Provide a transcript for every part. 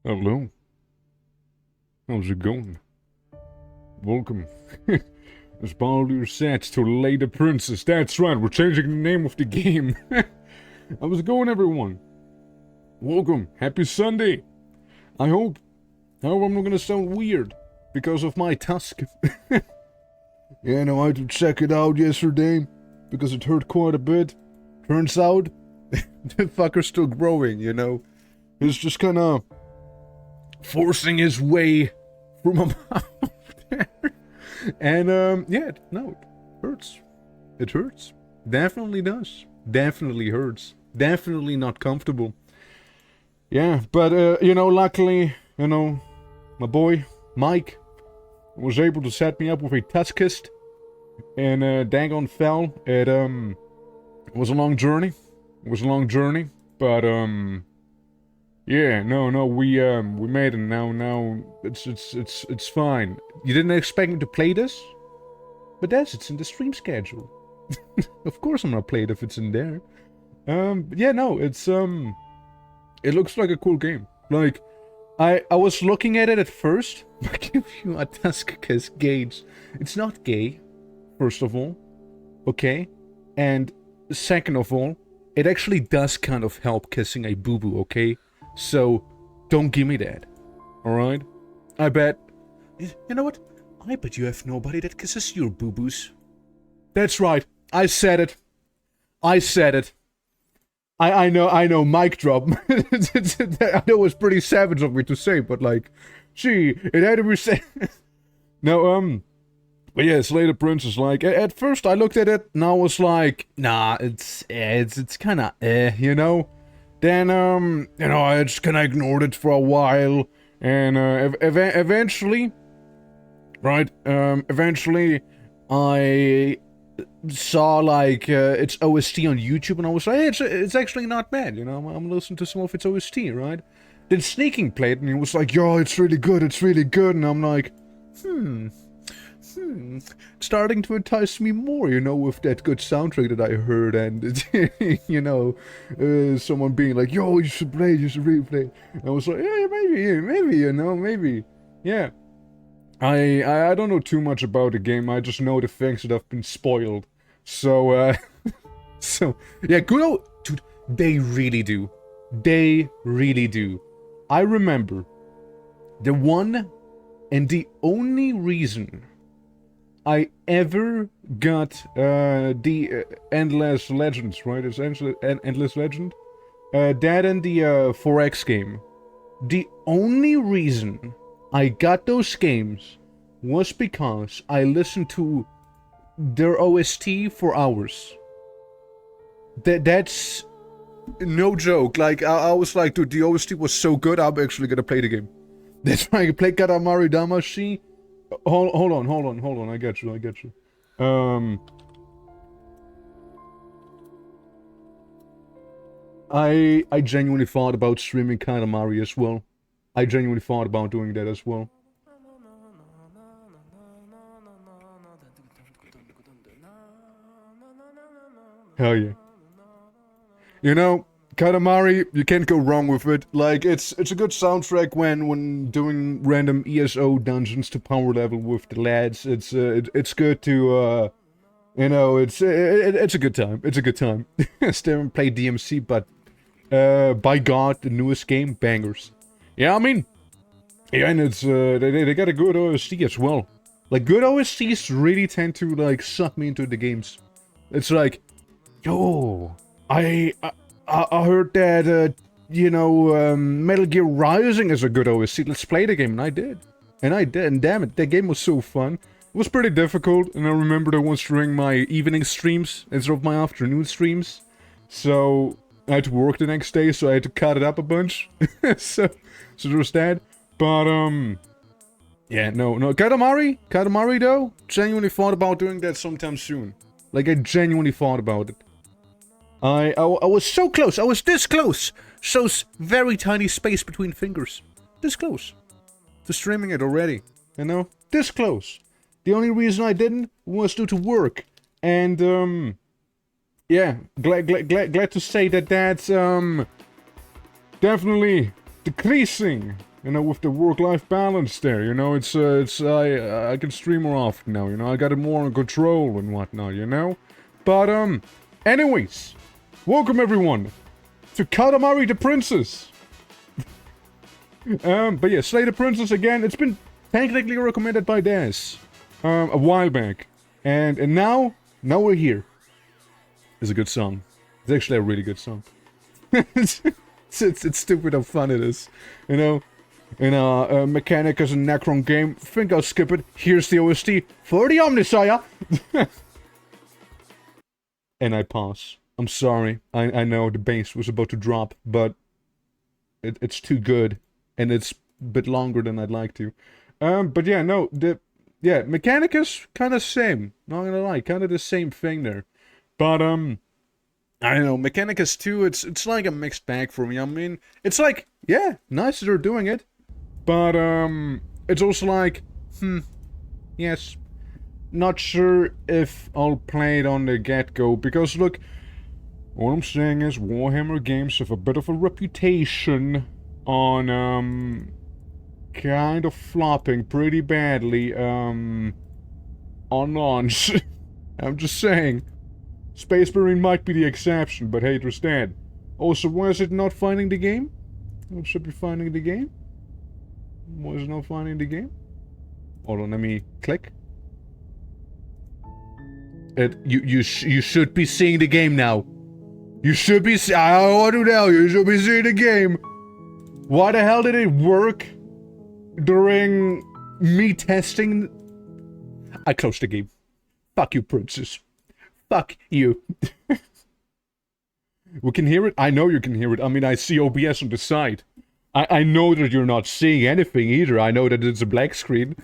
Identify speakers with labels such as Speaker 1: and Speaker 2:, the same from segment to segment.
Speaker 1: Hello. How's it going? Welcome. As Baldur said, to Lady Princess. That's right, we're changing the name of the game. How's it going, everyone? Welcome. Happy Sunday. I hope I'm not gonna sound weird because of my tusk. Yeah, no, I had to check it out yesterday because it hurt quite a bit. Turns out, the fucker's still growing, you know. He's just kinda forcing his way through my mouth there. And, yeah, no, it hurts. It hurts. Definitely does. Definitely hurts. Definitely not comfortable. Yeah, but, luckily, my boy, Mike, was able to set me up with a tuskist. And, daggone fell. It was a long journey. But, yeah, no, we made it now, it's fine. You didn't expect me to play this? But it's in the stream schedule. Of course I'm gonna play it if it's in there. Yeah, no, it's, it looks like a cool game. Like, I was looking at it at first. I give you a Tuskicus gauge. It's not gay, first of all. Okay? And second of all, it actually does kind of help kissing a boo-boo, okay? So, don't give me that. Alright? I bet... You know what? I bet you have nobody that kisses your boo-boos. That's right. I said it. I know, mic drop. I know it was pretty savage of me to say, but like, gee, it had to be said. No, but yeah, Slay the Princess, like, at first I looked at it, and I was like, nah, it's kinda, you know? Then, I just kinda ignored it for a while, and, eventually, right, I saw, like, its OST on YouTube, and I was like, hey, it's actually not bad, you know, I'm gonna listen to some of its OST, right? Then Sneaking played, and he was like, yo, it's really good, and I'm like, starting to entice me more, you know, with that good soundtrack that I heard, and, you know, someone being like, yo, you should really play. And I was like, yeah, maybe, you know, maybe, yeah. I don't know too much about the game, I just know the things that have been spoiled. So, so, yeah, good old, dude, they really do. They really do. I remember the one and the only reason I ever got the Endless Legends, right? It's Endless Legend. That and the 4X game. The only reason I got those games was because I listened to their OST for hours. That's no joke. Like, I was like, dude, the OST was so good, I'm actually gonna play the game. That's why I play Katamari Damacy. Hold on, I get you. I genuinely thought about streaming Katamari as well. I genuinely thought about doing that as well. Hell yeah. You know, Katamari, you can't go wrong with it. Like, it's a good soundtrack when doing random ESO dungeons to power level with the lads. It's good to, you know, it's a good time. It's a good time. Still haven't played DMC, but, by God, the newest game, bangers. Yeah, I mean, yeah, and it's, they got a good OST as well. Like, good OSTs really tend to, like, suck me into the games. It's like, yo, I heard that, you know, Metal Gear Rising is a good OST. Let's play the game, and I did. And damn it, that game was so fun. It was pretty difficult, and I remember that once during my evening streams instead of my afternoon streams. So, I had to work the next day, so I had to cut it up a bunch. so there was that. But, yeah, no, Katamari though, genuinely thought about doing that sometime soon. Like, I genuinely thought about it. I was so close, I was this close! So very tiny space between fingers. This close. To streaming it already, you know? This close. The only reason I didn't was due to work. And, yeah, glad to say that that's, definitely decreasing You know, with the work-life balance there, you know, I can stream more often now, you know, I got it more under control and whatnot, you know? But, anyways, welcome everyone to Katamari the Princess. But yeah, Slay the Princess again, it's been technically recommended by Des, a while back. And now we're here. It's a good song. It's actually a really good song. it's stupid how fun it is, you know? In a Mechanicus and Necron game, think I'll skip it. Here's the OST for the Omnisire! And I pause. I'm sorry. I know the bass was about to drop, but it's too good. And it's a bit longer than I'd like to. But yeah, no, Mechanicus, kinda same. Not gonna lie, kinda the same thing there. But, I don't know, Mechanicus 2, it's like a mixed bag for me. I mean, it's like, yeah, nice that they're doing it. But, it's also like, yes, not sure if I'll play it on the get-go, because look, what I'm saying is Warhammer games have a bit of a reputation on, kind of flopping pretty badly, on launch. I'm just saying. Space Marine might be the exception, but hey, there's that. Also, why is it not finding the game? It should be finding the game. Was it not finding the game? Hold on, let me click. You should be seeing the game now. You should be. I want to tell you, you should be seeing the game. Why the hell did it work during me testing? I closed the game. Fuck you, princess. Fuck you. We can hear it. I know you can hear it. I mean, I see OBS on the side. I know that you're not seeing anything either. I know that it's a black screen.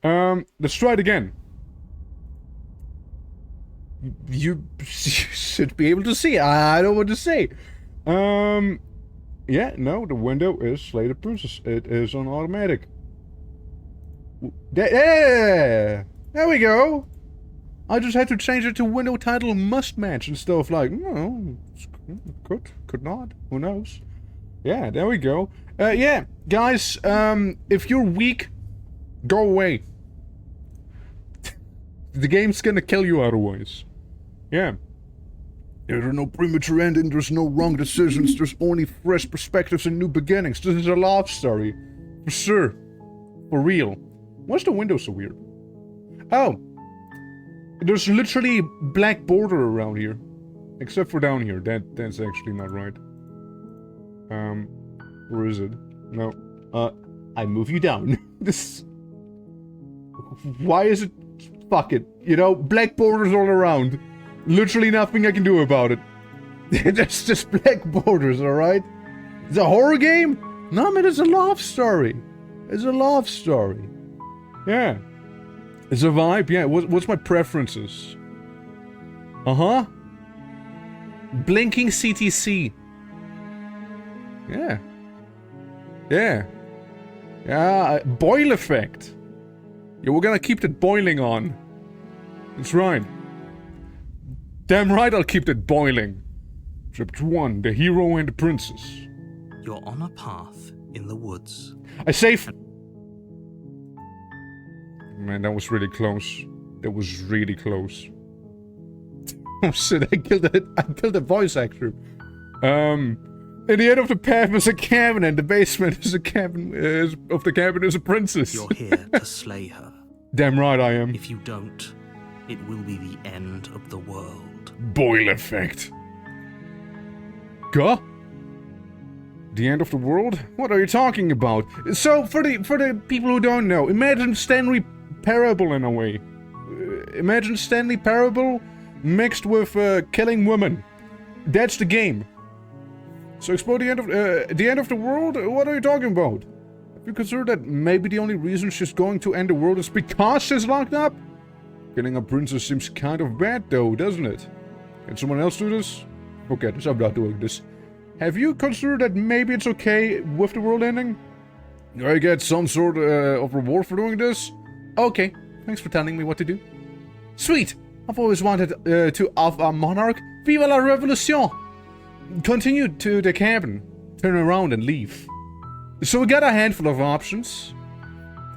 Speaker 1: Let's try it again. You should be able to see. I don't know what to say. Yeah, no, the window is Slay the Princess. It is on automatic. Yeah, there we go. I just had to change it to window title must match and stuff like, no, could not, who knows. Yeah, there we go. Yeah, guys, if you're weak, go away. The game's gonna kill you otherwise. Yeah. There are no premature endings, there's no wrong decisions, there's only fresh perspectives and new beginnings. This is a love story. For sure. For real. Why's the window so weird? Oh. There's literally black border around here. Except for down here. That's actually not right. Where is it? No. I move you down. This... Why is it... Fuck it. You know, black borders all around. Literally nothing I can do about it. That's just black borders, alright? It's a horror game? No, man, it's a love story. It's a love story. Yeah. It's a vibe, yeah. What's my preferences? Uh-huh. Blinking CTC. Yeah. Yeah. Yeah, boil effect. Yeah, we're gonna keep that boiling on. That's right. Damn right I'll keep that boiling. Chapter 1, the hero and the princess.
Speaker 2: You're on a path in the woods.
Speaker 1: I say Man, that was really close. That was really close. Oh shit, I killed the voice actor. In the end of the path is a cabin, and the basement is a cabin. Of the cabin is a princess.
Speaker 2: You're here to slay her.
Speaker 1: Damn right I am.
Speaker 2: If you don't, it will be the end of the world.
Speaker 1: Boil effect. Gah? The end of the world? What are you talking about? So, for the people who don't know, imagine Stanley Parable in a way. Imagine Stanley Parable mixed with killing women. That's the game. So explore the end of the world? What are you talking about? Have you considered that maybe the only reason she's going to end the world is because she's locked up? Killing a princess seems kind of bad though, doesn't it? Can someone else do this? Okay, I'm not doing this. Have you considered that maybe it's okay with the world ending? Do I get some sort of reward for doing this? Okay, thanks for telling me what to do. Sweet! I've always wanted to off a monarch. Vive la revolution! Continue to the cabin. Turn around and leave. So we got a handful of options.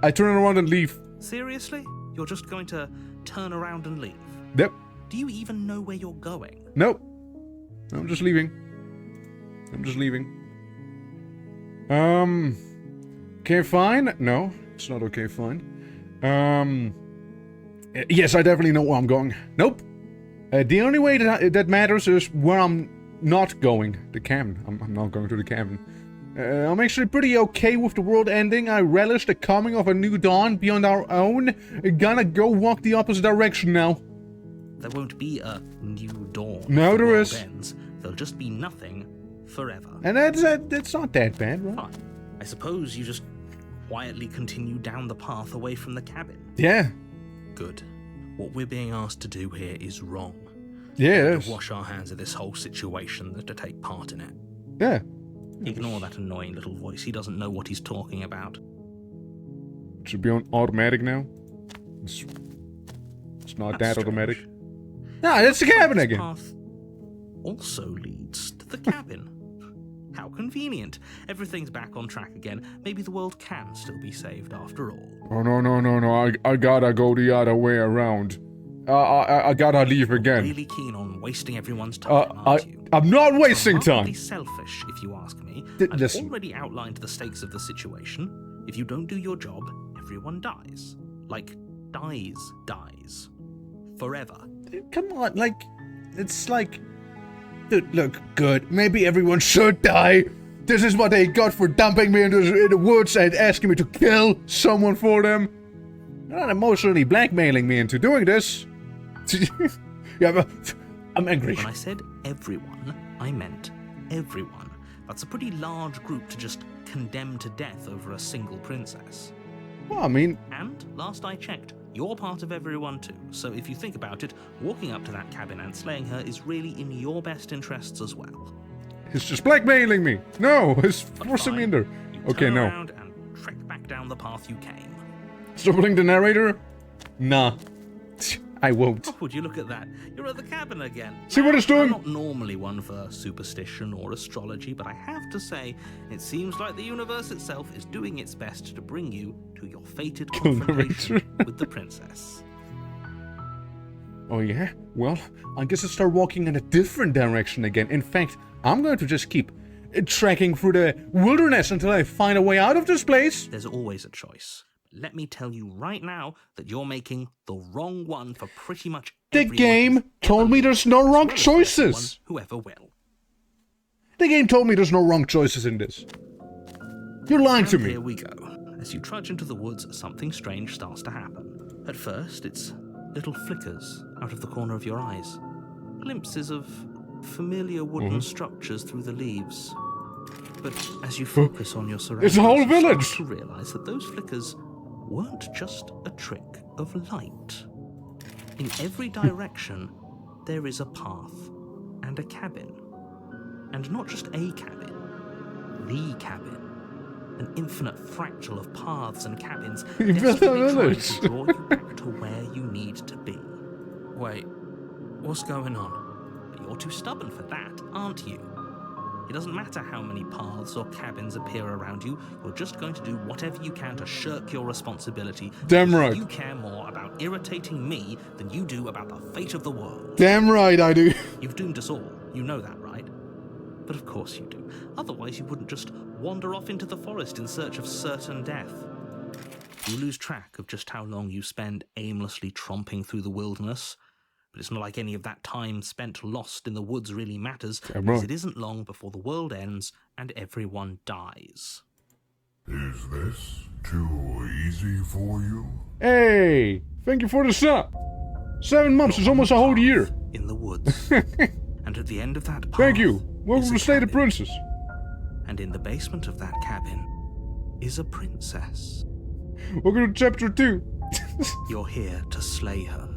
Speaker 1: I turn around and leave.
Speaker 2: Seriously? You're just going to turn around and leave?
Speaker 1: Yep.
Speaker 2: Do you even know where you're going?
Speaker 1: Nope. I'm just leaving. I'm just leaving. Okay, fine. No, it's not okay, fine. Yes, I definitely know where I'm going. Nope. The only way that matters is where I'm not going. The cabin. I'm not going to the cabin. I'm actually pretty okay with the world ending. I relish the coming of a new dawn beyond our own. Gonna go walk the opposite direction now.
Speaker 2: There won't be a new dawn.
Speaker 1: No,
Speaker 2: if the
Speaker 1: there
Speaker 2: world
Speaker 1: is.
Speaker 2: Ends. There'll just be nothing forever.
Speaker 1: And that's not that bad, right?
Speaker 2: Fine. I suppose you just quietly continue down the path away from the cabin.
Speaker 1: Yeah.
Speaker 2: Good. What we're being asked to do here is wrong.
Speaker 1: Yeah, it
Speaker 2: To
Speaker 1: is.
Speaker 2: wash our hands of this whole situation than to take part in it.
Speaker 1: Yeah.
Speaker 2: Ignore that annoying little voice. He doesn't know what he's talking about.
Speaker 1: It should be on automatic now. It's not
Speaker 2: That's
Speaker 1: that automatic.
Speaker 2: strange.
Speaker 1: Ah, that's the cabin
Speaker 2: This
Speaker 1: again.
Speaker 2: path also leads to the cabin. How convenient. Everything's back on track again. Maybe the world can still be saved after all.
Speaker 1: Oh, no. I gotta go the other way around. I gotta leave again.
Speaker 2: Really keen on wasting everyone's time,
Speaker 1: I,
Speaker 2: aren't you?
Speaker 1: I'm not wasting
Speaker 2: Remarkably
Speaker 1: time.
Speaker 2: selfish, if you ask me. I've
Speaker 1: Listen.
Speaker 2: already outlined the stakes of the situation. If you don't do your job, everyone dies. Like, dies. Forever.
Speaker 1: Come on, like, it's like... Dude, look, good. Maybe everyone should die. This is what they got for dumping me into the woods and asking me to kill someone for them. They're not emotionally blackmailing me into doing this. Yeah, but I'm angry.
Speaker 2: When I said everyone, I meant everyone. That's a pretty large group to just condemn to death over a single princess.
Speaker 1: Well, I mean,
Speaker 2: And, last I checked, you're part of everyone too. So if you think about it, walking up to that cabin and slaying her is really in your best interests as well.
Speaker 1: he's just blackmailing me. No, he's
Speaker 2: But
Speaker 1: forcing me
Speaker 2: fine,
Speaker 1: in there.
Speaker 2: you
Speaker 1: Okay,
Speaker 2: turn
Speaker 1: no.
Speaker 2: around and trek back down the path you came.
Speaker 1: Troubling the narrator? Nah. I won't.
Speaker 2: Oh, would you look at that? You're at the cabin again.
Speaker 1: See what it's doing?
Speaker 2: I'm not normally one for superstition or astrology, but I have to say, it seems like the universe itself is doing its best to bring you to your fated
Speaker 1: Kill the
Speaker 2: confrontation
Speaker 1: narrator.
Speaker 2: with the princess.
Speaker 1: Oh yeah? Well, I guess I start walking in a different direction again. In fact, I'm going to just keep trekking through the wilderness until I find a way out of this place.
Speaker 2: There's always a choice. Let me tell you right now that you're making the wrong one for pretty much
Speaker 1: The
Speaker 2: everyone
Speaker 1: game
Speaker 2: who's
Speaker 1: told
Speaker 2: ever
Speaker 1: me
Speaker 2: lived,
Speaker 1: there's no
Speaker 2: as
Speaker 1: wrong
Speaker 2: well as
Speaker 1: choices.
Speaker 2: everyone who ever will.
Speaker 1: The game told me there's no wrong choices in this. You're lying to
Speaker 2: And
Speaker 1: me.
Speaker 2: here we go. As you trudge into the woods, something strange starts to happen. At first, it's little flickers out of the corner of your eyes. Glimpses of familiar wooden structures through the leaves. But as you focus on your surroundings,
Speaker 1: It's a whole
Speaker 2: you start
Speaker 1: village.
Speaker 2: to realize that those flickers weren't just a trick of light. In every direction, there is a path and a cabin. And not just a cabin, the cabin. An infinite fractal of paths and cabins
Speaker 1: You built a
Speaker 2: desperately trying
Speaker 1: village.
Speaker 2: to draw you back to where you need to be. Wait, what's going on? But you're too stubborn for that, aren't you? It doesn't matter how many paths or cabins appear around you, you're just going to do whatever you can to shirk your responsibility.
Speaker 1: Damn
Speaker 2: because
Speaker 1: right.
Speaker 2: You care more about irritating me than you do about the fate of the world.
Speaker 1: Damn right I do.
Speaker 2: You've doomed us all. You know that, right? But of course you do. Otherwise you wouldn't just wander off into the forest in search of certain death. You lose track of just how long you spend aimlessly tromping through the wilderness. But it's not like any of that time spent lost in the woods really matters,
Speaker 1: Damn
Speaker 2: because
Speaker 1: right.
Speaker 2: it isn't long before the world ends and everyone dies.
Speaker 3: Is this too easy for you?
Speaker 1: Hey, thank you for the sub. 7 months is almost a whole year.
Speaker 2: In the woods. And at the end of that path
Speaker 1: Thank you.
Speaker 2: is
Speaker 1: Welcome
Speaker 2: a
Speaker 1: to Slay the
Speaker 2: cabin.
Speaker 1: Princess.
Speaker 2: And in the basement of that cabin is a princess.
Speaker 1: Welcome to chapter 2.
Speaker 2: You're here to slay her.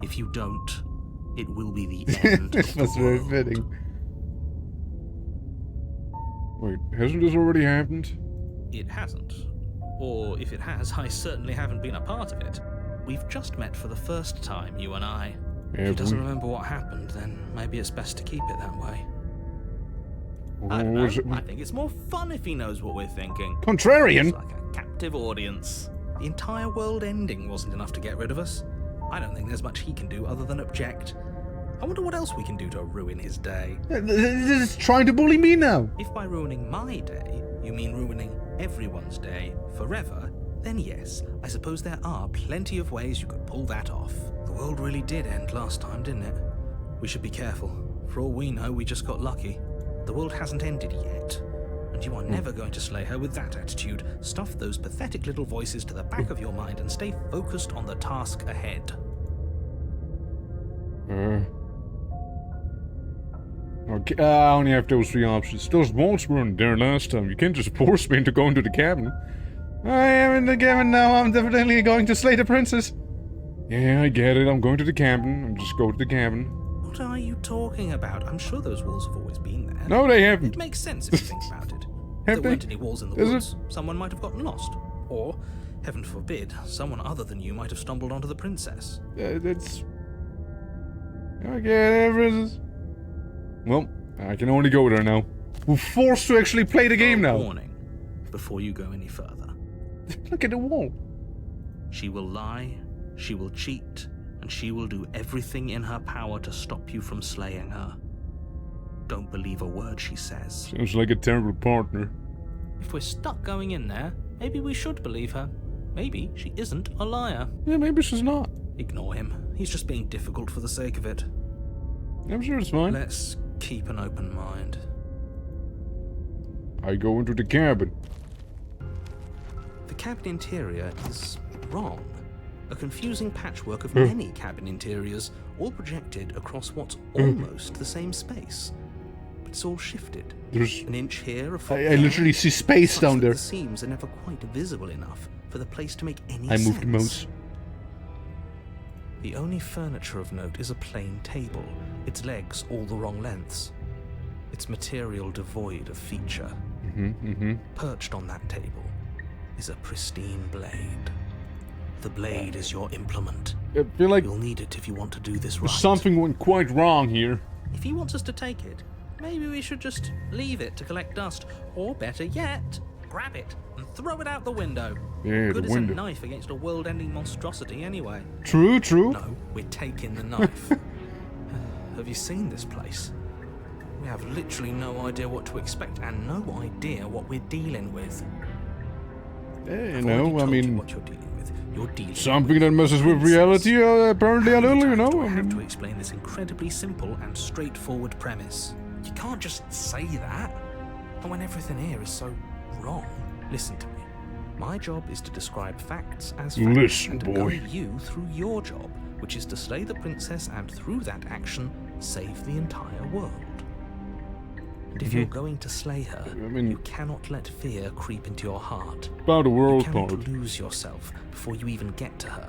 Speaker 2: If you don't, it will be the end of the
Speaker 1: That's very
Speaker 2: world.
Speaker 1: fitting. Wait, hasn't this already happened?
Speaker 2: It hasn't. Or if it has, I certainly haven't been a part of it. We've just met for the first time, you and I. If he
Speaker 1: Have
Speaker 2: doesn't
Speaker 1: we?
Speaker 2: remember what happened, then maybe it's best to keep it that way. I don't know.
Speaker 1: Was it-
Speaker 2: I think it's more fun if he knows what we're thinking.
Speaker 1: Contrarian?
Speaker 2: It's like a captive audience. The entire world ending wasn't enough to get rid of us. I don't think there's much he can do other than object. I wonder what else we can do to ruin his day.
Speaker 1: This is trying to bully me now.
Speaker 2: If by ruining my day, you mean ruining everyone's day forever, then yes, I suppose there are plenty of ways you could pull that off. The world really did end last time, didn't it? We should be careful. For all we know, we just got lucky. The world hasn't ended yet. And you are never going to slay her with that attitude. Stuff those pathetic little voices to the back of your mind and stay focused on the task ahead.
Speaker 1: Okay, I only have those 3 options. Those walls weren't there last time. You can't just force me into going to the cabin. I am in the cabin now. I'm definitely going to slay the princess. Yeah, I get it. I'm going to the cabin. I'm just going to the cabin.
Speaker 2: What are you talking about? I'm sure those walls have always been there.
Speaker 1: No, they haven't.
Speaker 2: It makes sense if you think about it.
Speaker 1: Have
Speaker 2: If there weren't any walls in the
Speaker 1: Is it?
Speaker 2: woods, someone might have gotten lost. Or, heaven forbid, someone other than you might have stumbled onto the princess.
Speaker 1: That's... Okay, princess. Well, I can only go there now. We're forced to actually play the game now.
Speaker 2: Warning, before you go any further.
Speaker 1: Look at the wall.
Speaker 2: She will lie, she will cheat, and she will do everything in her power to stop you from slaying her. Don't believe a word she says.
Speaker 1: Sounds like a terrible partner.
Speaker 2: If we're stuck going in there, maybe we should believe her. Maybe she isn't a liar.
Speaker 1: Yeah, maybe she's not.
Speaker 2: Ignore him. He's just being difficult for the sake of it.
Speaker 1: I'm sure it's fine.
Speaker 2: Let's keep an open mind.
Speaker 1: I go into the cabin.
Speaker 2: The cabin interior is wrong. A confusing patchwork of many cabin interiors, all projected across what's almost the same space. But it's all shifted.
Speaker 1: There's...
Speaker 2: An inch here, a foot
Speaker 1: I
Speaker 2: there,
Speaker 1: literally see space
Speaker 2: such
Speaker 1: down
Speaker 2: that
Speaker 1: there.
Speaker 2: The seams are never quite visible enough for the place to make any
Speaker 1: I
Speaker 2: sense.
Speaker 1: moved the mouse.
Speaker 2: The only furniture of note is a plain table, its legs all the wrong lengths. Its material devoid of feature. Perched on that table is a pristine blade. The blade is your implement.
Speaker 1: I feel like
Speaker 2: You'll need it if you want to do this right.
Speaker 1: something went quite wrong here.
Speaker 2: If he wants us to take it, maybe we should just leave it to collect dust. Or better yet, grab it and throw it out the window.
Speaker 1: Yeah,
Speaker 2: Good
Speaker 1: the
Speaker 2: as
Speaker 1: window.
Speaker 2: a knife against a world-ending monstrosity anyway.
Speaker 1: True, true.
Speaker 2: No, we're taking the knife. Have you seen this place? We have literally no idea what to expect and no idea what we're dealing with.
Speaker 1: You
Speaker 2: I've already
Speaker 1: know, I
Speaker 2: told you
Speaker 1: mean,
Speaker 2: what you're dealing with. You're dealing
Speaker 1: something
Speaker 2: with
Speaker 1: that messes with
Speaker 2: princess.
Speaker 1: reality, apparently a little, you know.
Speaker 2: Do I
Speaker 1: I
Speaker 2: have to
Speaker 1: mean,
Speaker 2: explain this incredibly simple and straightforward premise? You can't just say that. And when everything here is so wrong, listen to me. My job is to describe facts as facts
Speaker 1: Listen,
Speaker 2: and to
Speaker 1: boy.
Speaker 2: guide you through your job, which is to slay the princess and through that action, save the entire world. And if you're going to slay her,
Speaker 1: I mean-
Speaker 2: you cannot let fear creep into your heart.
Speaker 1: about the
Speaker 2: You
Speaker 1: world
Speaker 2: cannot
Speaker 1: part.
Speaker 2: lose yourself before you even get to her.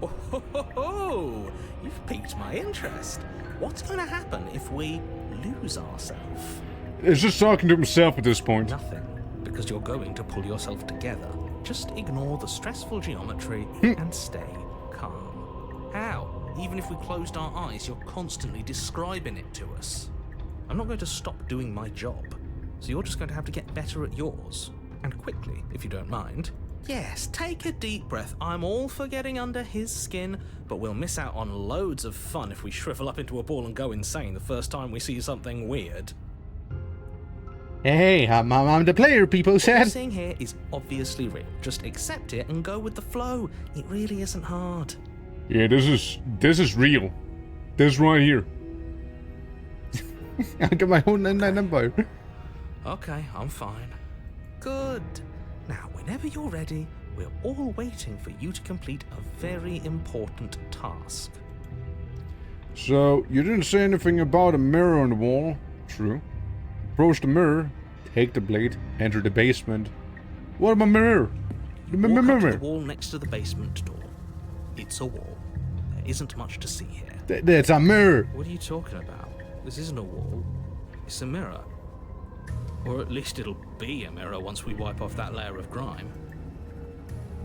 Speaker 2: Oh, ho, ho, ho. You've piqued my interest. What's going to happen if we lose ourselves?
Speaker 1: It's just talking to himself at this point.
Speaker 2: Nothing, because you're going to pull yourself together. Just ignore the stressful geometry
Speaker 1: Hmm.
Speaker 2: and stay calm. How? Even if we closed our eyes, you're constantly describing it to us. I'm not going to stop doing my job, so you're just going to have to get better at yours. And quickly, if you don't mind. Yes, take a deep breath. I'm all for getting under his skin, but we'll miss out on loads of fun if we shrivel up into a ball and go insane the first time we see something weird.
Speaker 1: Hey, I'm the player, people
Speaker 2: What you're
Speaker 1: said.
Speaker 2: seeing here is obviously real. Just accept it and go with the flow. It really isn't hard.
Speaker 1: Yeah, this is real. This right here. I got my own empire.
Speaker 2: Okay, I'm fine. Good. Now, whenever you're ready, we're all waiting for you to complete a very important task.
Speaker 1: So, you didn't say anything about a mirror on the wall. True. Approach the mirror, take the blade, enter the basement. What about mirror? The
Speaker 2: Walk up to the
Speaker 1: mirror.
Speaker 2: wall next to the basement door. It's a wall. There isn't much to see here.
Speaker 1: That's a mirror.
Speaker 2: What are you talking about? This isn't a wall. It's a mirror. Or at least it'll be a mirror once we wipe off that layer of grime.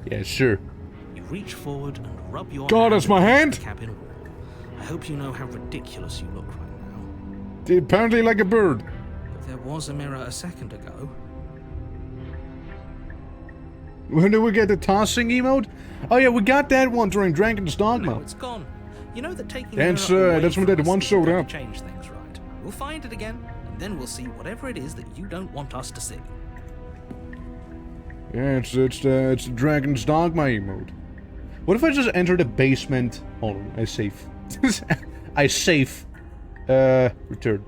Speaker 1: Yeah, sure.
Speaker 2: You reach forward and rub your
Speaker 1: God, that's my
Speaker 2: against
Speaker 1: hand?
Speaker 2: the cabin wall. I hope you know how ridiculous you look right now.
Speaker 1: Apparently like a bird.
Speaker 2: But There was a mirror a second ago.
Speaker 1: When did we get the tossing emote? Oh yeah, we got that one during Dragon's
Speaker 2: No,
Speaker 1: Dogma.
Speaker 2: it's gone. You know that taking
Speaker 1: That's,
Speaker 2: the mirror away
Speaker 1: that's when
Speaker 2: from
Speaker 1: that
Speaker 2: us
Speaker 1: one
Speaker 2: isn't
Speaker 1: showed
Speaker 2: going
Speaker 1: up.
Speaker 2: to change things, right? We'll find it again, and then we'll see whatever it is that you don't want us to see.
Speaker 1: Yeah, it's the Dragon's Dogma emote. What if I just enter the basement? Hold on, I save. I save. Return.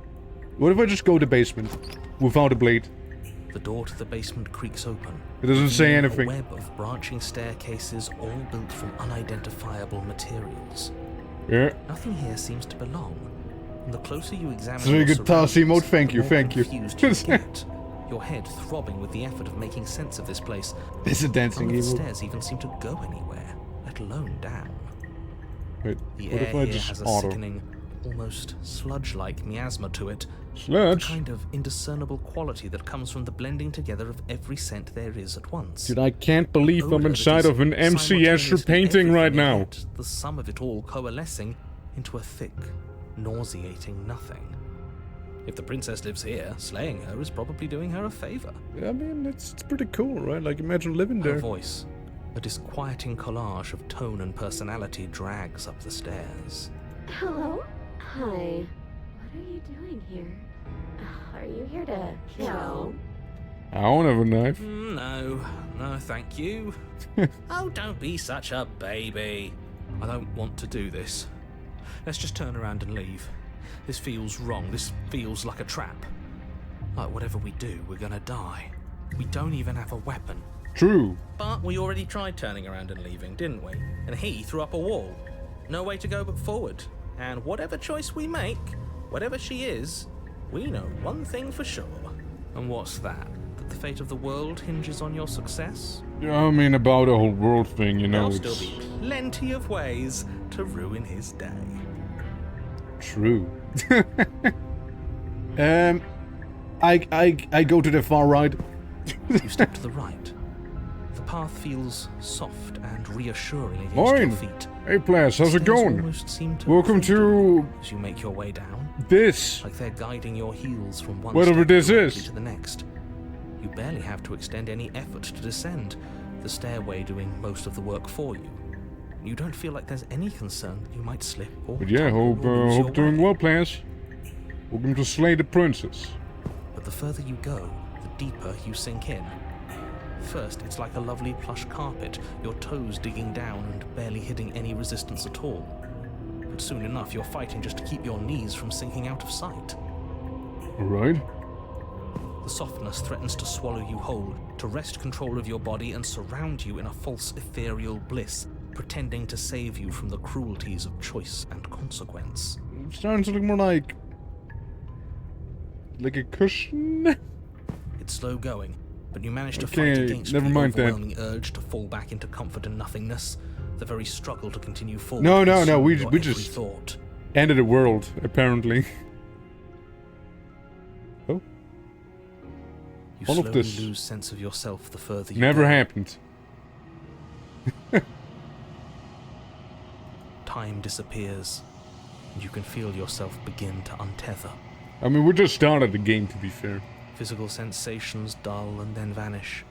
Speaker 1: What if I just go to the basement without a blade?
Speaker 2: The door to the basement creaks open.
Speaker 1: It doesn't say
Speaker 2: revealing
Speaker 1: anything.
Speaker 2: A web of branching staircases, all built from unidentifiable materials.
Speaker 1: Yeah.
Speaker 2: Nothing here seems to belong. And the closer you examine
Speaker 1: Very
Speaker 2: your
Speaker 1: good toss
Speaker 2: surroundings,
Speaker 1: emote, thank
Speaker 2: the
Speaker 1: you,
Speaker 2: more
Speaker 1: thank you.
Speaker 2: confused you get. Your head throbbing with the effort of making sense of this place.
Speaker 1: It's a dancing
Speaker 2: None of the
Speaker 1: emote.
Speaker 2: stairs even seem to go anywhere, let alone down.
Speaker 1: Wait,
Speaker 2: The
Speaker 1: what
Speaker 2: air
Speaker 1: if I
Speaker 2: here
Speaker 1: just
Speaker 2: has a
Speaker 1: auto?
Speaker 2: sickening, almost sludge-like miasma to it. A
Speaker 1: Sludge?
Speaker 2: kind of indiscernible quality that comes from the blending together of every scent there is at once.
Speaker 1: Dude, I can't believe
Speaker 2: Odor
Speaker 1: I'm
Speaker 2: that
Speaker 1: inside
Speaker 2: is
Speaker 1: of an MCS
Speaker 2: simultaneously
Speaker 1: painting right
Speaker 2: everything, and
Speaker 1: now.
Speaker 2: yet the sum of it all coalescing into a thick, nauseating nothing. If the princess lives here, slaying her is probably doing her a favor.
Speaker 1: I mean, it's pretty cool, right? Like, imagine living
Speaker 2: Her
Speaker 1: there.
Speaker 2: voice, a disquieting collage of tone and personality, drags up the stairs.
Speaker 4: Hello? Hi. What are you doing here? Are you here to kill?
Speaker 1: I don't have a knife.
Speaker 2: No, thank you. Oh, don't be such a baby. I don't want to do this. Let's just turn around and leave. This feels wrong. This feels like a trap. Like whatever we do, we're gonna die. We don't even have a weapon.
Speaker 1: True.
Speaker 2: But we already tried turning around and leaving, didn't we? And he threw up a wall. No way to go but forward. And whatever choice we make, whatever she is, we know one thing for sure. And what's that? That the fate of the world hinges on your success?
Speaker 1: Yeah, I mean, about the whole world thing, you know,
Speaker 2: There'll
Speaker 1: it's
Speaker 2: still be plenty of ways to ruin his day.
Speaker 1: true. I go to the far right.
Speaker 2: You step to the right. The path feels soft and reassuring against
Speaker 1: Morning.
Speaker 2: your feet.
Speaker 1: Hey, Plas, how's it
Speaker 2: Stairs
Speaker 1: going?
Speaker 2: almost seem to
Speaker 1: Welcome
Speaker 2: follow
Speaker 1: to
Speaker 2: as you make your way down,
Speaker 1: this.
Speaker 2: like they're guiding your heels from one
Speaker 1: Whatever
Speaker 2: step
Speaker 1: this
Speaker 2: directly
Speaker 1: is.
Speaker 2: to the next. You barely have to extend any effort to descend, the stairway doing most of the work for you. You don't feel like there's any concern that you might slip or
Speaker 1: But yeah,
Speaker 2: tumble
Speaker 1: hope
Speaker 2: or lose your
Speaker 1: doing
Speaker 2: way.
Speaker 1: well, Plas. Welcome to slay the princess.
Speaker 2: But the further you go, the deeper you sink in. First, it's like a lovely plush carpet, your toes digging down and barely hitting any resistance at all. But soon enough, you're fighting just to keep your knees from sinking out of sight.
Speaker 1: Alright.
Speaker 2: The softness threatens to swallow you whole, to wrest control of your body and surround you in a false ethereal bliss, pretending to save you from the cruelties of choice and consequence.
Speaker 1: It's starting to look more like a cushion?
Speaker 2: It's slow going, but you manage to
Speaker 1: Okay,
Speaker 2: fight against
Speaker 1: never
Speaker 2: the
Speaker 1: mind that.
Speaker 2: overwhelming urge to fall back into comfort and nothingness, the very struggle to continue forward.
Speaker 1: No,
Speaker 2: consume
Speaker 1: we
Speaker 2: your every
Speaker 1: just
Speaker 2: thought.
Speaker 1: ended the world, apparently. Oh,
Speaker 2: You
Speaker 1: all of
Speaker 2: slowly
Speaker 1: this
Speaker 2: lose sense of yourself the further you
Speaker 1: never
Speaker 2: go.
Speaker 1: happened.
Speaker 2: Time disappears, and you can feel yourself begin to untether.
Speaker 1: I mean, we just started the game, to be fair.
Speaker 2: Physical sensations dull and then vanish,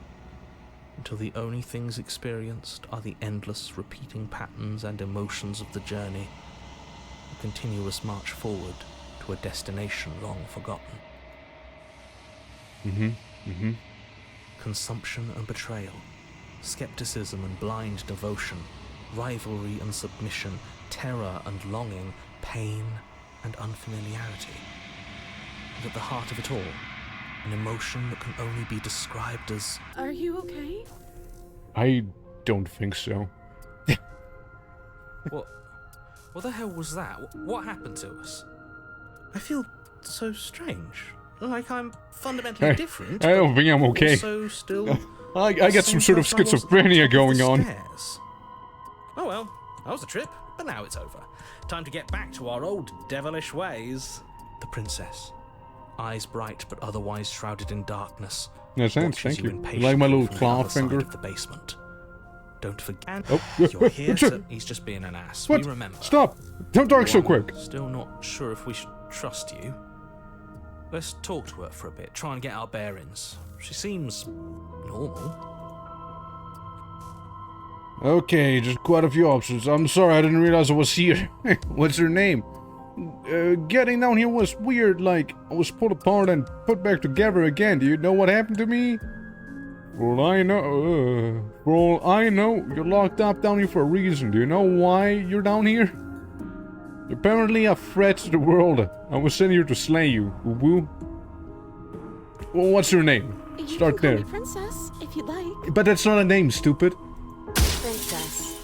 Speaker 2: until the only things experienced are the endless repeating patterns and emotions of the journey, a continuous march forward to a destination long forgotten. Consumption and betrayal, skepticism and blind devotion, rivalry and submission, terror and longing, pain and unfamiliarity. And at the heart of it all, an emotion that can only be described as...
Speaker 4: Are you okay?
Speaker 1: I don't think so.
Speaker 2: What the hell was that? What happened to us? I feel so strange. Like I'm fundamentally different.
Speaker 1: I don't think I'm
Speaker 2: but
Speaker 1: okay.
Speaker 2: also still...
Speaker 1: I get some sort of
Speaker 2: same person I was at the
Speaker 1: schizophrenia
Speaker 2: top of
Speaker 1: going
Speaker 2: the
Speaker 1: on.
Speaker 2: stairs. Oh well, that was a trip, but now it's over. Time to get back to our old devilish ways. The princess, eyes bright but otherwise shrouded in darkness.
Speaker 1: Yeah, thanks,
Speaker 2: watches
Speaker 1: thank you.
Speaker 2: impatiently
Speaker 1: Like my little
Speaker 2: from the
Speaker 1: claw
Speaker 2: other side
Speaker 1: finger.
Speaker 2: of the basement. Don't forget.
Speaker 1: Oh,
Speaker 2: You're here to... He's just being an ass.
Speaker 1: What?
Speaker 2: We remember.
Speaker 1: Stop! Don't talk so quick.
Speaker 2: Still not sure if we should trust you. Let's talk to her for a bit, try and get our bearings. She seems normal.
Speaker 1: Okay, just quite a few options. I'm sorry, I didn't realize I was here. What's her name? Getting down here was weird, like, I was pulled apart and put back together again. Do you know what happened to me? For all I know, you're locked up down here for a reason. Do you know why you're down here? You're apparently a threat to the world. I was sent here to slay you, woo-woo. Well, what's your name? Start there.
Speaker 4: You can call me Princess, if you'd like.
Speaker 1: But that's not a name, stupid.
Speaker 4: Princess.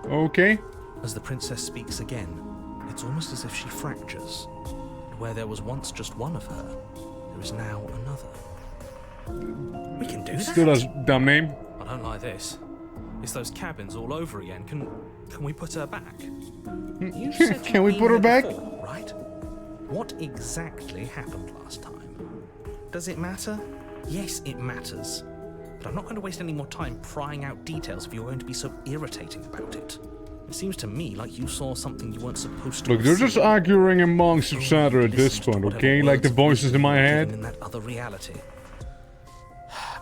Speaker 1: Okay.
Speaker 2: As the princess speaks again, it's almost as if she fractures. And where there was once just one of her, there is now another. We can do that.
Speaker 1: Still a dumb name.
Speaker 2: I don't like this. It's those cabins all over again. Can we put her back? You said
Speaker 1: Can we put her back?
Speaker 2: Before, right? What exactly happened last time? Does it matter? Yes, it matters. But I'm not going to waste any more time prying out details if you're going to be so irritating about it. It seems to me like you saw something you weren't supposed to.
Speaker 1: Look, they're just arguing amongst each other at this
Speaker 2: Listen to
Speaker 1: point,
Speaker 2: whatever
Speaker 1: okay? Like the
Speaker 2: words
Speaker 1: voices in my
Speaker 2: given
Speaker 1: head.
Speaker 2: in that other reality.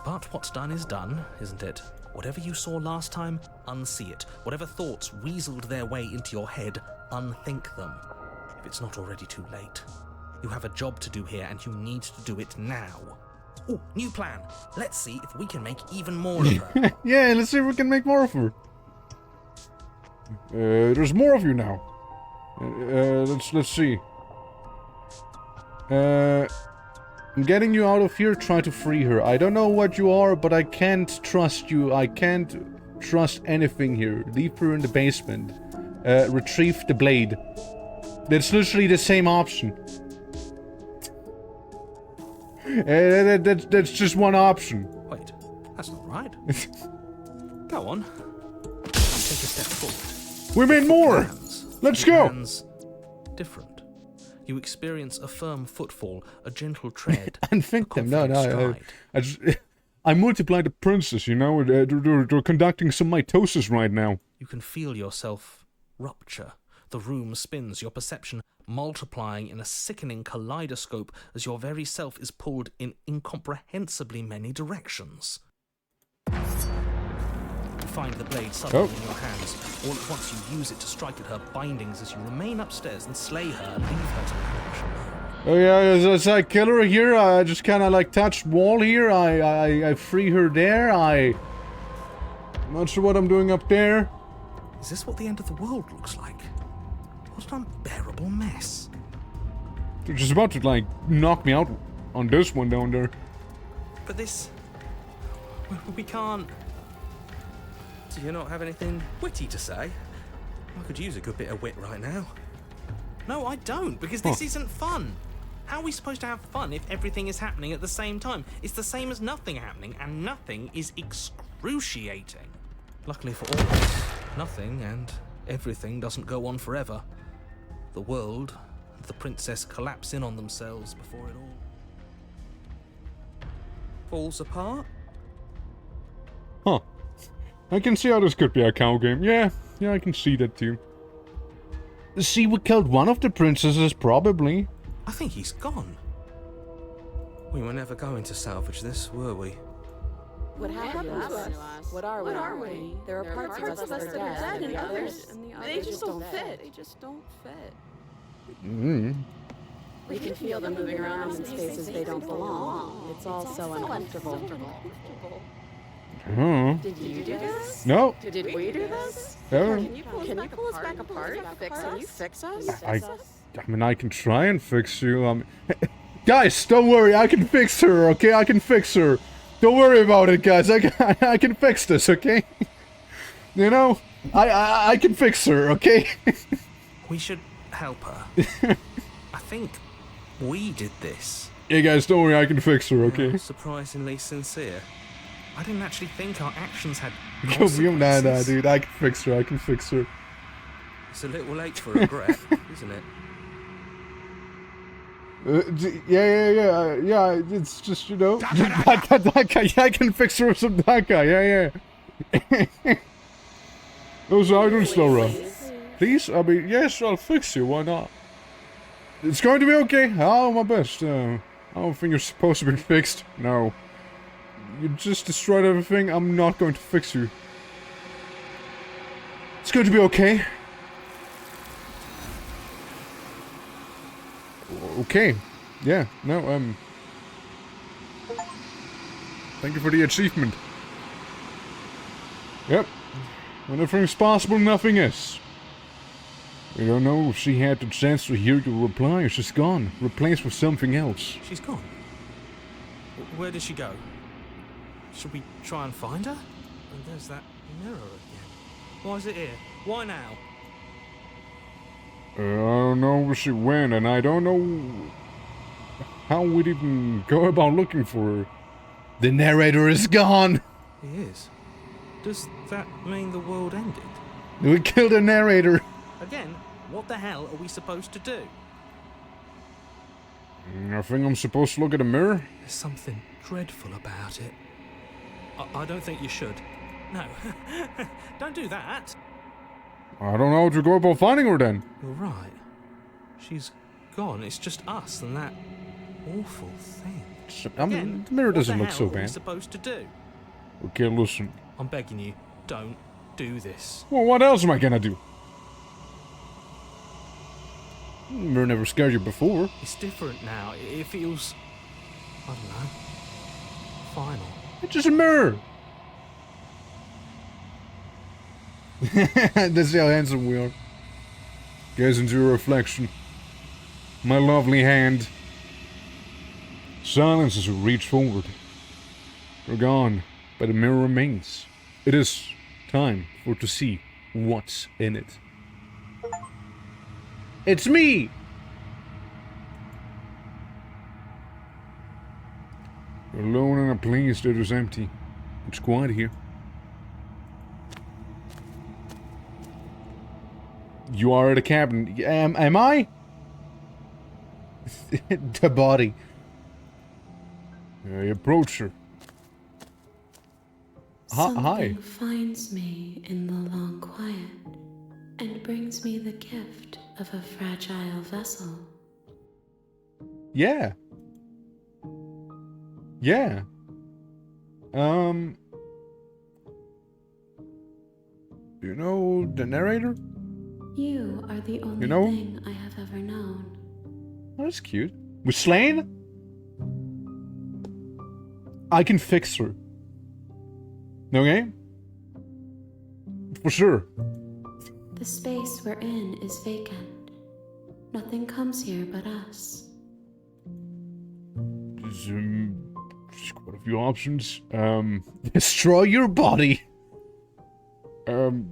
Speaker 2: But what's done is done, isn't it? Whatever you saw last time, unsee it. Whatever thoughts weaseled their way into your head, unthink them. If it's not already too late. You have a job to do here, and you need to do it now. Ooh, new plan. Let's see if we can make even more of her.
Speaker 1: Yeah, let's see if we can make more of her. There's more of you now. Let's see. I'm getting you out of here. Try to free her. I don't know what you are, but I can't trust you. I can't trust anything here. Leave her in the basement. Retrieve the blade. That's literally the same option. That's just one option.
Speaker 2: Wait, that's not right. Go on. Take a step forward.
Speaker 1: We made more!
Speaker 2: Hands.
Speaker 1: Let's
Speaker 2: Your
Speaker 1: go!
Speaker 2: hands different. You experience a firm footfall, a gentle tread.
Speaker 1: And think them. No,
Speaker 2: confident stride.
Speaker 1: I multiplied the princess, you know. They're conducting some mitosis right now.
Speaker 2: You can feel yourself rupture. The room spins, your perception multiplying in a sickening kaleidoscope as your very self is pulled in incomprehensibly many directions. You find the blade suddenly in your hands. All at once you use it to strike at her bindings as you remain upstairs and slay her and leave her to perish alone.
Speaker 1: Oh yeah, as I kill her here, I just kind of like touch wall here. I free her there. I'm not sure what I'm doing up there.
Speaker 2: Is this what the end of the world looks like? What an unbearable mess.
Speaker 1: They're just about to like knock me out on this one down there.
Speaker 2: But this... we can't... Do you not have anything witty to say? I could use a good bit of wit right now. No, I don't, because this isn't fun. How are we supposed to have fun if everything is happening at the same time? It's the same as nothing happening, and nothing is excruciating. Luckily for all of us, nothing and everything doesn't go on forever. The world and the princess collapse in on themselves before it all falls apart.
Speaker 1: Huh. I can see how this could be a cow game. Yeah, I can see that too. See, we killed one of the princesses, probably.
Speaker 2: I think he's gone. We were never going to salvage this, were we?
Speaker 4: What happened to us? What are we? There are parts of us that are dead, and the others they just don't fit. We can feel them moving around in spaces they don't belong. It's all so uncomfortable. Did you do this?
Speaker 1: No.
Speaker 4: Did we do this?
Speaker 1: No.
Speaker 4: Can you pull us back apart? Can you fix us?
Speaker 1: I mean, I can try and fix you. Guys, don't worry. I can fix her. Okay, I can fix her. Don't worry about it, guys. I can fix this. Okay. You know, I can fix her. Okay.
Speaker 2: We should help her. I think we did this.
Speaker 1: Yeah, guys, don't worry. I can fix her. Okay.
Speaker 2: Surprisingly sincere. I didn't actually think our actions had
Speaker 1: Nah,
Speaker 2: consequences.
Speaker 1: dude. I can fix her. I can fix her.
Speaker 2: It's a little late for regret, isn't it?
Speaker 1: Yeah. It's just, you know, Daka. I can fix her with some Daka. Yeah. Those items still run. Please? I mean, yes, I'll fix you. Why not? It's going to be okay. I'll do my best. I don't think you're supposed to be fixed. No. You just destroyed everything. I'm not going to fix you. It's going to be okay. Okay. Yeah, no, thank you for the achievement. Yep. When everything's possible, nothing is. We don't know if she had the chance to hear your reply or she's gone. Replaced with something else.
Speaker 5: She's gone. Where did she go? Should we try and find her? And there's that mirror again. Why is it here? Why now?
Speaker 1: I don't know where she went, and I don't know how we'd even go about looking for her. The narrator is gone!
Speaker 5: He is. Does that mean the world ended?
Speaker 1: We killed the narrator!
Speaker 5: Again, what the hell are we supposed to do?
Speaker 1: I think I'm supposed to look at a mirror?
Speaker 5: There's something dreadful about it. I don't think you should. No. Don't do that.
Speaker 1: I don't know how to go about finding her then.
Speaker 5: You're right. She's gone. It's just us and that awful thing.
Speaker 1: I mean,
Speaker 5: Again,
Speaker 1: the mirror doesn't look
Speaker 5: what the
Speaker 1: so
Speaker 5: hell are we
Speaker 1: bad.
Speaker 5: supposed to do?
Speaker 1: Okay, listen.
Speaker 5: I'm begging you, don't do this.
Speaker 1: Well, what else am I gonna do? Mirror never scared you before.
Speaker 5: It's different now. It feels, I don't know, final.
Speaker 1: It's just a mirror. That's how handsome we are. Gaze into your reflection. My lovely hand. Silence as we reach forward. You're gone, but the mirror remains. It is time for to see what's in it. It's me! You're alone in a place that is empty. It's quiet here. You are at a cabin. Am I? The body. I approach her. Hi.
Speaker 6: Something finds me in the long quiet and brings me the gift of a fragile vessel.
Speaker 1: Yeah. Yeah. You know the narrator?
Speaker 6: You are the only
Speaker 1: You know?
Speaker 6: thing I have ever known.
Speaker 1: Oh, that's cute. With Slain? I can fix her. Okay? For sure.
Speaker 6: The space we're in is vacant. Nothing comes here but us.
Speaker 1: There's quite a few options. Destroy your body. Do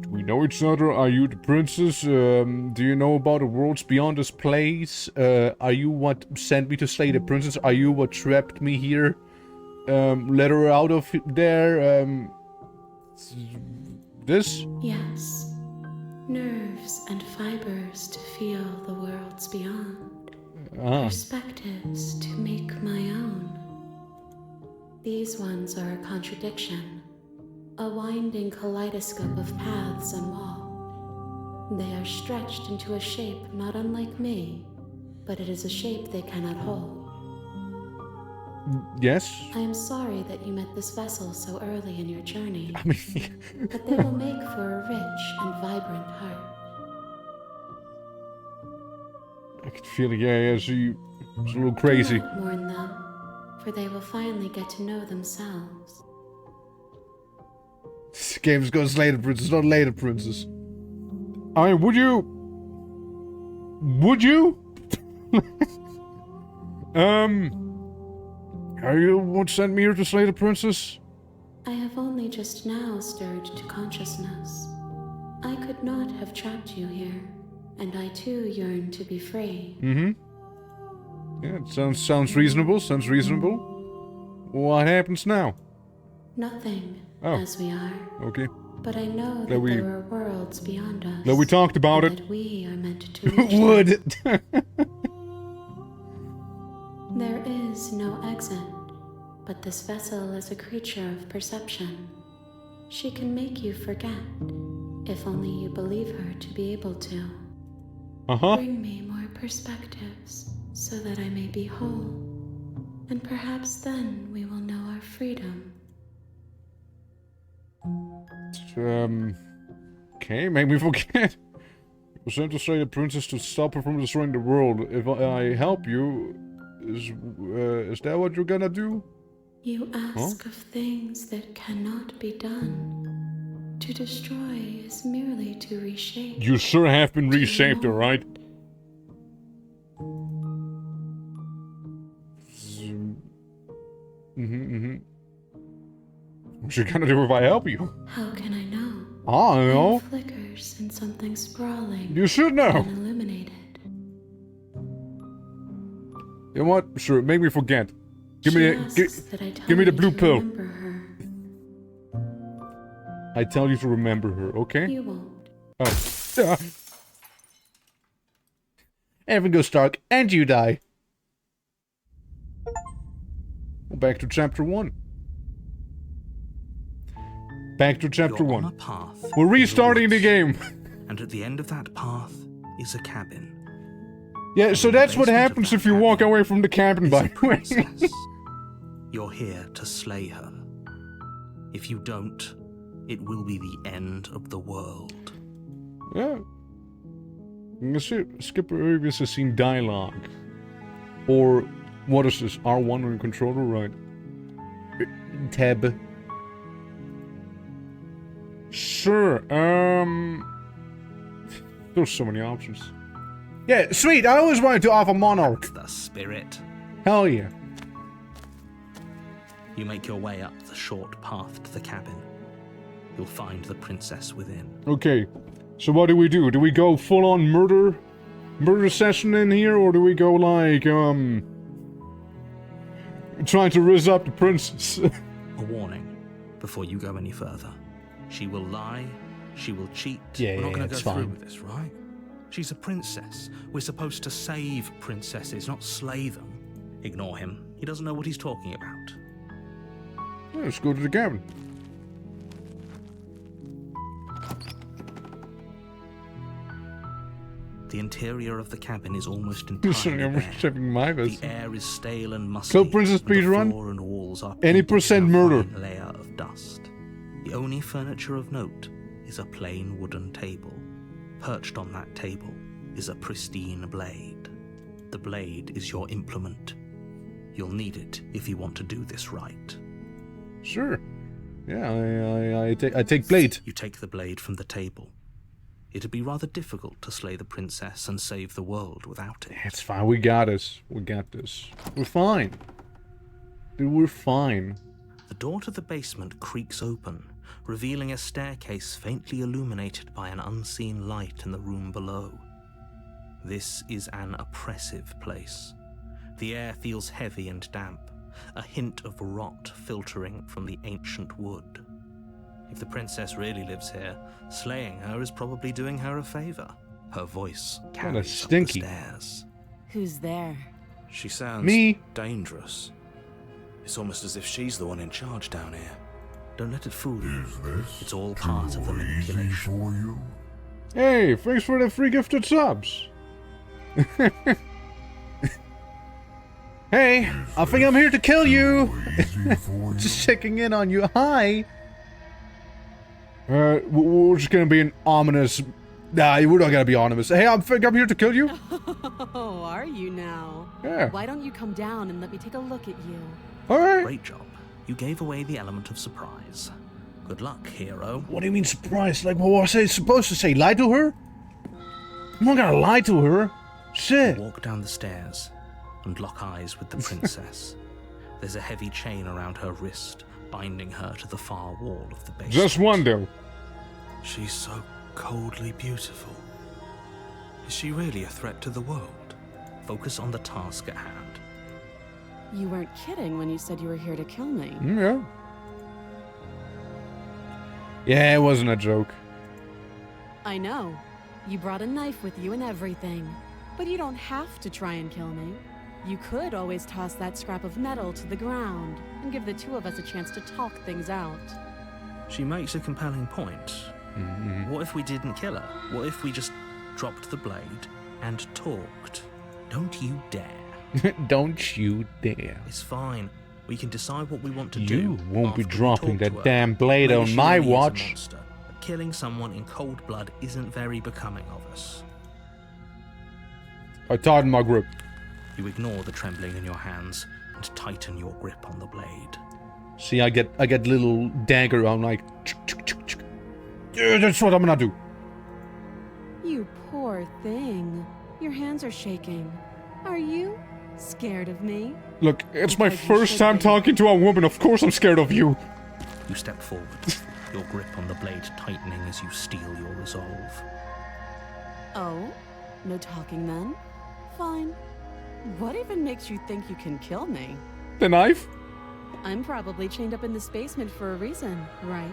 Speaker 1: we know each other? Are you the princess? Do you know about the worlds beyond this place? Are you what sent me to slay the princess? Are you what trapped me here? Let her out of there? This?
Speaker 6: Yes. Nerves and fibers to feel the worlds beyond. Perspectives to make my own. These ones are a contradiction. A winding kaleidoscope of paths and wall. They are stretched into a shape not unlike me, but it is a shape they cannot hold.
Speaker 1: Yes?
Speaker 6: I am sorry that you met this vessel so early in your journey,
Speaker 1: I mean...
Speaker 6: but they will make for a rich and vibrant heart.
Speaker 1: I can feel it, yeah, she's a little crazy.
Speaker 6: Do not mourn them, for they will finally get to know themselves.
Speaker 1: This game's gonna slay the princess, not lay the princess. I mean, would you? Would you? Are you what sent me here to slay the princess?
Speaker 6: I have only just now stirred to consciousness. I could not have trapped you here, and I too yearn to be free.
Speaker 1: Yeah, it sounds reasonable, What happens now?
Speaker 6: Nothing,
Speaker 1: Oh.
Speaker 6: as we are.
Speaker 1: Okay.
Speaker 6: But I know that there are worlds beyond us.
Speaker 1: That we talked about
Speaker 6: and
Speaker 1: it.
Speaker 6: that we are meant to reach them.
Speaker 1: Would.
Speaker 6: There is no exit, but this vessel is a creature of perception. She can make you forget, if only you believe her to be able to.
Speaker 1: Uh-huh.
Speaker 6: Bring me more perspectives, so that I may be whole. And perhaps then we will know our freedom.
Speaker 1: Okay, make me forget. You sent to say the princess to stop her from destroying the world. If I help you, is that what you're gonna do?
Speaker 6: You ask of things that cannot be done. To destroy is merely to reshape.
Speaker 1: You sure have been reshaped, alright? What you gonna do if I help you?
Speaker 6: How can I know?
Speaker 1: I don't know.
Speaker 6: Flickers in something sprawling.
Speaker 1: You should know.
Speaker 6: And illuminated.
Speaker 1: You know what? Sure, make me forget. Give me the blue pill. I tell you to remember her, okay?
Speaker 6: You won't.
Speaker 1: Oh. Everything goes dark, and you die. Back to chapter 1. Back to chapter
Speaker 2: You're
Speaker 1: 1.
Speaker 2: on a path.
Speaker 1: We're restarting the game.
Speaker 2: And at the end of that path is a cabin.
Speaker 1: Yeah, so that's what happens if you walk away from the cabin, by the way.
Speaker 2: You're here to slay her. If you don't, it will be the end of the world.
Speaker 1: Yeah. I'm gonna skip previously seen dialogue. Or, what is this? R1 on your controller, right? Tab. Sure, there's so many options. Yeah, sweet, I always wanted to offer Monarch.
Speaker 2: That's the spirit.
Speaker 1: Hell yeah.
Speaker 2: You make your way up the short path to the cabin. You'll find the princess within.
Speaker 1: Okay, so what do? Do we go full-on murder session in here, or do we go like, trying to rizz up the princess?
Speaker 2: A warning, before you go any further. She will lie, she will cheat.
Speaker 1: Yeah,
Speaker 2: We're not going to
Speaker 1: it's
Speaker 2: go through
Speaker 1: fine.
Speaker 2: with this, right? She's a princess. We're supposed to save princesses, not slay them. Ignore him. He doesn't know what he's talking about.
Speaker 1: Yeah, let's go to the cabin.
Speaker 2: The interior of the cabin is almost entirely bare. The air is stale and musty.
Speaker 1: So, Princess
Speaker 2: and the
Speaker 1: Speedrun,
Speaker 2: floor and walls are
Speaker 1: any
Speaker 2: painted
Speaker 1: %
Speaker 2: in a
Speaker 1: murder.
Speaker 2: fine layer of dust. The only furniture of note is a plain wooden table. Perched on that table is a pristine blade. The blade is your implement. You'll need it if you want to do this right.
Speaker 1: Sure. Yeah, I take blade.
Speaker 2: You take the blade from the table. It'd be rather difficult to slay the princess and save the world without it.
Speaker 1: It's fine, we got this. We got this. We're fine. Dude, we're fine.
Speaker 2: The door to the basement creaks open, revealing a staircase faintly illuminated by an unseen light in the room below. This is an oppressive place. The air feels heavy and damp, a hint of rot filtering from the ancient wood. If the princess really lives here, slaying her is probably doing her a favor. Her voice carries up the stairs.
Speaker 4: Who's there?
Speaker 7: She sounds dangerous. It's almost as if she's the one in charge down here.
Speaker 2: Don't let it fool you.
Speaker 3: Is this
Speaker 2: It's all part of the
Speaker 3: too easy
Speaker 2: manipulation.
Speaker 3: for you?
Speaker 1: Hey, thanks for the free gifted subs. Hey, I think I'm here to kill you.
Speaker 3: Easy for you?
Speaker 1: Just checking in on you. Hi. We're just gonna be an ominous. Nah, we're not gonna be ominous. Hey, I think I'm here to kill you.
Speaker 4: Oh, are you now?
Speaker 1: Yeah.
Speaker 4: Why don't you come down and let me take a look at you?
Speaker 1: All right.
Speaker 2: Great job. You gave away the element of surprise. Good luck, hero.
Speaker 1: What do you mean surprise? Like, what was I supposed to say? Lie to her? I'm not gonna lie to her. Shit.
Speaker 2: Walk down the stairs and lock eyes with the princess. There's a heavy chain around her wrist, binding her to the far wall of the basement.
Speaker 1: Just one, though.
Speaker 7: She's so coldly beautiful. Is she really a threat to the world?
Speaker 2: Focus on the task at hand.
Speaker 4: You weren't kidding when you said you were here to kill me.
Speaker 1: Yeah. Yeah, it wasn't a joke.
Speaker 4: I know. You brought a knife with you and everything. But you don't have to try and kill me. You could always toss that scrap of metal to the ground and give the two of us a chance to talk things out.
Speaker 2: She makes a compelling point. What if we didn't kill her? What if we just dropped the blade and talked? Don't you dare.
Speaker 1: Don't you dare.
Speaker 2: It's fine. We can decide what we want to do.
Speaker 1: You won't be
Speaker 2: after we
Speaker 1: dropping
Speaker 2: talk to
Speaker 1: that
Speaker 2: her.
Speaker 1: damn blade
Speaker 2: Maybe
Speaker 1: on
Speaker 2: she
Speaker 1: my
Speaker 2: really is a
Speaker 1: watch.
Speaker 2: monster, but killing someone in cold blood isn't very becoming of us.
Speaker 1: I tighten my grip.
Speaker 2: You ignore the trembling in your hands and tighten your grip on the blade.
Speaker 1: See, I get little dagger. I'm like, yeah, that's what I'm gonna do.
Speaker 4: You poor thing. Your hands are shaking. Are you scared of me?
Speaker 1: Look, it's my
Speaker 4: Because you
Speaker 1: first
Speaker 4: should
Speaker 1: time
Speaker 4: be.
Speaker 1: talking to a woman. Of course I'm scared of you.
Speaker 2: You step forward, your grip on the blade tightening as you steel your resolve.
Speaker 4: Oh? No talking then? Fine. What even makes you think you can kill me?
Speaker 1: The knife?
Speaker 4: I'm probably chained up in this basement for a reason, right?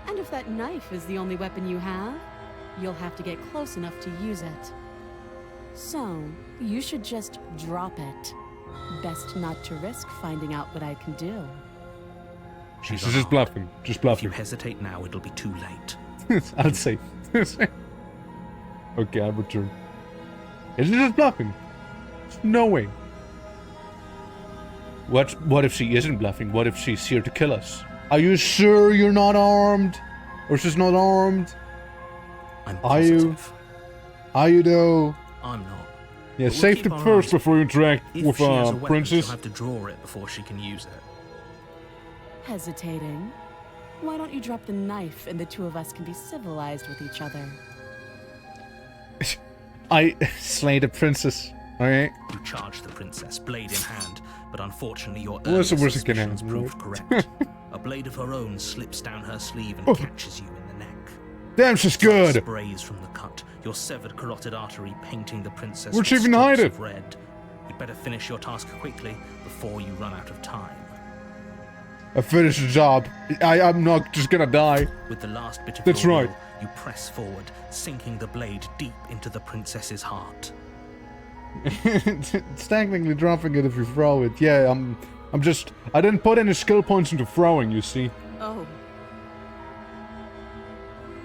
Speaker 4: And if that knife is the only weapon you have, you'll have to get close enough to use it. So, you should just drop it. Best not to risk finding out what I can do.
Speaker 2: She's
Speaker 1: She's just
Speaker 2: unarmed.
Speaker 1: bluffing. Just
Speaker 2: If you
Speaker 1: bluffing.
Speaker 2: hesitate now, it'll be too late.
Speaker 1: I'll say. Okay, I'll return. Is it just bluffing? No way. What if she isn't bluffing? What if she's here to kill us? Are you sure you're not armed? Or she's not armed?
Speaker 2: I'm
Speaker 1: Are you?
Speaker 2: positive.
Speaker 1: Are you though?
Speaker 2: I'm not.
Speaker 1: Yeah,
Speaker 2: But we'll
Speaker 1: safety
Speaker 2: keep our
Speaker 1: first
Speaker 2: eyes-
Speaker 1: before you interact
Speaker 2: If
Speaker 1: with
Speaker 2: she has a weapon,
Speaker 1: princess.
Speaker 2: she'll have to draw it before she can use it.
Speaker 4: Hesitating? Why don't you drop the knife and the two of us can be civilized with each other?
Speaker 1: I slay the princess. Alright?
Speaker 2: You charge the princess, blade in hand, but unfortunately your
Speaker 1: Well, that's the
Speaker 2: earlier
Speaker 1: worst that can
Speaker 2: suspicions
Speaker 1: happen,
Speaker 2: proved
Speaker 1: right?
Speaker 2: correct. A blade of her own slips down her sleeve and
Speaker 1: Oh.
Speaker 2: catches you in the neck.
Speaker 1: Damn, she's
Speaker 2: Blood
Speaker 1: good!
Speaker 2: sprays from the cut, your severed carotid artery painting the princess
Speaker 1: Where'd she
Speaker 2: with
Speaker 1: even hide
Speaker 2: strokes
Speaker 1: it?
Speaker 2: of red. You'd better finish your task quickly before you run out of time.
Speaker 1: I finished the job. I'm not just gonna die.
Speaker 2: With the last bit of
Speaker 1: That's
Speaker 2: your
Speaker 1: right.
Speaker 2: will, you press forward, sinking the blade deep into the princess's heart.
Speaker 1: It's technically dropping it if you throw it. Yeah, I didn't put any skill points into throwing, you see.
Speaker 4: Oh,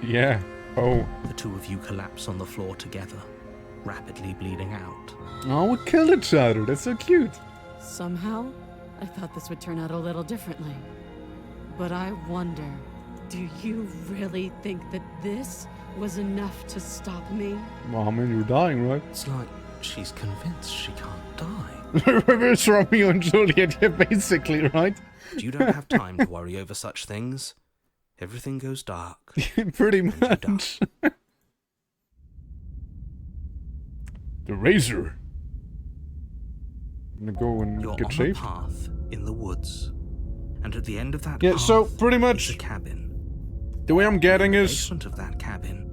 Speaker 1: Yeah. Oh.
Speaker 2: The two of you collapse on the floor together, rapidly bleeding out.
Speaker 1: Oh, we killed each other. That's so cute.
Speaker 4: somehow, I thought this would turn out a little differently. But I wonder, do you really think that this was enough to stop me?
Speaker 1: Well, I mean, you're dying, right?
Speaker 2: It's like she's convinced she can't die.
Speaker 1: Reverse Romeo and Juliet, yeah, basically, right?
Speaker 2: You don't have time to worry over such things. Everything goes dark.
Speaker 1: Pretty
Speaker 2: And you die.
Speaker 1: much. The razor. I'm gonna go and
Speaker 2: You're
Speaker 1: get
Speaker 2: on
Speaker 1: saved.
Speaker 2: a path in the woods, and at the end of that
Speaker 1: Yeah,
Speaker 2: path
Speaker 1: so pretty
Speaker 2: is
Speaker 1: much
Speaker 2: a cabin.
Speaker 1: the way I'm getting
Speaker 2: In the
Speaker 1: is
Speaker 2: basement of that cabin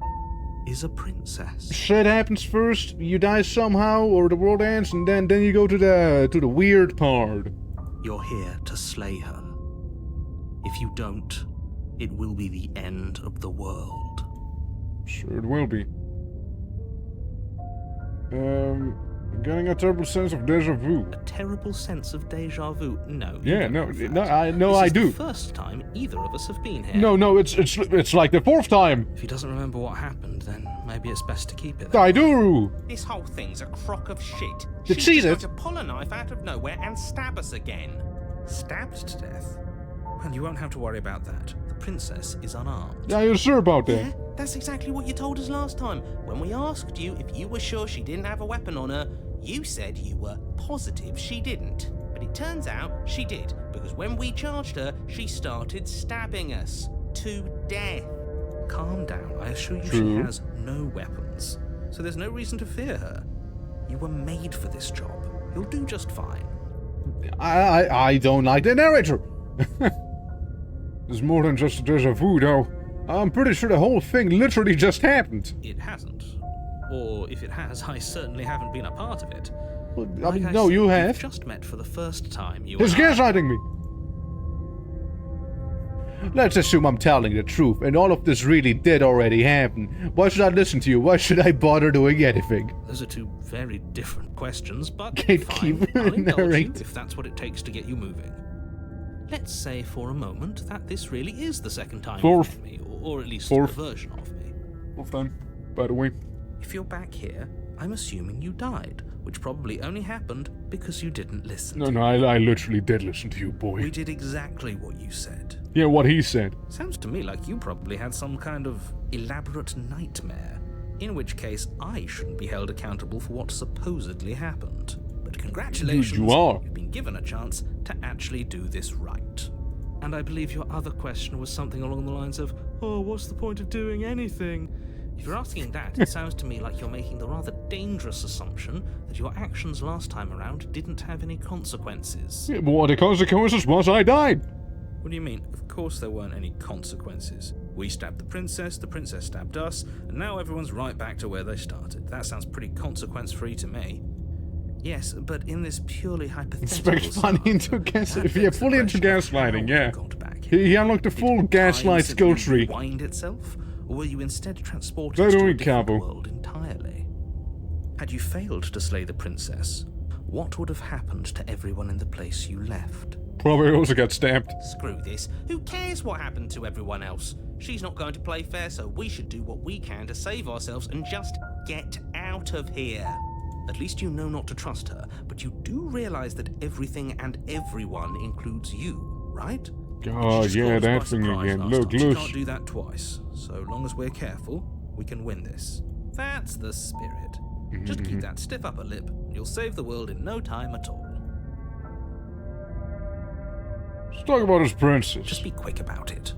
Speaker 2: is a princess.
Speaker 1: shit happens first, you die somehow, or the world ends, and then you go to the weird part.
Speaker 2: You're here to slay her. If you don't, it will be the end of the world.
Speaker 1: Sure, it will be. I'm getting a terrible sense of deja vu.
Speaker 2: A terrible sense of deja vu. No. you
Speaker 1: Yeah,
Speaker 2: don't
Speaker 1: no,
Speaker 2: have that.
Speaker 1: no, I know
Speaker 2: This
Speaker 1: I
Speaker 2: is
Speaker 1: do.
Speaker 2: The first time either of us have been here.
Speaker 1: No, it's like the fourth time.
Speaker 2: If he doesn't remember what happened, then maybe it's best to keep it there.
Speaker 1: I do.
Speaker 8: This whole thing's a crock of shit.
Speaker 1: Did
Speaker 8: She's
Speaker 1: she
Speaker 8: just
Speaker 1: it?
Speaker 8: going to pull a knife out of nowhere and stab us again.
Speaker 2: Stabbed to death? Well, you won't have to worry about that. The princess is unarmed.
Speaker 1: Are you sure about
Speaker 8: Yeah,
Speaker 1: that?
Speaker 8: that's exactly what you told us last time. When we asked you if you were sure she didn't have a weapon on her, you said you were positive she didn't. But it turns out she did, because when we charged her, she started stabbing us to death.
Speaker 2: Calm down. I assure you
Speaker 1: True.
Speaker 2: she has no weapons. So there's no reason to fear her. You were made for this job. You'll do just fine.
Speaker 1: I don't like the narrator. There's more than just a deja vu, though. I'm pretty sure the whole thing literally just happened.
Speaker 2: It hasn't. Or if it has, I certainly haven't been a part of it.
Speaker 1: Well, I
Speaker 2: Like
Speaker 1: mean,
Speaker 2: I
Speaker 1: no,
Speaker 2: said,
Speaker 1: you
Speaker 2: we've
Speaker 1: have.
Speaker 2: just met for the first time. You
Speaker 1: He's
Speaker 2: and I.
Speaker 1: gaslighting me. Let's assume I'm telling the truth, and all of this really did already happen. Why should I listen to you? Why should I bother doing anything?
Speaker 2: Those are two very different questions, but
Speaker 1: Gatekeeper,
Speaker 2: fine. I'll indulge you
Speaker 1: narrate.
Speaker 2: if that's what it takes to get you moving. Let's say for a moment that this really is the second time
Speaker 1: Fourth.
Speaker 2: you've met me, or at least
Speaker 1: Fourth.
Speaker 2: a version of me.
Speaker 1: Fourth time, by the way.
Speaker 2: If you're back here, I'm assuming you died, which probably only happened because you didn't listen.
Speaker 1: No, I literally did listen to you, boy.
Speaker 2: We did exactly what you said.
Speaker 1: Yeah, what he said.
Speaker 2: Sounds to me like you probably had some kind of elaborate nightmare, in which case I shouldn't be held accountable for what supposedly happened. But congratulations,
Speaker 1: you are.
Speaker 2: You've been given a chance to actually do this right.
Speaker 5: And I believe your other question was something along the lines of, oh, what's the point of doing anything?
Speaker 2: If you're asking that, it sounds to me like you're making the rather dangerous assumption that your actions last time around didn't have any consequences.
Speaker 1: Yeah, but what the consequences was I died.
Speaker 2: What do you mean? Of course there weren't any consequences. We stabbed the princess stabbed us, and now everyone's right back to where they started. That sounds pretty consequence-free to me. Yes, but in this purely hypothetical
Speaker 1: It's funny into gas. If you're fully into gaslighting, yeah.
Speaker 2: Back.
Speaker 1: He unlocked the full gaslight skill tree.
Speaker 2: Wind itself, or were you instead transported
Speaker 1: They're
Speaker 2: to a
Speaker 1: doing
Speaker 2: different
Speaker 1: cabo.
Speaker 2: world entirely? Had you failed to slay the princess, what would have happened to everyone in the place you left?
Speaker 1: Probably also got stabbed.
Speaker 8: Screw this. Who cares what happened to everyone else? She's not going to play fair, so we should do what we can to save ourselves and just get out of here.
Speaker 2: At least you know not to trust her, but you do realize that everything and everyone includes you, right?
Speaker 1: Oh,
Speaker 2: She just
Speaker 1: yeah,
Speaker 2: caught us
Speaker 1: that
Speaker 2: by
Speaker 1: thing
Speaker 2: surprise
Speaker 1: again.
Speaker 2: last
Speaker 1: Look,
Speaker 2: time. She
Speaker 1: look.
Speaker 2: can't do that twice. So long as we're careful, we can win this. That's the spirit. Just keep that stiff upper lip, and you'll save the world in no time at all.
Speaker 1: Let's talk about his princess.
Speaker 2: Just be quick about it.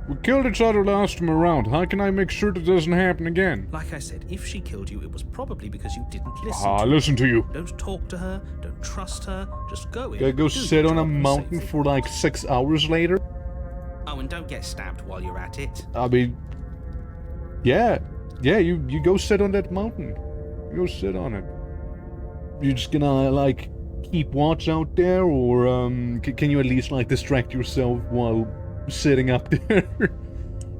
Speaker 1: We killed each other last time around. How can I make sure that doesn't happen again?
Speaker 2: Like I said, if she killed you, it was probably because you didn't listen
Speaker 1: Ah,
Speaker 2: to her.
Speaker 1: listen to you.
Speaker 2: Don't talk to her, don't trust her, just go in.
Speaker 1: Gotta go
Speaker 2: do your
Speaker 1: sit on a
Speaker 2: job and
Speaker 1: mountain
Speaker 2: save
Speaker 1: for like 6 hours later?
Speaker 8: Oh, and don't get stabbed while you're at it.
Speaker 1: I mean, yeah, you go sit on that mountain. You go sit on it. You're just gonna like keep watch out there, or can you at least like distract yourself while sitting up there?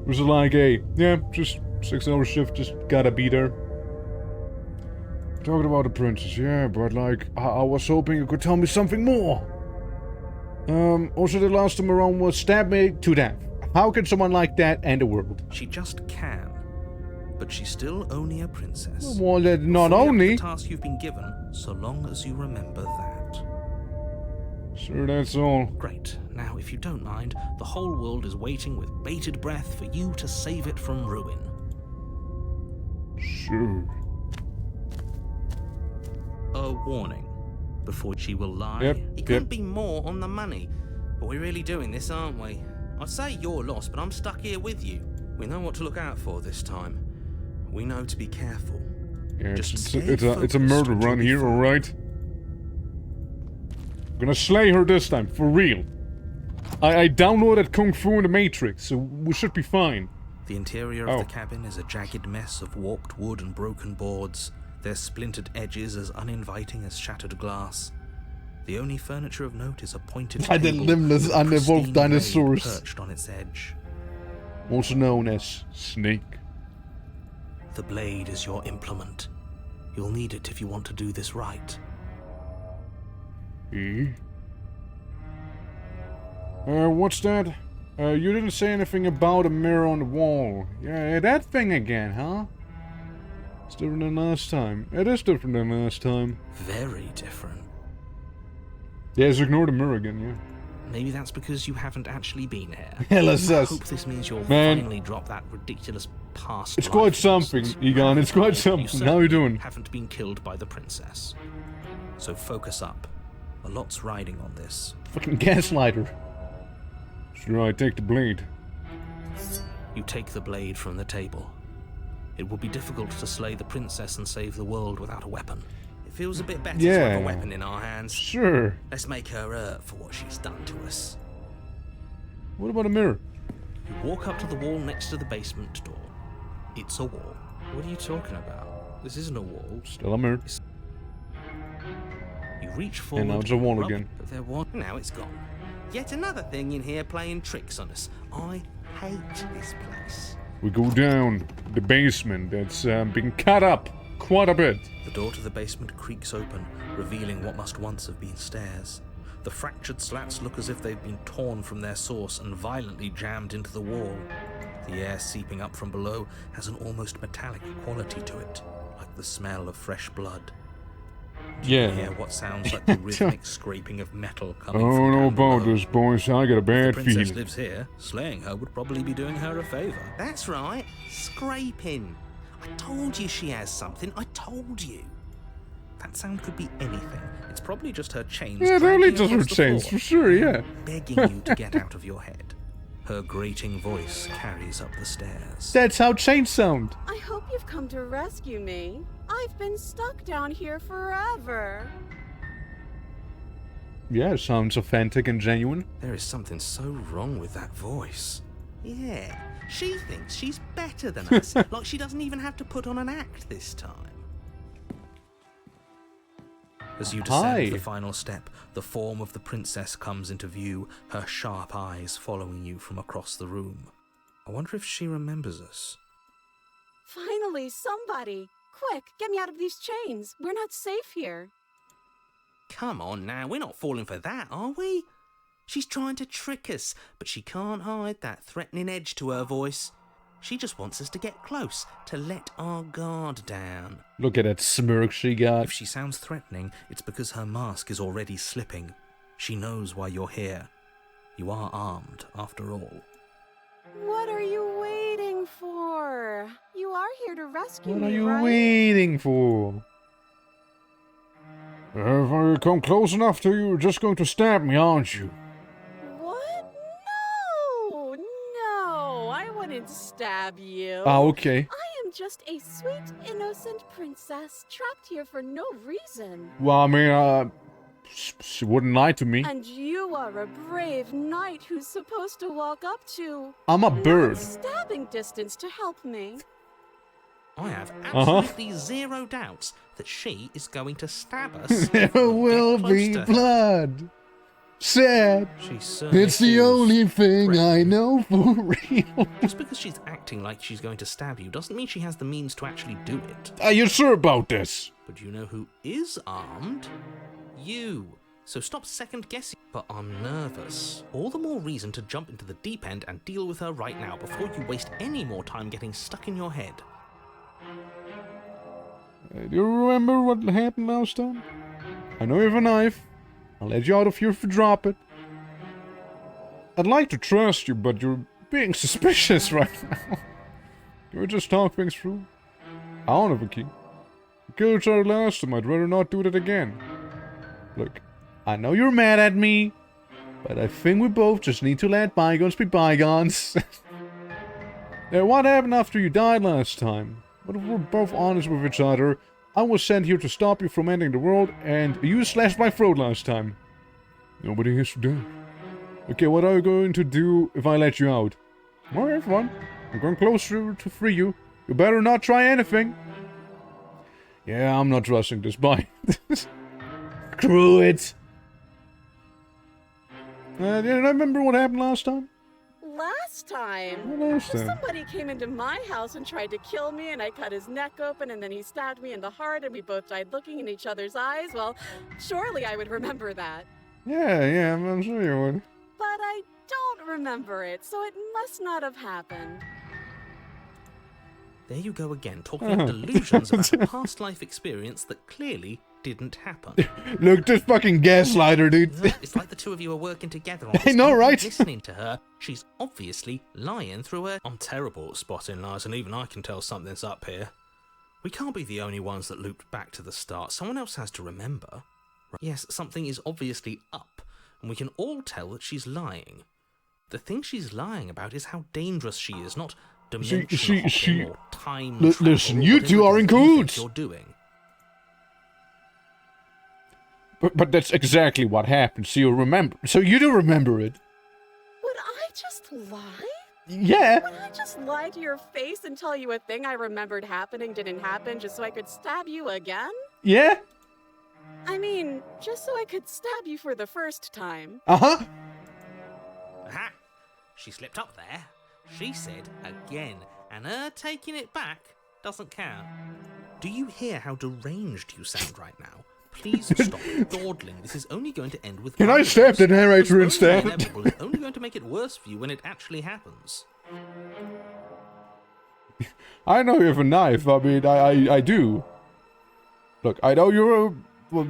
Speaker 1: Was it like, hey, yeah, just 6-hour shift, just gotta be there. Talking about the princess, yeah, but like, I was hoping you could tell me something more. Also the last time around was stab me to death. How can someone like that end the world?
Speaker 2: She just can. But she's still only a princess.
Speaker 1: Well, that not
Speaker 2: Fully up to
Speaker 1: only.
Speaker 2: the task you've been given, so long as you remember that.
Speaker 1: Sure, that's all.
Speaker 2: Great. Now, if you don't mind, the whole world is waiting with bated breath for you to save it from ruin.
Speaker 1: Sure.
Speaker 2: A warning. Before she will lie.
Speaker 1: Yep.
Speaker 8: It couldn't be more on the money. But we're really doing this, aren't we? I'd say you're lost, but I'm stuck here with you.
Speaker 7: We know what to look out for this time. We know to be careful.
Speaker 1: Yeah,
Speaker 2: Just
Speaker 1: it's
Speaker 2: stay
Speaker 1: a
Speaker 2: focused
Speaker 1: murder
Speaker 2: until
Speaker 1: run
Speaker 2: we
Speaker 1: here,
Speaker 2: find
Speaker 1: alright? I'm gonna slay her this time, for real. I downloaded Kung Fu in the Matrix, so we should be fine.
Speaker 2: The interior
Speaker 1: Oh.
Speaker 2: of the cabin is a jagged mess of warped wood and broken boards, their splintered edges as uninviting as shattered glass. The only furniture of note is a pointed
Speaker 1: By the
Speaker 2: table
Speaker 1: limbless,
Speaker 2: with a
Speaker 1: unevolved
Speaker 2: pristine blade
Speaker 1: dinosaurs.
Speaker 2: perched on its edge.
Speaker 1: Also known as Snake.
Speaker 2: The blade is your implement. You'll need it if you want to do this right.
Speaker 1: Eh? What's that? You didn't say anything about a mirror on the wall. Yeah, that thing again, huh? It's different than last time. It is different than last time.
Speaker 2: Very different.
Speaker 1: Yeah, so ignore the mirror again, yeah.
Speaker 2: Maybe that's because you haven't actually been here.
Speaker 1: Hella
Speaker 2: I
Speaker 1: sus.
Speaker 2: hope this means you'll
Speaker 1: Man.
Speaker 2: finally drop that ridiculous past
Speaker 1: It's
Speaker 2: life
Speaker 1: quite something,
Speaker 2: nonsense.
Speaker 1: Egon, it's quite
Speaker 2: You
Speaker 1: something. How you
Speaker 2: certainly
Speaker 1: doing?
Speaker 2: Haven't been killed by the princess. So focus up. A lot's riding on this.
Speaker 1: Fucking gaslighter. Sure, I take the blade.
Speaker 2: You take the blade from the table. It will be difficult to slay the princess and save the world without a weapon.
Speaker 8: It feels a bit better to
Speaker 1: Yeah.
Speaker 8: have a weapon in our hands.
Speaker 1: Sure.
Speaker 8: Let's make her hurt for what she's done to us.
Speaker 1: What about a mirror?
Speaker 2: You walk up to the wall next to the basement door. It's a wall.
Speaker 5: What are you talking about? This isn't a wall.
Speaker 1: Still a mirror.
Speaker 2: You reach forward.
Speaker 1: now it's a wall
Speaker 2: rub-
Speaker 1: again.
Speaker 2: But there was
Speaker 8: Now it's gone. Yet another thing in here playing tricks on us. I hate this place.
Speaker 1: We go down the basement that's been cut up quite a bit.
Speaker 2: The door to the basement creaks open, revealing what must once have been stairs. The fractured slats look as if they've been torn from their source and violently jammed into the wall. The air seeping up from below has an almost metallic quality to it, like the smell of fresh blood.
Speaker 1: Yeah.
Speaker 2: You hear what sounds like the rhythmic scraping of metal
Speaker 1: I
Speaker 2: coming
Speaker 1: don't
Speaker 2: from
Speaker 1: know
Speaker 2: down
Speaker 1: about
Speaker 2: below.
Speaker 1: this, boys. I got a
Speaker 2: If the
Speaker 1: bad
Speaker 2: princess
Speaker 1: feeling.
Speaker 2: lives here, slaying her would probably be doing her a favour. That's right, scraping. I told you she has something, I told you. That sound could be anything. It's probably just her chains
Speaker 1: Yeah, it
Speaker 2: dragging
Speaker 1: only does her
Speaker 2: across the
Speaker 1: chains,
Speaker 2: floor,
Speaker 1: for sure, yeah.
Speaker 2: begging you to get out of your head. Her grating voice carries up the stairs.
Speaker 1: That's how chains sound.
Speaker 4: I hope you've come to rescue me. I've been stuck down here forever.
Speaker 1: Yeah, sounds authentic and genuine.
Speaker 2: There is something so wrong with that voice. Yeah, she thinks she's better than us, like she doesn't even have to put on an act this time. As you descend the final step, the form of the princess comes into view, her sharp eyes following you from across the room. I wonder if she remembers us.
Speaker 4: Finally, somebody! Quick, get me out of these chains. We're not safe here.
Speaker 8: Come on now, we're not falling for that, are we? She's trying to trick us, but she can't hide that threatening edge to her voice. She just wants us to get close, to let our guard down.
Speaker 1: Look at that smirk she got.
Speaker 2: If she sounds threatening, it's because her mask is already slipping. She knows why you're here. You are armed, after all.
Speaker 4: What are you waiting for? You are here to rescue
Speaker 1: What
Speaker 4: me,
Speaker 1: are you
Speaker 4: right?
Speaker 1: waiting for? If I come close enough to you, you're just going to stab me, aren't you?
Speaker 4: What? No, I wouldn't stab you.
Speaker 1: Ah, okay.
Speaker 4: I am just a sweet, innocent princess trapped here for no reason.
Speaker 1: Well, I mean, she wouldn't lie to me.
Speaker 4: And you are a brave knight who's supposed to walk up to...
Speaker 1: I'm a bird.
Speaker 4: stabbing distance to help me.
Speaker 8: I have absolutely zero doubts that she is going to stab us.
Speaker 1: There will be blood. Sad.
Speaker 2: She certainly
Speaker 1: It's the
Speaker 2: feels
Speaker 1: only thing I
Speaker 2: threatened.
Speaker 1: know for real.
Speaker 2: Just because she's acting like she's going to stab you doesn't mean she has the means to actually do it.
Speaker 1: Are you sure about this?
Speaker 2: But you know who is armed? You. So stop second guessing. But I'm nervous. All the more reason to jump into the deep end and deal with her right now before you waste any more time getting stuck in your head.
Speaker 1: Do you remember what happened last time? I know you have a knife. I'll let you out of here if you drop it. I'd like to trust you, but you're being suspicious right now. Can we just talk things through? I don't have a key. We killed each other last time. I'd rather not do that again. Look, I know you're mad at me, but I think we both just need to let bygones be bygones. Now, what happened after you died last time? But if we're both honest with each other, I was sent here to stop you from ending the world, and you slashed my throat last time. Nobody has to die. Okay, what are you going to do if I let you out? Alright, fine. I'm going closer to free you. You better not try anything. Yeah, I'm not trusting this. Bye. Screw it. Do you remember what happened last time?
Speaker 4: Last time?
Speaker 1: What last time?
Speaker 4: Somebody came into my house and tried to kill me, and I cut his neck open, and then he stabbed me in the heart, and we both died looking in each other's eyes. Well, surely I would remember that.
Speaker 1: Yeah, I'm sure you would.
Speaker 4: But I don't remember it, so it must not have happened.
Speaker 2: There you go again, talking of delusions about a past life experience that clearly didn't happen.
Speaker 1: Look, this fucking gaslighter, dude.
Speaker 2: It's like the two of you are working together on this.
Speaker 1: I know,
Speaker 2: Aren't you
Speaker 1: right?
Speaker 2: Listening to her, she's obviously lying through her. I'm terrible at spotting lies, and even I can tell something's up here. We can't be the only ones that looped back to the start. Someone else has to remember. Yes, something is obviously up, and we can all tell that she's lying. The thing she's lying about is how dangerous she is, not dimension hopping or time travel.
Speaker 1: Listen,
Speaker 2: or
Speaker 1: you two
Speaker 2: whatever
Speaker 1: are in
Speaker 2: it is you think
Speaker 1: cahoots.
Speaker 2: You're doing.
Speaker 1: But that's exactly what happened. So you remember. So you do remember it.
Speaker 4: Would I just lie?
Speaker 1: Yeah.
Speaker 4: Would I just lie to your face and tell you a thing I remembered happening didn't happen just so I could stab you again?
Speaker 1: Yeah.
Speaker 4: I mean, just so I could stab you for the first time.
Speaker 1: Uh-huh.
Speaker 8: Aha! She slipped up there. She said again, and her taking it back doesn't count.
Speaker 2: Do you hear how deranged you sound right now? Please stop dawdling. This is only going to end with
Speaker 1: Can I
Speaker 2: violence.
Speaker 1: stab the narrator
Speaker 2: What's
Speaker 1: instead?
Speaker 2: only inevitable is only going to make it worse for you when it actually happens.
Speaker 1: I know you have a knife. I mean, I do. Look, I know you're well,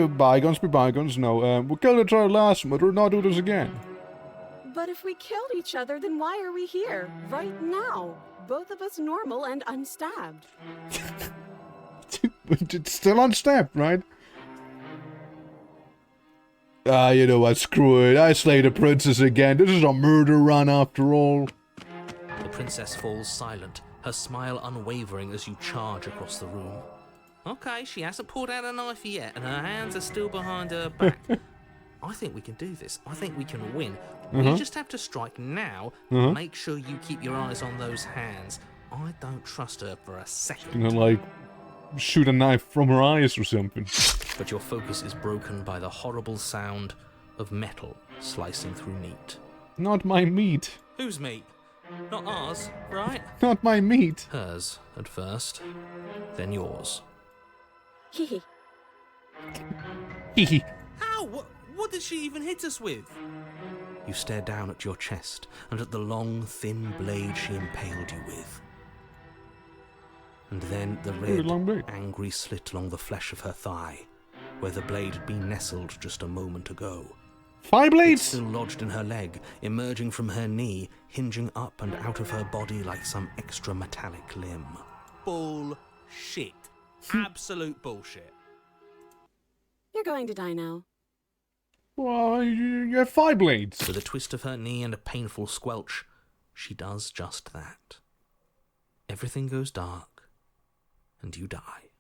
Speaker 1: bygones be bygones. No, we killed each other last time, but we'll not do this again.
Speaker 4: But if we killed each other, then why are we here, right now? Both of us normal and unstabbed.
Speaker 1: It's still unstabbed, right? Ah, you know what, screw it. I slay the princess again. This is a murder run after all.
Speaker 2: The princess falls silent, her smile unwavering as you charge across the room. Okay, she hasn't pulled out a knife yet, and her hands are still behind her back. I think we can do this. I think we can win. We just have to strike now. Make sure you keep your eyes on those hands. I don't trust her for a second.
Speaker 1: Gonna, like, shoot a knife from her eyes or something.
Speaker 2: But your focus is broken by the horrible sound of metal slicing through meat.
Speaker 1: Not my meat.
Speaker 2: Whose meat? Not ours, right?
Speaker 1: Not my meat.
Speaker 2: Hers, at first. Then yours.
Speaker 4: Hehe.
Speaker 1: Hehe.
Speaker 2: How? What did she even hit us with? You stare down at your chest and at the long, thin blade she impaled you with. And then the red, angry slit along the flesh of her thigh, where the blade had been nestled just a moment ago.
Speaker 1: Fire blades!
Speaker 2: It's still lodged in her leg, emerging from her knee, hinging up and out of her body like some extra metallic limb. Bullshit. Absolute bullshit.
Speaker 4: You're going to die now.
Speaker 1: Well, you have fire blades.
Speaker 2: With a twist of her knee and a painful squelch, she does just that. Everything goes dark, and you die.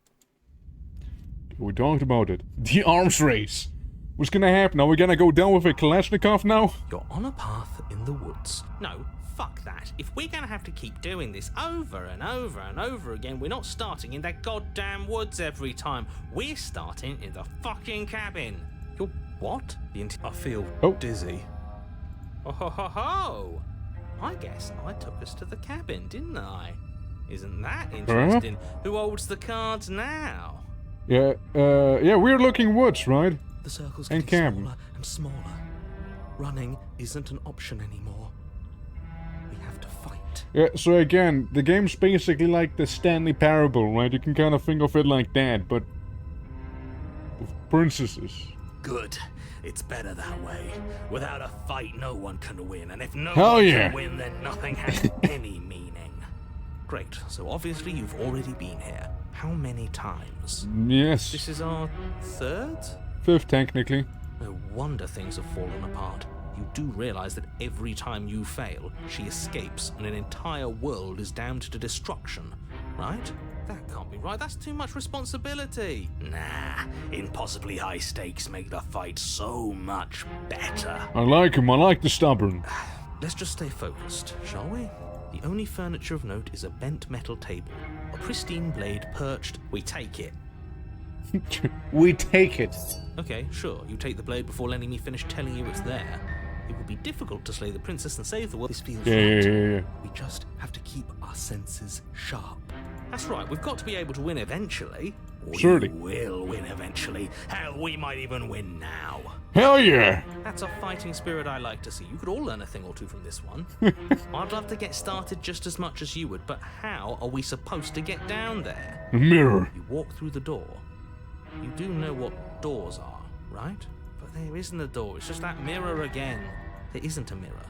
Speaker 1: We talked about it. The arms race. What's gonna happen? Are we gonna go down with a Kalashnikov now?
Speaker 2: You're on a path in the woods. No, fuck that. If we're gonna have to keep doing this over and over and over again, we're not starting in that goddamn woods every time. We're starting in the fucking cabin. You're what? I feel dizzy. Oh ho ho ho! I guess I took us to the cabin, didn't I? Isn't that interesting? Who holds the cards now?
Speaker 1: Yeah, weird looking woods, right?
Speaker 7: The circle's
Speaker 1: And
Speaker 7: getting
Speaker 1: cabin.
Speaker 7: smaller and smaller. Running isn't an option anymore. We have to fight.
Speaker 1: Yeah, so again, the game's basically like the Stanley Parable, right? You can kind of think of it like that, but with princesses.
Speaker 9: Good. It's better that way. Without a fight, no one can win, and if no
Speaker 1: Hell
Speaker 9: one
Speaker 1: yeah.
Speaker 9: can win, then nothing has any meaning.
Speaker 2: Great, so obviously you've already been here. How many times?
Speaker 1: Yes.
Speaker 2: This is our third?
Speaker 1: Fifth, technically.
Speaker 2: No wonder things have fallen apart. You do realize that every time you fail, she escapes and an entire world is damned to destruction, right? That can't be right. That's too much responsibility.
Speaker 9: Nah, impossibly high stakes make the fight so much better.
Speaker 1: I like him. I like the stubborn.
Speaker 2: Let's just stay focused, shall we? The only furniture of note is a bent metal table. A pristine blade perched. We take it.
Speaker 1: We take it.
Speaker 2: Okay, sure. You take the blade before letting me finish telling you it's there. It will be difficult to slay the princess and save the world.
Speaker 7: This feels
Speaker 1: Yeah,
Speaker 7: right.
Speaker 1: yeah.
Speaker 7: We just have to keep our senses sharp.
Speaker 2: That's right. We've got to be able to win eventually.
Speaker 1: Surely.
Speaker 9: We will win eventually. Hell, we might even win now.
Speaker 1: Hell yeah.
Speaker 2: That's a fighting spirit I like to see. You could all learn a thing or two from this one. I'd love to get started just as much as you would, but how are we supposed to get down there?
Speaker 1: A mirror.
Speaker 2: You walk through the door. You do know what doors are, right? But there isn't a door. It's just that mirror again. There isn't a mirror.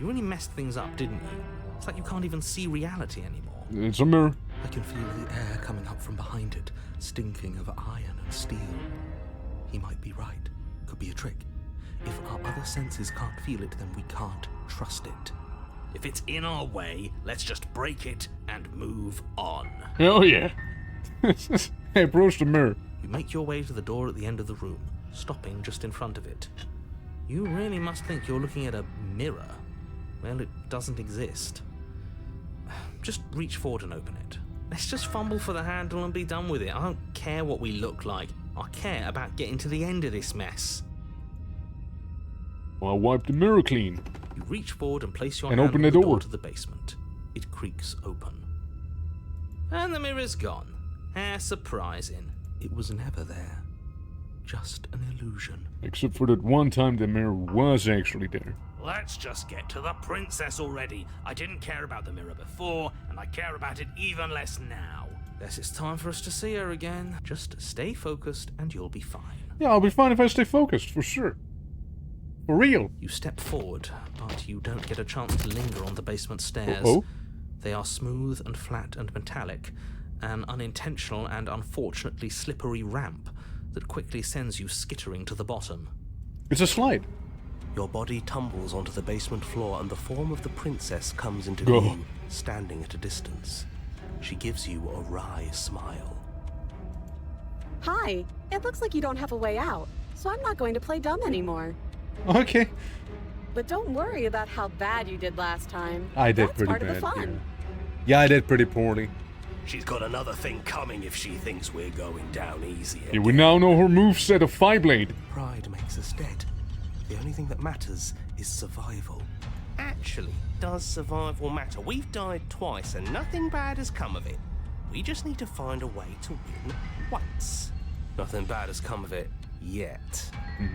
Speaker 2: You really messed things up, didn't you? It's like you can't even see reality anymore.
Speaker 1: It's a mirror.
Speaker 7: I can feel the air coming up from behind it, stinking of iron and steel. He might be right. Could be a trick. If our other senses can't feel it, then we can't trust it.
Speaker 9: If it's in our way, let's just break it and move on.
Speaker 1: Hell yeah. Hey, approach the mirror.
Speaker 2: You make your way to the door at the end of the room, stopping just in front of it. You really must think you're looking at a mirror. Well, it doesn't exist. Just reach forward and open it. Let's just fumble for the handle and be done with it. I don't care what we look like. I care about getting to the end of this mess.
Speaker 1: I'll wipe the mirror clean.
Speaker 2: You reach forward and place your
Speaker 1: And
Speaker 2: hand
Speaker 1: open
Speaker 2: on
Speaker 1: the
Speaker 2: the
Speaker 1: door.
Speaker 2: door to the basement. It creaks open. And the mirror's gone. How surprising.
Speaker 7: It was never there. Just an illusion.
Speaker 1: Except for that one time the mirror was actually there.
Speaker 9: Let's just get to the princess already. I didn't care about the mirror before, and I care about it even less now.
Speaker 5: Guess it's time for us to see her again.
Speaker 8: Just stay focused and you'll be fine.
Speaker 1: Yeah, I'll be fine if I stay focused, for sure. For real.
Speaker 5: You step forward, but you don't get a chance to linger on the basement stairs.
Speaker 1: Oh?
Speaker 5: They are smooth and flat and metallic, an unintentional and unfortunately slippery ramp that quickly sends you skittering to the bottom.
Speaker 1: It's a slide.
Speaker 7: Your body tumbles onto the basement floor and the form of the princess comes into
Speaker 1: Go.
Speaker 7: view, standing at a distance. She gives you a wry smile.
Speaker 4: Hi. It looks like you don't have a way out, so I'm not going to play dumb anymore.
Speaker 1: Okay.
Speaker 4: But don't worry about how bad you did last time.
Speaker 1: I did
Speaker 4: That's
Speaker 1: pretty
Speaker 4: part
Speaker 1: bad.
Speaker 4: of the fun.
Speaker 1: Yeah, I did pretty poorly.
Speaker 9: She's got another thing coming if she thinks we're going down easy.
Speaker 1: Yeah, we now know her moveset of Fireblade.
Speaker 7: Pride makes us dead. The only thing that matters is survival.
Speaker 8: Actually, does survival matter? We've died twice and nothing bad has come of it. We just need to find a way to win once. Nothing bad has come of it yet.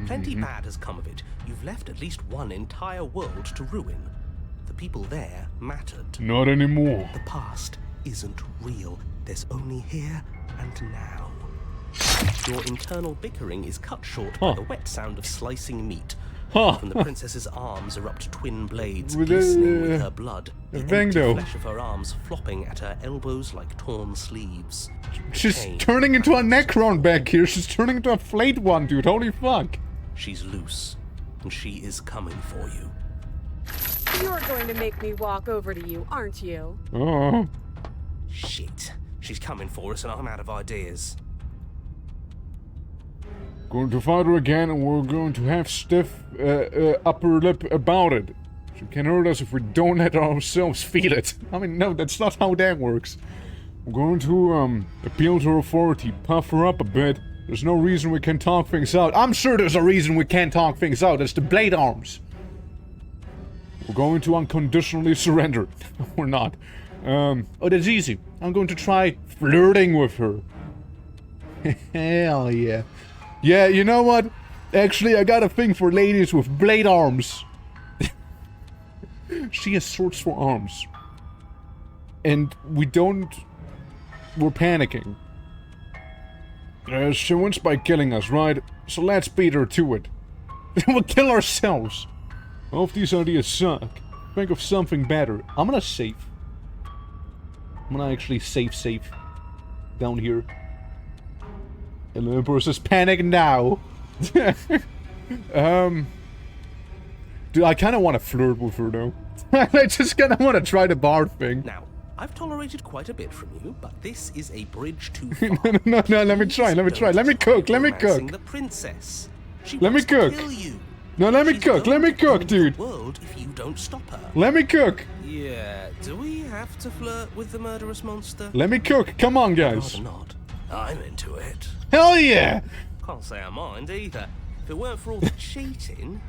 Speaker 8: Plenty bad has come of it. You've left at least one entire world to ruin. The people there mattered.
Speaker 1: Not anymore.
Speaker 7: The past isn't real. There's only here and now.
Speaker 8: Your internal bickering is cut short
Speaker 1: Huh.
Speaker 8: by the wet sound of slicing meat.
Speaker 1: Huh.
Speaker 8: From the princess's arms erupt twin blades,
Speaker 1: With
Speaker 8: glistening with
Speaker 1: a-
Speaker 8: her blood. The
Speaker 1: Bang
Speaker 8: empty
Speaker 1: though.
Speaker 8: flesh of her arms flopping at her elbows like torn sleeves.
Speaker 1: She's
Speaker 8: Pain.
Speaker 1: turning into a Necron back here. She's turning into a flayed one, dude. Holy fuck.
Speaker 8: She's loose, and she is coming for you.
Speaker 4: You're going to make me walk over to you, aren't you?
Speaker 1: Oh.
Speaker 8: Shit. She's coming for us, and I'm out of ideas.
Speaker 1: Going to fight her again, and we're going to have stiff upper lip about it. She can hurt us if we don't let ourselves feel it. I mean, no, that's not how that works. We're going to appeal to her authority, puff her up a bit. There's no reason we can't talk things out. I'm sure there's a reason we can't talk things out. It's the blade arms. We're going to unconditionally surrender. We're not. Oh, that's easy. I'm going to try flirting with her. Hell yeah. Yeah, you know what? Actually, I got a thing for ladies with blade arms. She has swords for arms. And we're panicking. She wins by killing us, right? So let's beat her to it. We'll kill ourselves. All of these ideas suck. Think of something better. I'm gonna save. I'm gonna actually save down here. And the Empress is panic now. Dude, I kind of want to flirt with her though. I just kind of want to try the bard thing.
Speaker 8: Now, I've tolerated quite a bit from you, but this is a bridge too far.
Speaker 1: No, let me try. Let me cook.
Speaker 8: Romancing the princess. She
Speaker 1: Let me
Speaker 8: wants to
Speaker 1: cook.
Speaker 8: kill you.
Speaker 1: No, let me
Speaker 8: She's
Speaker 1: cook. Let
Speaker 8: going
Speaker 1: me
Speaker 8: to
Speaker 1: cook,
Speaker 8: end
Speaker 1: dude.
Speaker 8: The world if you don't stop her.
Speaker 1: Let me cook.
Speaker 8: Yeah, do we have to flirt with the murderous monster?
Speaker 1: Let me cook. Come on, guys.
Speaker 8: Rather not.
Speaker 9: I'm into it.
Speaker 1: Hell yeah.
Speaker 8: Can't say I mind either. If it weren't for all the cheating,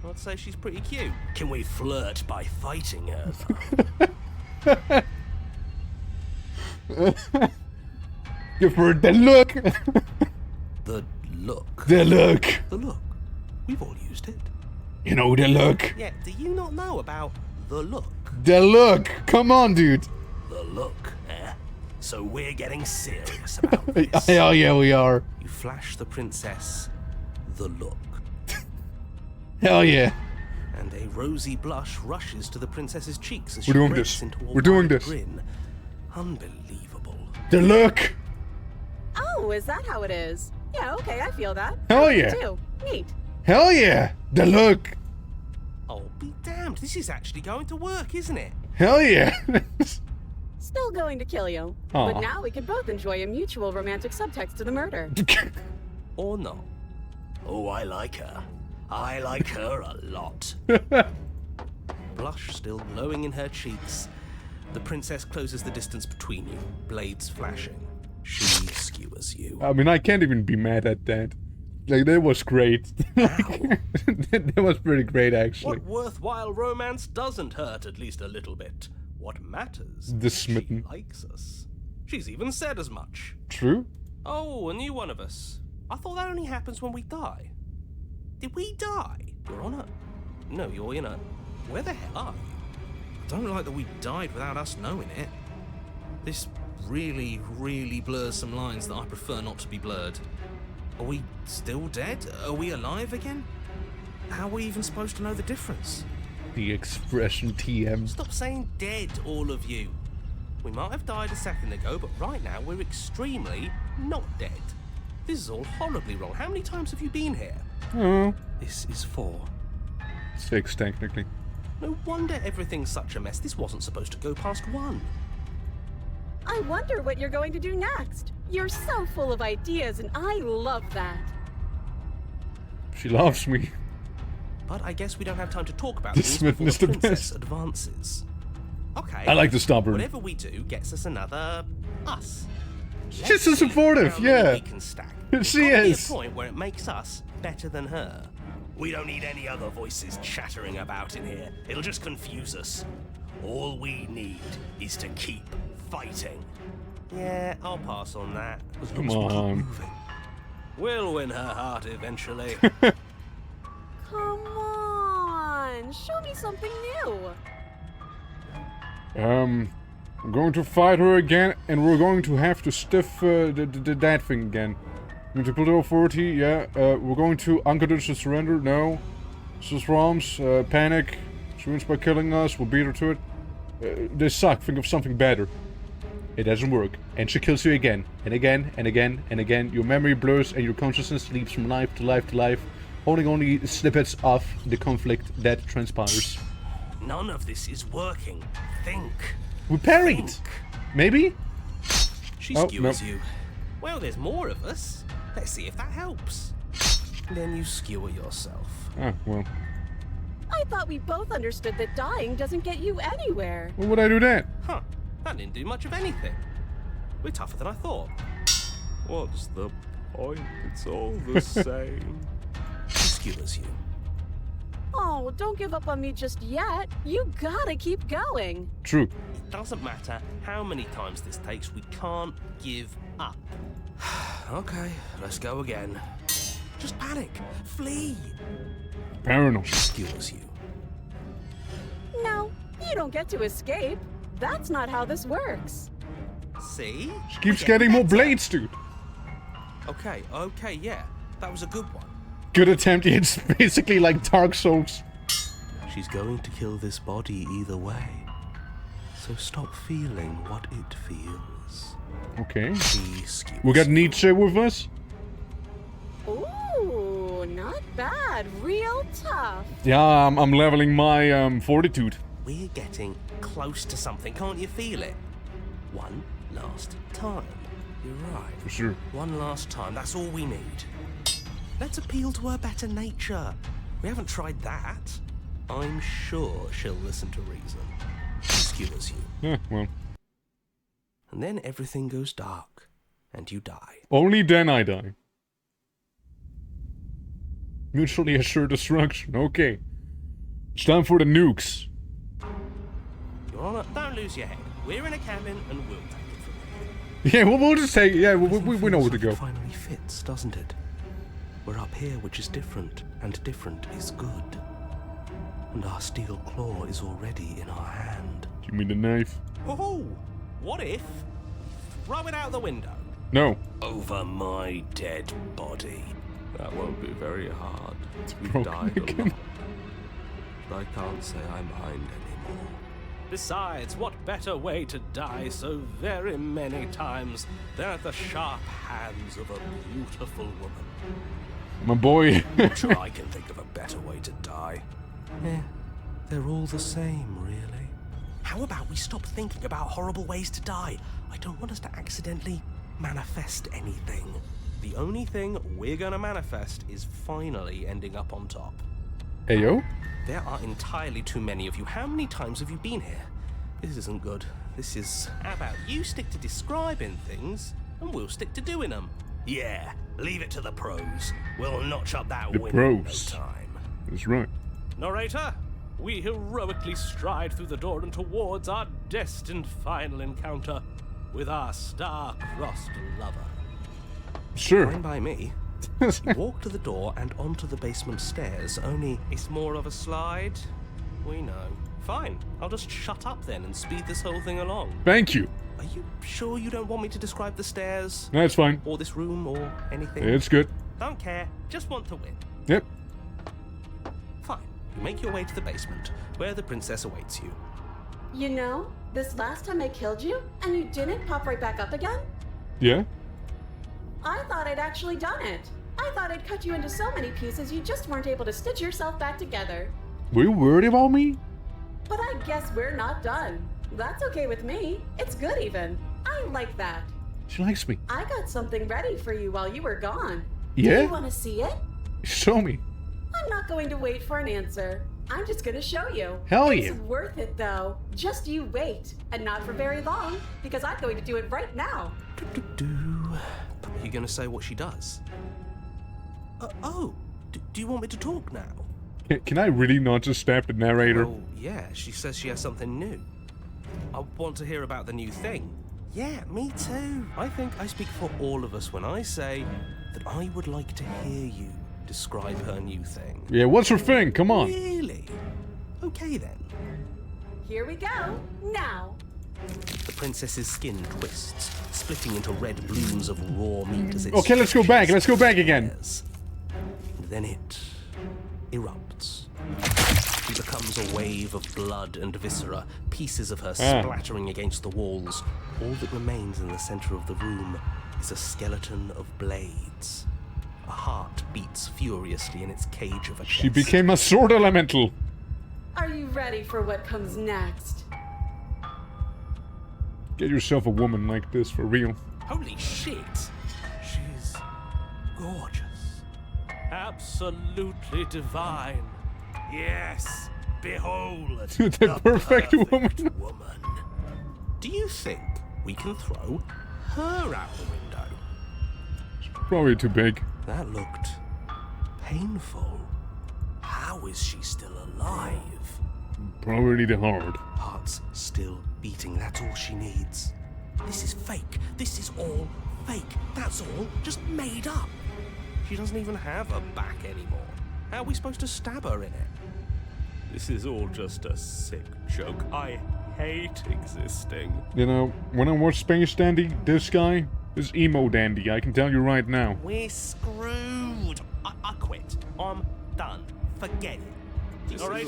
Speaker 8: I'd say she's pretty cute.
Speaker 9: Can we flirt by fighting her?
Speaker 1: Give her the look.
Speaker 8: The look.
Speaker 1: The look.
Speaker 8: The look. We've all used it.
Speaker 1: You know the look.
Speaker 8: Yeah, do you not know about the look?
Speaker 1: The look. Come on, dude.
Speaker 9: The look, eh? So we're getting serious about this.
Speaker 1: Hell yeah, we are.
Speaker 8: You flash the princess the look,
Speaker 1: Hell yeah.
Speaker 8: and a rosy blush rushes to the princess's cheeks as
Speaker 1: We're
Speaker 8: she
Speaker 1: doing
Speaker 8: breaks
Speaker 1: this.
Speaker 8: into a
Speaker 1: We're doing
Speaker 8: wide
Speaker 1: this.
Speaker 8: grin. Unbelievable.
Speaker 1: The look.
Speaker 4: Oh, is that how it is? Yeah, okay, I feel that.
Speaker 1: Hell
Speaker 4: I do
Speaker 1: yeah.
Speaker 4: Too. Neat.
Speaker 1: Hell yeah. The look.
Speaker 8: Oh, be damned! This is actually going to work, isn't it?
Speaker 1: Hell yeah.
Speaker 4: Still going to kill you.
Speaker 1: Aw.
Speaker 4: But now we can both enjoy a mutual romantic subtext to the murder.
Speaker 8: Or not?
Speaker 9: Oh, I like her. I like her a lot.
Speaker 8: Blush still glowing in her cheeks. The princess closes the distance between you, blades flashing. She skewers you.
Speaker 1: I mean, I can't even be mad at that. Like, that was great. That was pretty great, actually.
Speaker 8: What worthwhile romance doesn't hurt at least a little bit? What matters?
Speaker 1: The smitten.
Speaker 8: She likes us. She's even said as much.
Speaker 1: True?
Speaker 8: Oh, a new one of us. I thought that only happens when we die. Did we die? You're on a... No, you're in a... Where the hell are you?
Speaker 5: I don't like that we died without us knowing it. This
Speaker 7: really, really blurs some lines that I prefer not to be blurred. Are we still dead? Are we alive again? How are we even supposed to know the difference?
Speaker 1: The expression TM.
Speaker 8: Stop saying dead, all of you. We might have died a second ago, but right now we're extremely not dead. This is all horribly wrong. How many times have you been here?
Speaker 1: Oh,
Speaker 7: This is 4.
Speaker 1: 6 technically.
Speaker 8: No wonder everything's such a mess. This wasn't supposed to go past 1.
Speaker 4: I wonder what you're going to do next. You're so full of ideas, and I love that.
Speaker 1: She loves me.
Speaker 8: But I guess we don't have time to talk about
Speaker 1: This
Speaker 8: these before
Speaker 1: is
Speaker 8: the
Speaker 1: the
Speaker 8: princess
Speaker 1: best.
Speaker 8: advances. Okay.
Speaker 1: I like the stubborn.
Speaker 8: Whatever we do gets us another us.
Speaker 1: She's so supportive,
Speaker 8: How many
Speaker 1: yeah.
Speaker 8: we can stack.
Speaker 1: She
Speaker 8: There's gotta be
Speaker 1: is.
Speaker 8: a point where it makes us better than her.
Speaker 9: We don't need any other voices chattering about in here. It'll just confuse us. All we need is to keep fighting.
Speaker 8: Yeah, I'll pass on that.
Speaker 1: Come on.
Speaker 8: We'll win her heart eventually.
Speaker 4: Come on, show me something new.
Speaker 1: We're going to fight her again, and we're going to have to stiff that thing again. We're going to put authority, yeah. We're going to unconditional surrender, no. Susrams, panic. She wins by killing us, we'll beat her to it. They suck, think of something better. It doesn't work. And she kills you again, and again, and again, and again. Your memory blurs and your consciousness leaps from life to life to life, holding only snippets of the conflict that transpires.
Speaker 9: None of this is working. Think.
Speaker 1: We're parried!
Speaker 9: Think.
Speaker 1: Maybe?
Speaker 8: She
Speaker 1: Oh,
Speaker 8: skewers
Speaker 1: no.
Speaker 8: you. Well, there's more of us. Let's see if that helps. Then you skewer yourself.
Speaker 1: Ah, well.
Speaker 4: I thought we both understood that dying doesn't get you anywhere.
Speaker 1: When would I do that?
Speaker 8: Huh. That didn't do much of anything. We're tougher than I thought.
Speaker 10: What's the point? It's all the same.
Speaker 8: She skewers you.
Speaker 4: Oh, don't give up on me just yet. You gotta keep going.
Speaker 1: True.
Speaker 8: It doesn't matter how many times this takes, we can't give up.
Speaker 7: Okay, let's go again.
Speaker 8: Just panic. Flee.
Speaker 1: Paranoid.
Speaker 8: Skewers you.
Speaker 4: No, you don't get to escape. That's not how this works.
Speaker 8: See?
Speaker 1: She keeps
Speaker 8: We're
Speaker 1: getting more
Speaker 8: better.
Speaker 1: blades, dude.
Speaker 8: Okay, yeah. That was a good one.
Speaker 1: Good attempt, it's basically like Dark Souls.
Speaker 7: She's going to kill this body either way. So stop feeling what it feels.
Speaker 1: Okay.
Speaker 7: She skewers
Speaker 1: We got
Speaker 7: you.
Speaker 1: Nietzsche with us.
Speaker 4: Ooh, not bad. Real tough.
Speaker 1: Yeah, I'm leveling my fortitude.
Speaker 8: We're getting close to something, can't you feel it? One last time. You're right.
Speaker 1: For sure.
Speaker 8: One last time, that's all we need. Let's appeal to her better nature. We haven't tried that. I'm sure she'll listen to reason. She skewers you.
Speaker 1: Yeah, well.
Speaker 8: And then everything goes dark, and you die.
Speaker 1: Only then I die. Mutually assured destruction. Okay. It's time for the nukes.
Speaker 8: Your Honor, don't lose your head. We're in a cabin, and we'll take it from
Speaker 1: Yeah,
Speaker 8: here.
Speaker 1: we'll just take. Yeah, we know where to
Speaker 7: Feels like
Speaker 1: go.
Speaker 7: It finally fits, doesn't it? We're up here, which is different, and different is good. And our steel claw is already in our hand.
Speaker 1: Give me the knife.
Speaker 8: Oh, what if? Throw it out the window.
Speaker 1: No.
Speaker 9: Over my dead body.
Speaker 10: That won't be very hard. We've
Speaker 1: broken
Speaker 10: died a
Speaker 1: again.
Speaker 10: lot. But I can't say I mind anymore.
Speaker 2: Besides, what better way to die so very many times than at the sharp hands of a beautiful woman?
Speaker 1: My boy.
Speaker 9: Sure, I can think of a better way to die.
Speaker 7: Yeah, they're all the same, really.
Speaker 8: How about we stop thinking about horrible ways to die? I don't want us to accidentally manifest anything. The only thing we're gonna manifest is finally ending up on top.
Speaker 1: Hey, yo.
Speaker 8: There are entirely too many of you. How many times have you been here? This isn't good. This is... How about you stick to describing things, and we'll stick to doing them?
Speaker 9: Yeah, leave it to the pros. We'll notch up that
Speaker 1: The
Speaker 9: win
Speaker 1: pros.
Speaker 9: in no time.
Speaker 1: That's right.
Speaker 2: Narrator, we heroically stride through the door and towards our destined final encounter with our star-crossed lover.
Speaker 1: Sure.
Speaker 8: Fine by me. You walk to the door and onto the basement stairs, only it's more of a slide. We know.
Speaker 9: Fine. I'll just shut up then and speed this whole thing along.
Speaker 1: Thank you.
Speaker 9: Are you sure you don't want me to describe the stairs?
Speaker 1: That's fine.
Speaker 9: Or this room or anything?
Speaker 1: It's good.
Speaker 9: Don't care. Just want to win.
Speaker 1: Yep.
Speaker 9: Fine. You make your way to the basement, where the princess awaits you.
Speaker 4: You know, this last time I killed you, and you didn't pop right back up again?
Speaker 1: Yeah?
Speaker 4: I thought I'd actually done it. I thought I'd cut you into so many pieces you just weren't able to stitch yourself back together.
Speaker 1: Were you worried about me?
Speaker 4: But I guess we're not done. That's okay with me. It's good even. I like that.
Speaker 1: She likes me.
Speaker 4: I got something ready for you while you were gone.
Speaker 1: Yeah?
Speaker 4: Do you want to see it?
Speaker 1: Show me.
Speaker 4: I'm not going to wait for an answer. I'm just going to show you.
Speaker 1: Hell
Speaker 4: It's
Speaker 1: yeah.
Speaker 4: worth it though. Just you wait. And not for very long, because I'm going to do it right now.
Speaker 9: Are you gonna say what she does? Do you want me to talk now?
Speaker 1: Can I really not just stab the narrator?
Speaker 9: Oh, yeah, she says she has something new. I want to hear about the new thing. Yeah, me too. I think I speak for all of us when I say that I would like to hear you describe her new thing.
Speaker 1: Yeah, what's her thing? Come on.
Speaker 9: Really? Okay then.
Speaker 4: Here we go. Now.
Speaker 9: The princess's skin twists, splitting into red blooms of raw meat as it
Speaker 1: Okay, let's go back. Let's go back again.
Speaker 9: And then it erupts. She becomes a wave of blood and viscera, pieces of her splattering against the walls. All that remains in the center of the room is a skeleton of blades. A heart beats furiously in its cage of a chest.
Speaker 1: She became a sword elemental.
Speaker 4: Are you ready for what comes next?
Speaker 1: Get yourself a woman like this for real.
Speaker 9: Holy shit! She's gorgeous.
Speaker 5: Absolutely divine.
Speaker 9: Yes, behold
Speaker 1: The perfect woman.
Speaker 9: woman. Do you think we can throw her out the window?
Speaker 1: Probably too big.
Speaker 9: That looked painful. How is she still alive?
Speaker 1: Probably the hard.
Speaker 9: Heart's still beating, that's all she needs. This is fake. This is all fake. That's all just made up. She doesn't even have a back anymore. How are we supposed to stab her in it?
Speaker 10: This is all just a sick joke. I hate existing.
Speaker 1: You know, when I watch Space Dandy, this guy is emo dandy. I can tell you right now.
Speaker 9: We're screwed. I quit. I'm done. Forget it.
Speaker 5: Alright,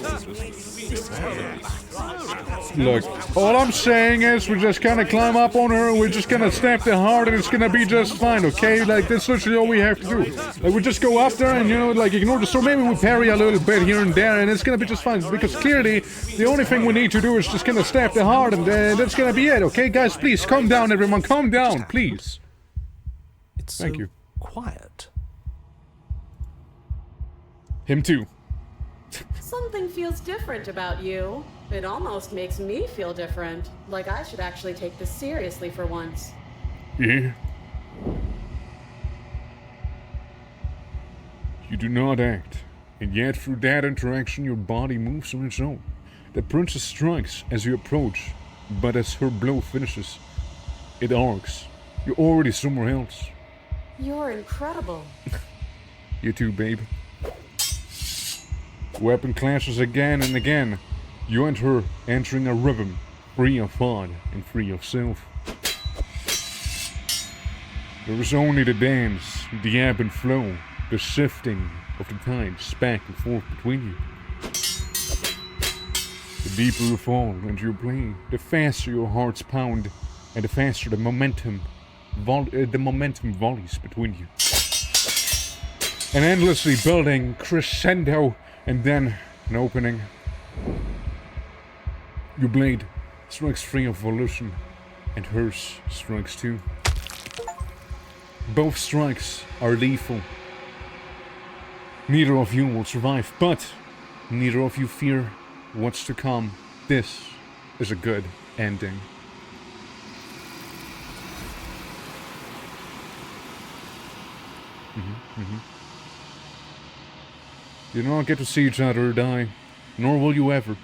Speaker 1: Look, all I'm saying is we're just gonna climb up on her, we're just gonna stab the heart, and it's gonna be just fine, okay? Like, that's literally all we have to do. Like, we just go up there and, you know, like, ignore the sword. Maybe we parry a little bit here and there, and it's gonna be just fine. Because clearly, the only thing we need to do is just gonna stab the heart, and that's gonna be it, okay? Guys, please, calm down, everyone. Calm down, please.
Speaker 9: It's
Speaker 1: Thank
Speaker 9: so
Speaker 1: you.
Speaker 9: quiet.
Speaker 1: Him too.
Speaker 4: Something feels different about you. It almost makes me feel different. Like I should actually take this seriously for once.
Speaker 1: Yeah. You do not act, and yet through that interaction your body moves on its own. The princess strikes as you approach, but as her blow finishes, it arcs. You're already somewhere else.
Speaker 4: You're incredible.
Speaker 1: You too, babe. Weapon clashes again and again. You and her entering a rhythm, free of thought and free of self. There is only the dance, the ebb and flow, the shifting of the tides back and forth between you. The deeper you fall into your play, the faster your hearts pound, and the faster the momentum volleys between you. An endlessly building crescendo, and then an opening. Your blade strikes free of volition, and hers strikes too. Both strikes are lethal. Neither of you will survive, but neither of you fear what's to come. This is a good ending. You do not get to see each other die, nor will you ever.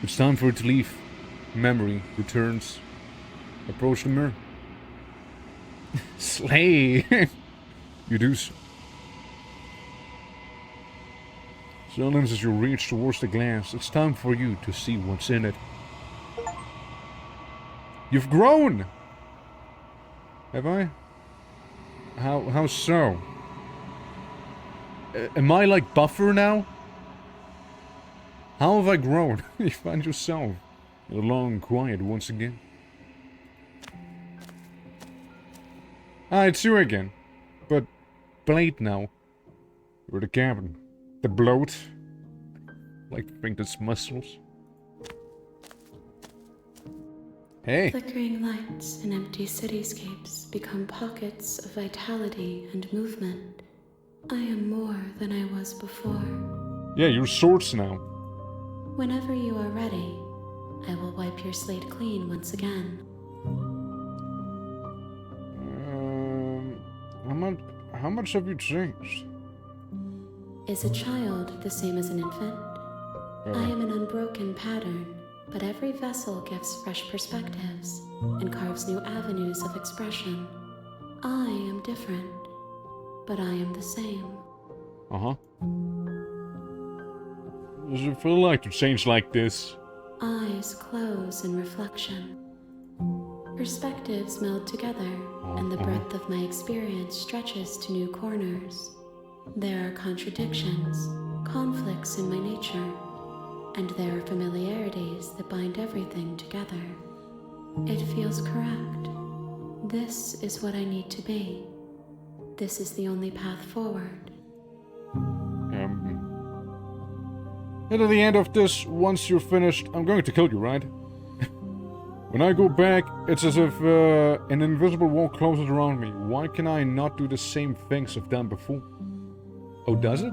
Speaker 1: It's time for it to leave. Memory returns. Approach the mirror. Slay! You do so. Silence as you reach towards the glass. It's time for you to see what's in it. You've grown! Have I? How so? Am I like buffer now? How have I grown? You find yourself alone and quiet once again. Ah, it's you again. But Blade now. You're the cabin. The bloat. Like to think it's muscles. Hey.
Speaker 6: Flickering lights in empty cityscapes become pockets of vitality and movement. I am more than I was before.
Speaker 1: Yeah, you're swords now.
Speaker 6: Whenever you are ready, I will wipe your slate clean once again.
Speaker 1: How much have you changed?
Speaker 6: Is a child the same as an infant? I am an unbroken pattern, but every vessel gives fresh perspectives and carves new avenues of expression. I am different, but I am the same.
Speaker 1: Uh-huh. Does it feel like to change like this?
Speaker 6: Eyes close in reflection. Perspectives meld together, and the breadth of my experience stretches to new corners. There are contradictions, conflicts in my nature, and there are familiarities that bind everything together. It feels correct. This is what I need to be. This is the only path forward.
Speaker 1: And at the end of this, once you're finished, I'm going to kill you, right? When I go back, it's as if an invisible wall closes around me. Why can I not do the same things I've done before? Oh, does it?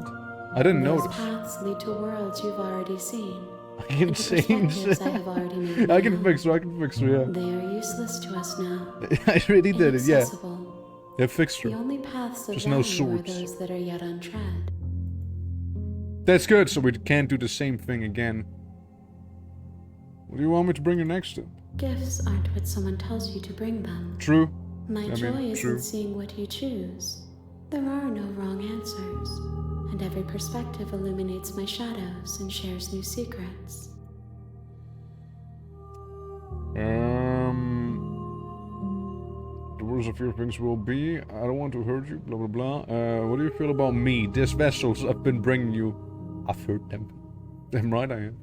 Speaker 1: I didn't
Speaker 6: Those
Speaker 1: notice.
Speaker 6: paths lead to worlds you've already seen.
Speaker 1: I can change.
Speaker 6: I have already made
Speaker 1: I can
Speaker 6: now.
Speaker 1: fix her, yeah.
Speaker 6: They are useless to us now.
Speaker 1: I really did it, yeah.
Speaker 6: Inaccessible.
Speaker 1: They fixed her.
Speaker 6: The only paths of
Speaker 1: Just no
Speaker 6: value are
Speaker 1: swords.
Speaker 6: those that are yet untread.
Speaker 1: That's good, so we can't do the same thing again. What do you want me to bring you next to?
Speaker 6: Gifts aren't what someone tells you to bring them.
Speaker 1: True.
Speaker 6: My joy isn't
Speaker 1: true.
Speaker 6: seeing what you choose. There are no wrong answers, and every perspective illuminates my shadows and shares new secrets.
Speaker 1: The worst of your things will be, I don't want to hurt you, blah blah blah. What do you feel about me? These vessels I've been bringing you, I've hurt them. Damn right I am.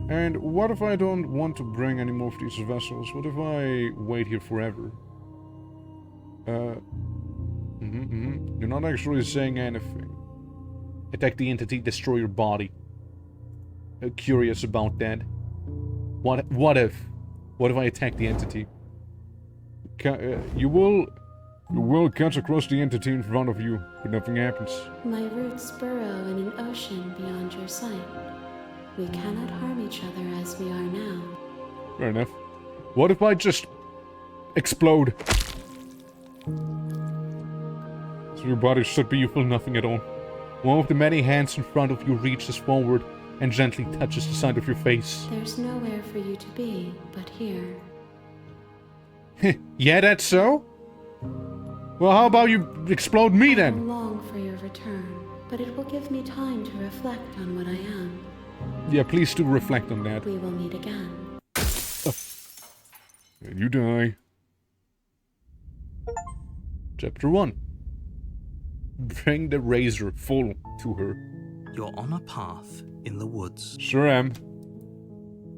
Speaker 1: And what if I don't want to bring any more of these vessels? What if I wait here forever? You're not actually saying anything. Attack the entity, destroy your body. Curious about that. What if I attack the entity? You will catch across the entity in front of you, but nothing happens.
Speaker 6: My roots burrow in an ocean beyond your sight. We cannot harm each other as we are now.
Speaker 1: Fair enough. What if I just explode? So your body should be, you feel nothing at all. One of the many hands in front of you reaches forward and gently touches the side of your face.
Speaker 6: There's nowhere for you to be but here.
Speaker 1: Yeah, that's so? Well, how about you explode me
Speaker 6: I
Speaker 1: then?
Speaker 6: long for your return, but it will give me time to reflect on what I am.
Speaker 1: Yeah, please do reflect on that.
Speaker 6: We will meet again.
Speaker 1: And you die. Chapter 1. Bring the razor full to her.
Speaker 2: You're on a path in the woods.
Speaker 1: Sure am.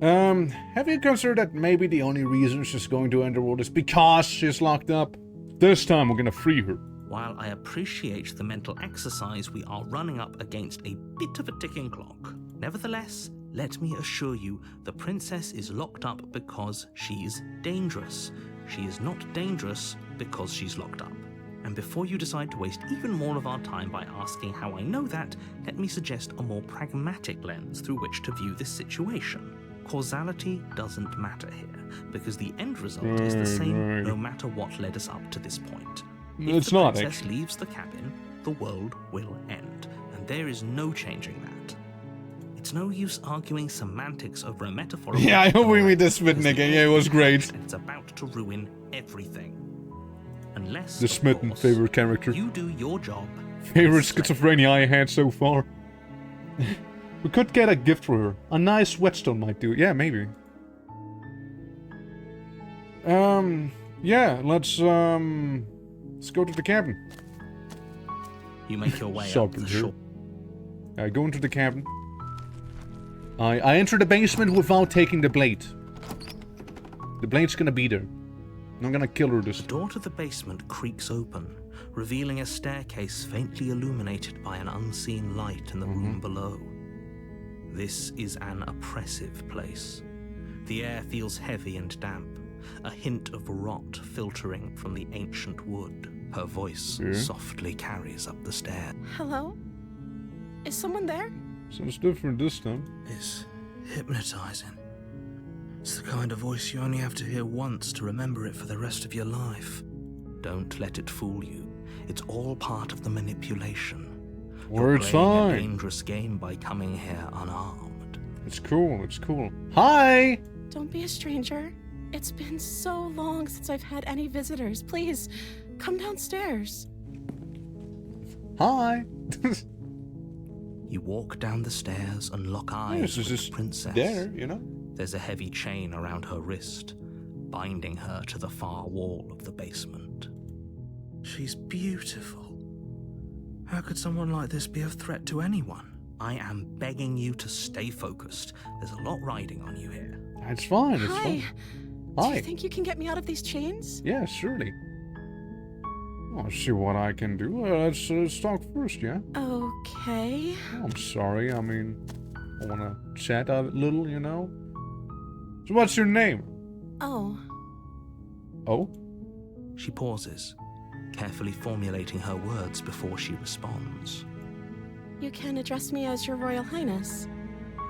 Speaker 1: Have you considered that maybe the only reason she's going to Underworld is because she's locked up? This time we're gonna free her.
Speaker 2: While I appreciate the mental exercise, we are running up against a bit of a ticking clock. Nevertheless, let me assure you, the princess is locked up because she's dangerous. She is not dangerous because she's locked up. And before you decide to waste even more of our time by asking how I know that, let me suggest a more pragmatic lens through which to view this situation. Causality doesn't matter here, because the end result is the same no matter what led us up to this point. If the princess leaves the cabin, the world will end, and there is no changing that. It's no use arguing semantics over a metaphor.
Speaker 1: Yeah, I hope we meet this Smitten again. Yeah, it was great.
Speaker 2: And it's about to ruin everything. Unless,
Speaker 1: The Smitten favorite character.
Speaker 2: you do your job
Speaker 1: Favorite schizophrenia I had so far. We could get a gift for her. A nice whetstone might do. Yeah, maybe. Yeah, let's go to the cabin.
Speaker 2: You make your way up the shore.
Speaker 1: I go into the cabin. I enter the basement without taking the blade. The blade's gonna be there. I'm gonna kill her this.
Speaker 2: The door to the basement creaks open, revealing a staircase faintly illuminated by an unseen light in the room below. This is an oppressive place. The air feels heavy and damp, a hint of rot filtering from the ancient wood. Her voice softly carries up the stair.
Speaker 4: Hello? Is someone there?
Speaker 1: Sounds different this time.
Speaker 2: It's hypnotizing. It's the kind of voice you only have to hear once to remember it for the rest of your life. Don't let it fool you. It's all part of the manipulation. You're playing a dangerous game by coming here unarmed.
Speaker 1: It's cool, it's cool. Hi!
Speaker 4: Don't be a stranger. It's been so long since I've had any visitors. Please, come downstairs.
Speaker 1: Hi!
Speaker 2: You walk down the stairs and lock eyes with the princess.
Speaker 1: There, you know?
Speaker 2: There's a heavy chain around her wrist, binding her to the far wall of the basement. She's beautiful. How could someone like this be a threat to anyone? I am begging you to stay focused. There's a lot riding on you here.
Speaker 1: It's fine, it's
Speaker 4: Hi.
Speaker 1: fine.
Speaker 4: Do
Speaker 1: Hi.
Speaker 4: you think you can get me out of these chains?
Speaker 1: Yeah, surely. I'll see what I can do. Let's talk first, yeah?
Speaker 4: Okay.
Speaker 1: I'm sorry, I mean, I wanna chat a little, you know? So what's your name?
Speaker 4: Oh.
Speaker 1: Oh?
Speaker 2: She pauses, carefully formulating her words before she responds.
Speaker 4: You can address me as Your Royal Highness.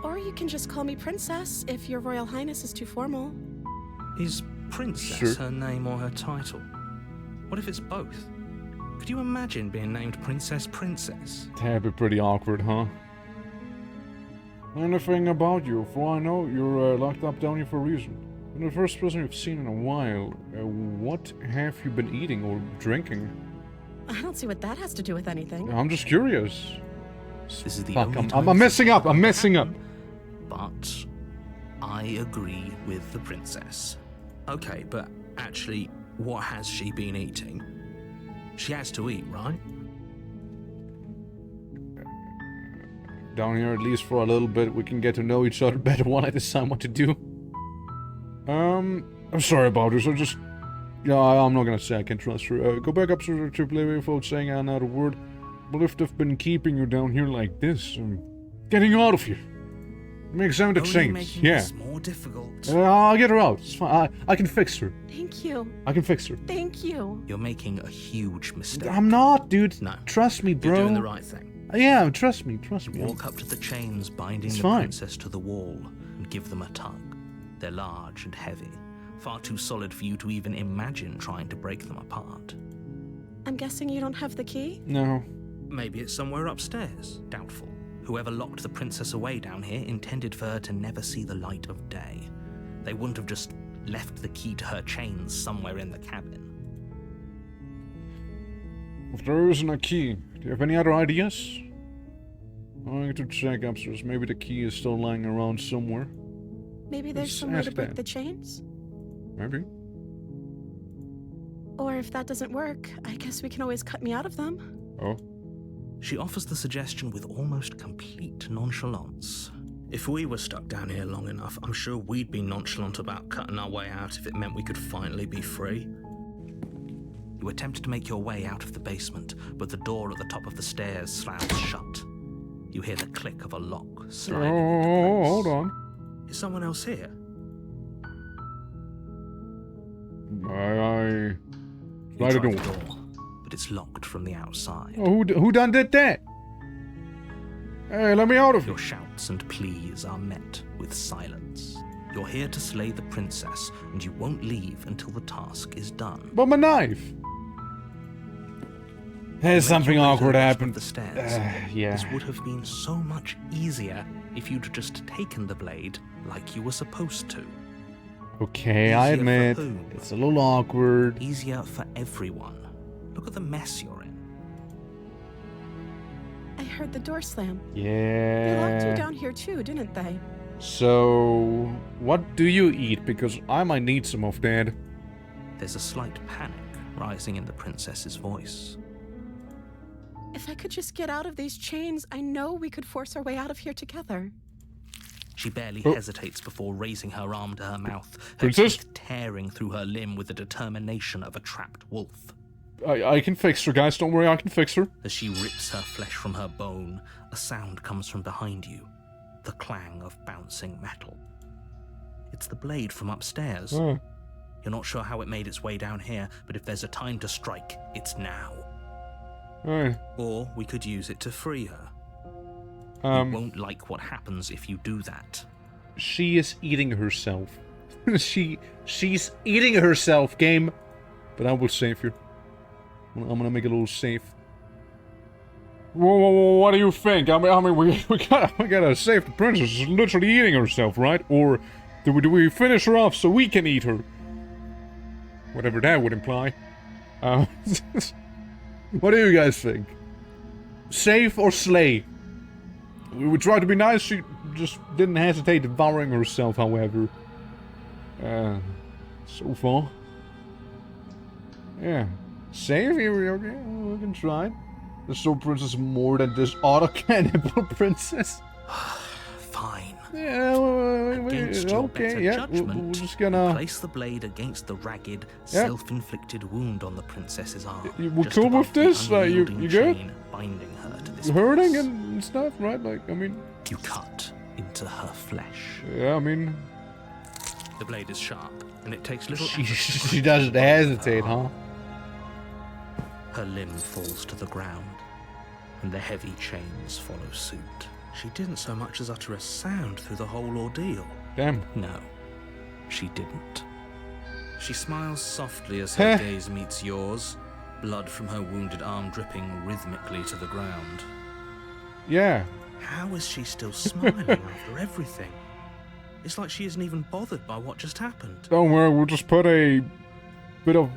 Speaker 4: Or you can just call me Princess if Your Royal Highness is too formal.
Speaker 2: Is Princess her name or her title? What if it's both? Could you imagine being named Princess?
Speaker 1: That'd be pretty awkward, huh? Anything about you, for I know you're locked up down here for a reason. You're the first person we've seen in a while. What have you been eating or drinking?
Speaker 4: I don't see what that has to do with anything.
Speaker 1: I'm just curious.
Speaker 2: This is the
Speaker 1: Fuck,
Speaker 2: only time
Speaker 1: I'm messing up, I'm messing up.
Speaker 2: But I agree with the princess. Okay, but actually, what has she been eating? She has to eat, right?
Speaker 1: Down here, at least for a little bit, we can get to know each other better while I decide what to do. I'm sorry about this, yeah, I'm not gonna say I can trust her. Go back upstairs to play without saying another word. But if they've been keeping you down here like this, I'm getting you out of here. Make some of the change, yeah.
Speaker 2: This more difficult.
Speaker 1: I'll get her out, it's fine. I can fix her.
Speaker 4: Thank you.
Speaker 1: I can fix her.
Speaker 4: Thank you.
Speaker 2: You're making a huge mistake.
Speaker 1: I'm not, dude.
Speaker 2: No.
Speaker 1: Trust me, bro.
Speaker 2: You're doing the right thing.
Speaker 1: Yeah, trust me.
Speaker 2: Walk up to the chains binding the princess to the wall and give them a tug. They're large and heavy, far too solid for you to even imagine trying to break them apart.
Speaker 4: I'm guessing you don't have the key?
Speaker 1: No.
Speaker 2: Maybe it's somewhere upstairs. Doubtful. Whoever locked the princess away down here intended for her to never see the light of day. They wouldn't have just left the key to her chains somewhere in the cabin.
Speaker 1: If there isn't a key, do you have any other ideas? I'm going to check upstairs. Maybe the key is still lying around somewhere.
Speaker 4: Maybe there's
Speaker 1: Let's
Speaker 4: some way to
Speaker 1: ask
Speaker 4: break
Speaker 1: that.
Speaker 4: the chains?
Speaker 1: Maybe.
Speaker 4: Or if that doesn't work, I guess we can always cut me out of them.
Speaker 1: Oh.
Speaker 2: She offers the suggestion with almost complete nonchalance. If we were stuck down here long enough, I'm sure we'd be nonchalant about cutting our way out if it meant we could finally be free. You attempt to make your way out of the basement, but the door at the top of the stairs slams shut. You hear the click of a lock sliding into place.
Speaker 1: Hold on.
Speaker 2: Is someone else here?
Speaker 1: I
Speaker 2: You
Speaker 1: slide the
Speaker 2: try
Speaker 1: door.
Speaker 2: the door, but it's locked from the outside.
Speaker 1: Oh, who done did that? Hey, let me out of here.
Speaker 2: Your shouts and pleas are met with silence. You're here to slay the princess, and you won't leave until the task is done.
Speaker 1: But my knife. There's something awkward happened.
Speaker 2: The stairs.
Speaker 1: Yeah.
Speaker 2: This would have been so much easier if you'd just taken the blade like you were supposed to.
Speaker 1: Okay, I
Speaker 2: Easier for
Speaker 1: admit,
Speaker 2: whom?
Speaker 1: it's a little awkward.
Speaker 2: Easier for everyone. Look at the mess you're in.
Speaker 4: heard the door slam.
Speaker 1: Yeah.
Speaker 4: They locked you down here too, didn't they?
Speaker 1: So, what do you eat? Because I might need some of that.
Speaker 2: There's a slight panic rising in the princess's voice.
Speaker 4: If I could just get out of these chains, I know we could force our way out of here together.
Speaker 2: She barely hesitates before raising her arm to her mouth, her
Speaker 1: Princess?
Speaker 2: teeth tearing through her limb with the determination of a trapped wolf.
Speaker 1: I can fix her, guys. Don't worry, I can fix her.
Speaker 2: As she rips her flesh from her bone, a sound comes from behind you, the clang of bouncing metal. It's the blade from upstairs.
Speaker 1: Oh.
Speaker 2: You're not sure how it made its way down here, but if there's a time to strike, it's now.
Speaker 1: Alright.
Speaker 2: Or we could use it to free her. You won't like what happens if you do that.
Speaker 1: She is eating herself. She's eating herself, game. But I will save you. I'm gonna make it a little safe. Whoa, what do you think? I mean, we gotta save the princess. She's literally eating herself, right? Or do we finish her off so we can eat her? Whatever that would imply. What do you guys think? Save or slay? We tried to be nice. She just didn't hesitate devouring herself, however. So far. Yeah. Save here, okay? We can try. The Soul Princess is more than this auto-cannibal princess.
Speaker 2: Fine.
Speaker 1: Yeah,
Speaker 2: Against your better
Speaker 1: okay, yeah.
Speaker 2: judgment,
Speaker 1: We're just gonna...
Speaker 2: place the blade against the ragged, self-inflicted wound on the princess's arm.
Speaker 1: We're
Speaker 2: just
Speaker 1: cool
Speaker 2: above
Speaker 1: with
Speaker 2: the
Speaker 1: this? You
Speaker 2: unyielding
Speaker 1: good?
Speaker 2: chain binding her to this
Speaker 1: Hurting
Speaker 2: place.
Speaker 1: and stuff, right? Like, I mean...
Speaker 2: You cut into her flesh.
Speaker 1: Yeah, I mean...
Speaker 2: The blade is sharp, and it takes little
Speaker 1: She doesn't hesitate, huh?
Speaker 2: Her limb falls to the ground, and the heavy chains follow suit. She didn't so much as utter a sound through the whole ordeal.
Speaker 1: Damn.
Speaker 2: No, she didn't. She smiles softly as her gaze meets yours, blood from her wounded arm dripping rhythmically to the ground.
Speaker 1: Yeah.
Speaker 2: How is she still smiling after everything? It's like she isn't even bothered by what just happened.
Speaker 1: Don't worry, we'll just put a bit of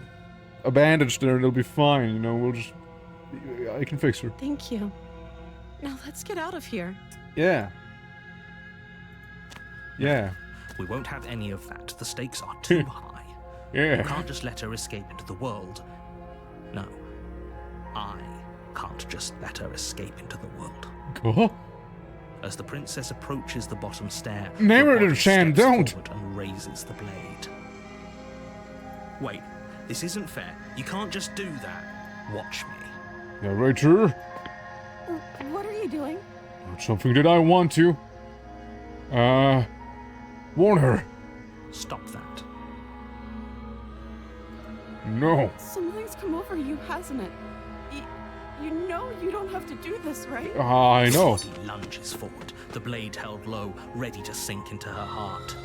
Speaker 1: a bandage there and it'll be fine, you know, we'll just... I can fix her.
Speaker 4: Thank you. Now let's get out of here.
Speaker 1: Yeah. Yeah.
Speaker 2: We won't have any of that. The stakes are too high.
Speaker 1: Yeah.
Speaker 2: You can't just let her escape into the world. No. I can't just let her escape into the world.
Speaker 1: Go.
Speaker 2: As the princess approaches the bottom stair,
Speaker 1: Never
Speaker 2: the body
Speaker 1: Shan,
Speaker 2: steps
Speaker 1: don't.
Speaker 2: forward and raises the blade. Wait, this isn't fair. You can't just do that. Watch me.
Speaker 1: Yeah, right here.
Speaker 4: What are you doing?
Speaker 1: It's something that I want to. Warn her.
Speaker 2: Stop that.
Speaker 1: No.
Speaker 4: Something's come over you, hasn't it? You know you don't have to do this, right?
Speaker 1: I know.
Speaker 2: The body lunges forward, the blade held low, ready to sink into her heart.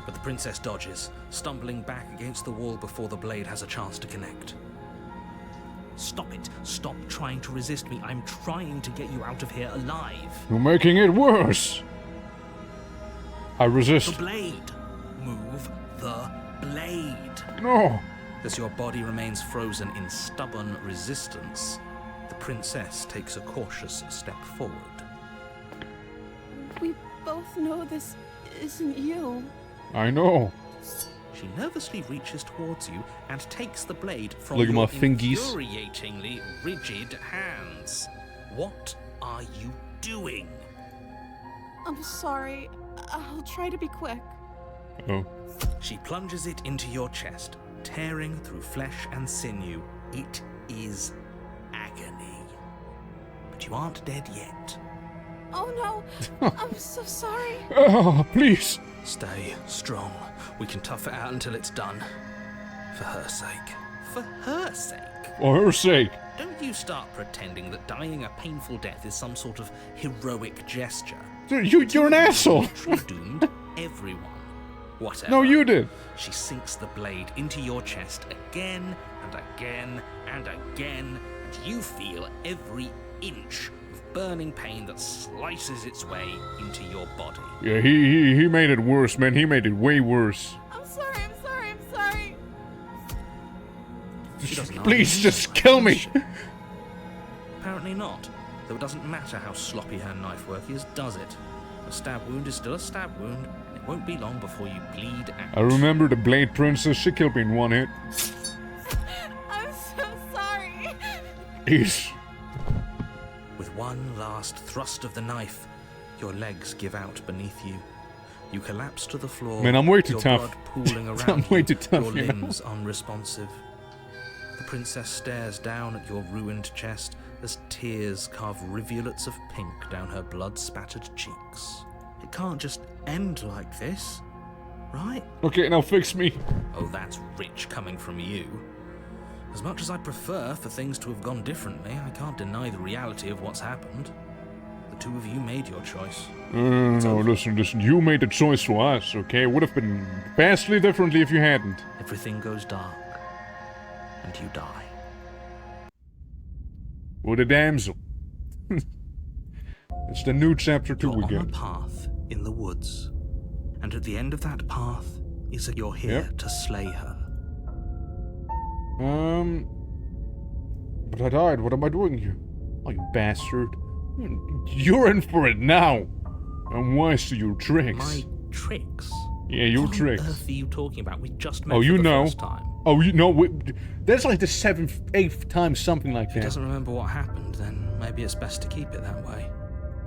Speaker 2: But the princess dodges, stumbling back against the wall before the blade has a chance to connect. Stop it. Stop trying to resist me. I'm trying to get you out of here alive.
Speaker 1: You're making it worse. I resist.
Speaker 2: The blade. Move the blade.
Speaker 1: No.
Speaker 2: As your body remains frozen in stubborn resistance, the princess takes a cautious step forward.
Speaker 4: We both know this isn't you.
Speaker 1: I know.
Speaker 2: She nervously reaches towards you and takes the blade from
Speaker 1: Look at
Speaker 2: your
Speaker 1: my fingies.
Speaker 2: infuriatingly rigid hands. What are you doing?
Speaker 4: I'm sorry. I'll try to be quick.
Speaker 1: Oh.
Speaker 2: She plunges it into your chest, tearing through flesh and sinew. It is agony. But you aren't dead yet.
Speaker 4: Oh no! I'm so sorry.
Speaker 1: Oh, please.
Speaker 2: Stay strong. We can tough it out until it's done. For her sake. For her sake?
Speaker 1: For her sake.
Speaker 2: Don't you start pretending that dying a painful death is some sort of heroic gesture.
Speaker 1: Dude, you're an asshole.
Speaker 2: Literally doomed everyone. Whatever.
Speaker 1: No, you did.
Speaker 2: She sinks the blade into your chest again and again and again, and you feel every inch of burning pain that slices its way into your body.
Speaker 1: Yeah, he made it worse, man. He made it way worse.
Speaker 4: I'm sorry. I'm sorry.
Speaker 2: She doesn't
Speaker 1: Please,
Speaker 2: argue
Speaker 1: just
Speaker 2: with
Speaker 1: kill
Speaker 2: my
Speaker 1: me.
Speaker 2: question. Apparently not. Though it doesn't matter how sloppy her knife work is, does it? A stab wound is still a stab wound, and it won't be long before you bleed out.
Speaker 1: I remember the Blade Princess, she killed me in one hit.
Speaker 4: I'm so sorry.
Speaker 1: Eesh.
Speaker 2: With one last thrust of the knife, your legs give out beneath you. You collapse to the floor.
Speaker 1: Man, I'm way too
Speaker 2: your
Speaker 1: tough.
Speaker 2: Blood pooling around
Speaker 1: I'm way too
Speaker 2: you,
Speaker 1: tough,
Speaker 2: your
Speaker 1: you know?
Speaker 2: limbs unresponsive. The princess stares down at your ruined chest as tears carve rivulets of pink down her blood-spattered cheeks. It can't just end like this, right?
Speaker 1: Okay, now fix me.
Speaker 2: Oh, that's rich coming from you. As much as I prefer for things to have gone differently, I can't deny the reality of what's happened. The two of you made your choice.
Speaker 1: No, listen, you made the choice for us, okay? It would have been vastly differently if you hadn't.
Speaker 2: Everything goes dark, and you die.
Speaker 1: With a damsel. It's the new chapter 2
Speaker 2: You're
Speaker 1: again.
Speaker 2: on a path in the woods, and at the end of that path is that you're here to slay her.
Speaker 1: But I died. What am I doing here? Oh, you bastard. You're in for it now. I'm wise to your tricks.
Speaker 2: My tricks?
Speaker 1: Yeah, your tricks.
Speaker 2: What on earth are you talking about? We just met
Speaker 1: Oh,
Speaker 2: for
Speaker 1: you
Speaker 2: the
Speaker 1: know.
Speaker 2: first time.
Speaker 1: Oh, you know. That's like the 7th, 8th time, something like
Speaker 2: If he
Speaker 1: that.
Speaker 2: doesn't remember what happened, then maybe it's best to keep it that way.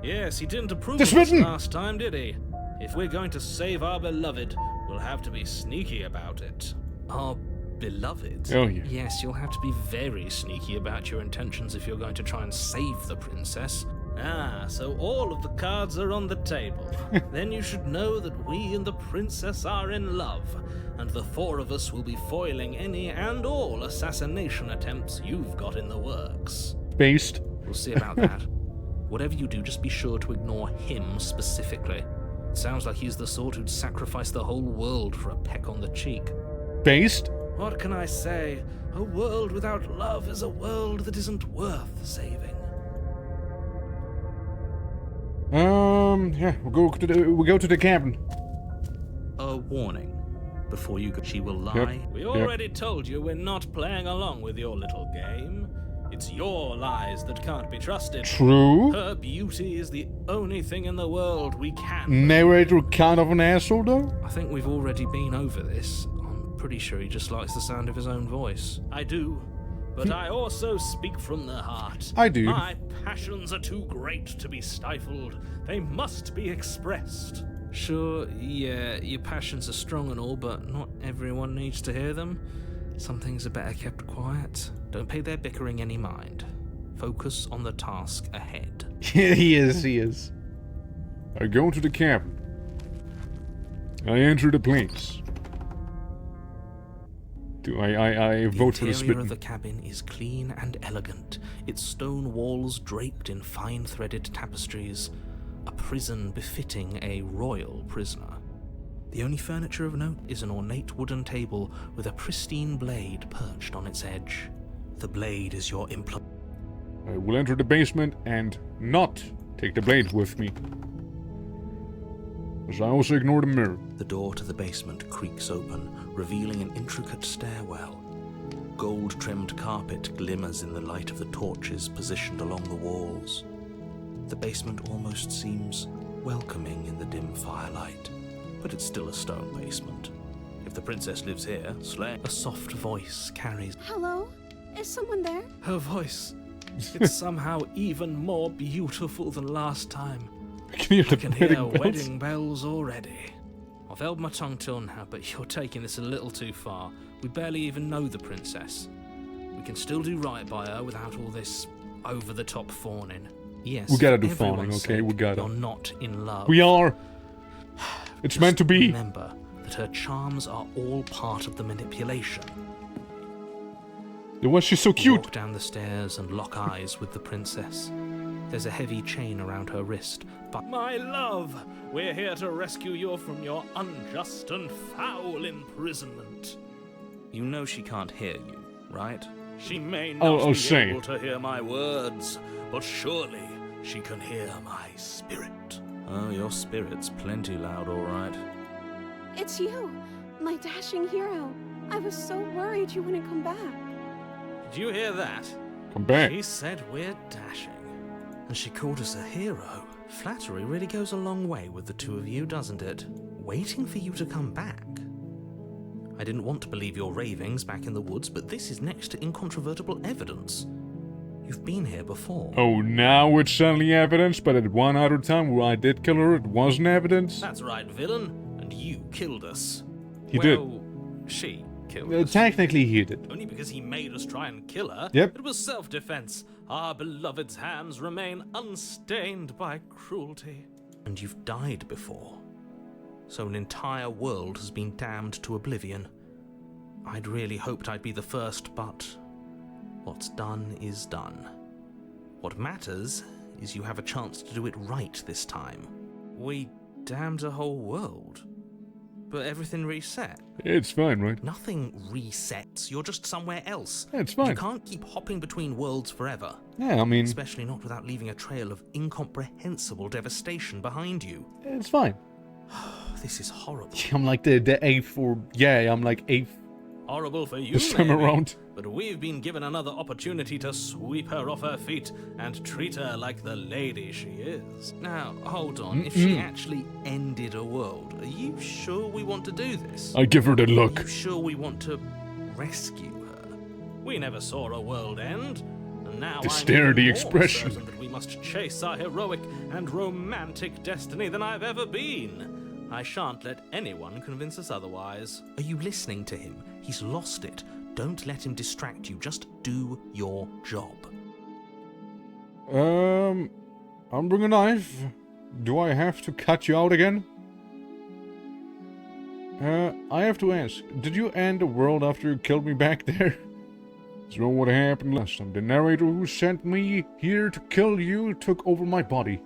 Speaker 5: Yes, he didn't approve
Speaker 1: This
Speaker 5: of us
Speaker 1: written!
Speaker 5: last time, did he? If we're going to save our beloved, we'll have to be sneaky about it.
Speaker 2: Our beloved?
Speaker 1: Oh, yeah.
Speaker 5: Yes, you'll have to be very sneaky about your intentions if you're going to try and save the princess. Ah, so all of the cards are on the table. Then you should know that we and the princess are in love, and the four of us will be foiling any and all assassination attempts you've got in the works.
Speaker 1: Based.
Speaker 2: We'll see about that. Whatever you do, just be sure to ignore him specifically. It sounds like he's the sort who'd sacrifice the whole world for a peck on the cheek.
Speaker 1: Based?
Speaker 5: What can I say? A world without love is a world that isn't worth saving.
Speaker 1: Yeah, we'll go to the cabin.
Speaker 2: A warning. Before you go, she will lie.
Speaker 1: Yep.
Speaker 5: We already told you we're not playing along with your little game. It's your lies that can't be trusted.
Speaker 1: True.
Speaker 5: Her beauty is the only thing in the world we can.
Speaker 1: Narrator kind of an asshole, though?
Speaker 2: I think we've already been over this. I'm pretty sure he just likes the sound of his own voice.
Speaker 5: I do, but I also speak from the heart.
Speaker 1: I do.
Speaker 5: My passions are too great to be stifled. They must be expressed.
Speaker 2: Sure, yeah, your passions are strong and all, but not everyone needs to hear them. Some things are better kept quiet. Don't pay their bickering any mind. Focus on the task ahead.
Speaker 1: Yeah, he is. I go to the cabin. I enter the place. I vote for the
Speaker 2: interior
Speaker 1: smitten.
Speaker 2: of the cabin is clean and elegant, its stone walls draped in fine threaded tapestries, a prison befitting a royal prisoner. The only furniture of note is an ornate wooden table with a pristine blade perched on its edge. The blade is your implement.
Speaker 1: I will enter the basement and not take the blade with me. As I also ignore the mirror.
Speaker 2: The door to the basement creaks open, revealing an intricate stairwell. Gold-trimmed carpet glimmers in the light of the torches positioned along the walls. The basement almost seems welcoming in the dim firelight, but it's still a stone basement. If the princess lives here, slay. A soft voice carries.
Speaker 4: Hello? Is someone there?
Speaker 5: Her voice. It's somehow even more beautiful than last time.
Speaker 1: I can hear
Speaker 5: I
Speaker 1: the
Speaker 5: can hear
Speaker 1: wedding bells.
Speaker 5: wedding bells already. I've held my tongue till now, but you're taking this a little too far. We barely even know the princess. We can still do right by her without all this over-the-top fawning.
Speaker 2: Yes,
Speaker 1: We gotta do
Speaker 2: for everyone's
Speaker 1: fawning, okay?
Speaker 2: sake,
Speaker 1: We gotta.
Speaker 2: You're not in love.
Speaker 1: We are. It's
Speaker 2: Just
Speaker 1: meant to be.
Speaker 2: Remember that her charms are all part of the manipulation.
Speaker 1: Why is she so
Speaker 2: You
Speaker 1: cute?
Speaker 2: walk down the stairs and lock eyes with the princess. There's a heavy chain around her wrist, but
Speaker 5: My love, we're here to rescue you from your unjust and foul imprisonment.
Speaker 2: you know she can't hear you, right?
Speaker 5: She may not be
Speaker 1: say.
Speaker 5: able to hear my words, but surely she can hear my spirit.
Speaker 2: Oh, your spirit's plenty loud, all right.
Speaker 4: It's you, my dashing hero. I was so worried you wouldn't come back.
Speaker 5: Did you hear that?
Speaker 1: Come back.
Speaker 5: She said we're dashing.
Speaker 7: And she called us a hero. Flattery really goes a long way with the two of you, doesn't it? Waiting for you to come back. I didn't want to believe your ravings back in the woods, but this is next to incontrovertible evidence. You've been here before.
Speaker 1: Oh, now it's suddenly evidence, but at one other time where I did kill her, it wasn't evidence?
Speaker 5: That's right, villain. And you killed us.
Speaker 1: He did.
Speaker 5: She killed us.
Speaker 1: Technically he did.
Speaker 5: Only because he made us try and kill her.
Speaker 1: Yep.
Speaker 5: It was self-defense. Our beloved's hands remain unstained by cruelty.
Speaker 7: And you've died before. So an entire world has been damned to oblivion. I'd really hoped I'd be the first, but what's done is done. What matters is you have a chance to do it right this time. We damned a whole world, but everything reset.
Speaker 1: It's fine, right?
Speaker 7: Nothing resets. You're just somewhere else.
Speaker 1: Yeah, it's fine.
Speaker 7: You can't keep hopping between worlds forever.
Speaker 1: Yeah, I mean...
Speaker 7: Especially not without leaving a trail of incomprehensible devastation behind you.
Speaker 1: It's fine.
Speaker 7: This is horrible.
Speaker 1: I'm like the eighth or... Yeah, I'm like eighth
Speaker 5: Horrible for you,
Speaker 1: this time
Speaker 5: maybe,
Speaker 1: around.
Speaker 5: but we've been given another opportunity to sweep her off her feet and treat her like the lady she is.
Speaker 7: Now, hold on. If she actually ended a world, are you sure we want to do this?
Speaker 1: I give her the look.
Speaker 7: Are you sure we want to rescue her?
Speaker 5: We never saw a world end, and now
Speaker 1: The
Speaker 5: I'm
Speaker 1: stare,
Speaker 5: even
Speaker 1: the
Speaker 5: more
Speaker 1: expression.
Speaker 5: certain that we must chase our heroic and romantic destiny than I've ever been. I shan't let anyone convince us otherwise.
Speaker 7: Are you listening to him? He's lost it. Don't let him distract you. Just do your job.
Speaker 1: I'm bringing a knife. Do I have to cut you out again? I have to ask, did you end the world after you killed me back there? Is that what happened last time? The narrator who sent me here to kill you took over my body.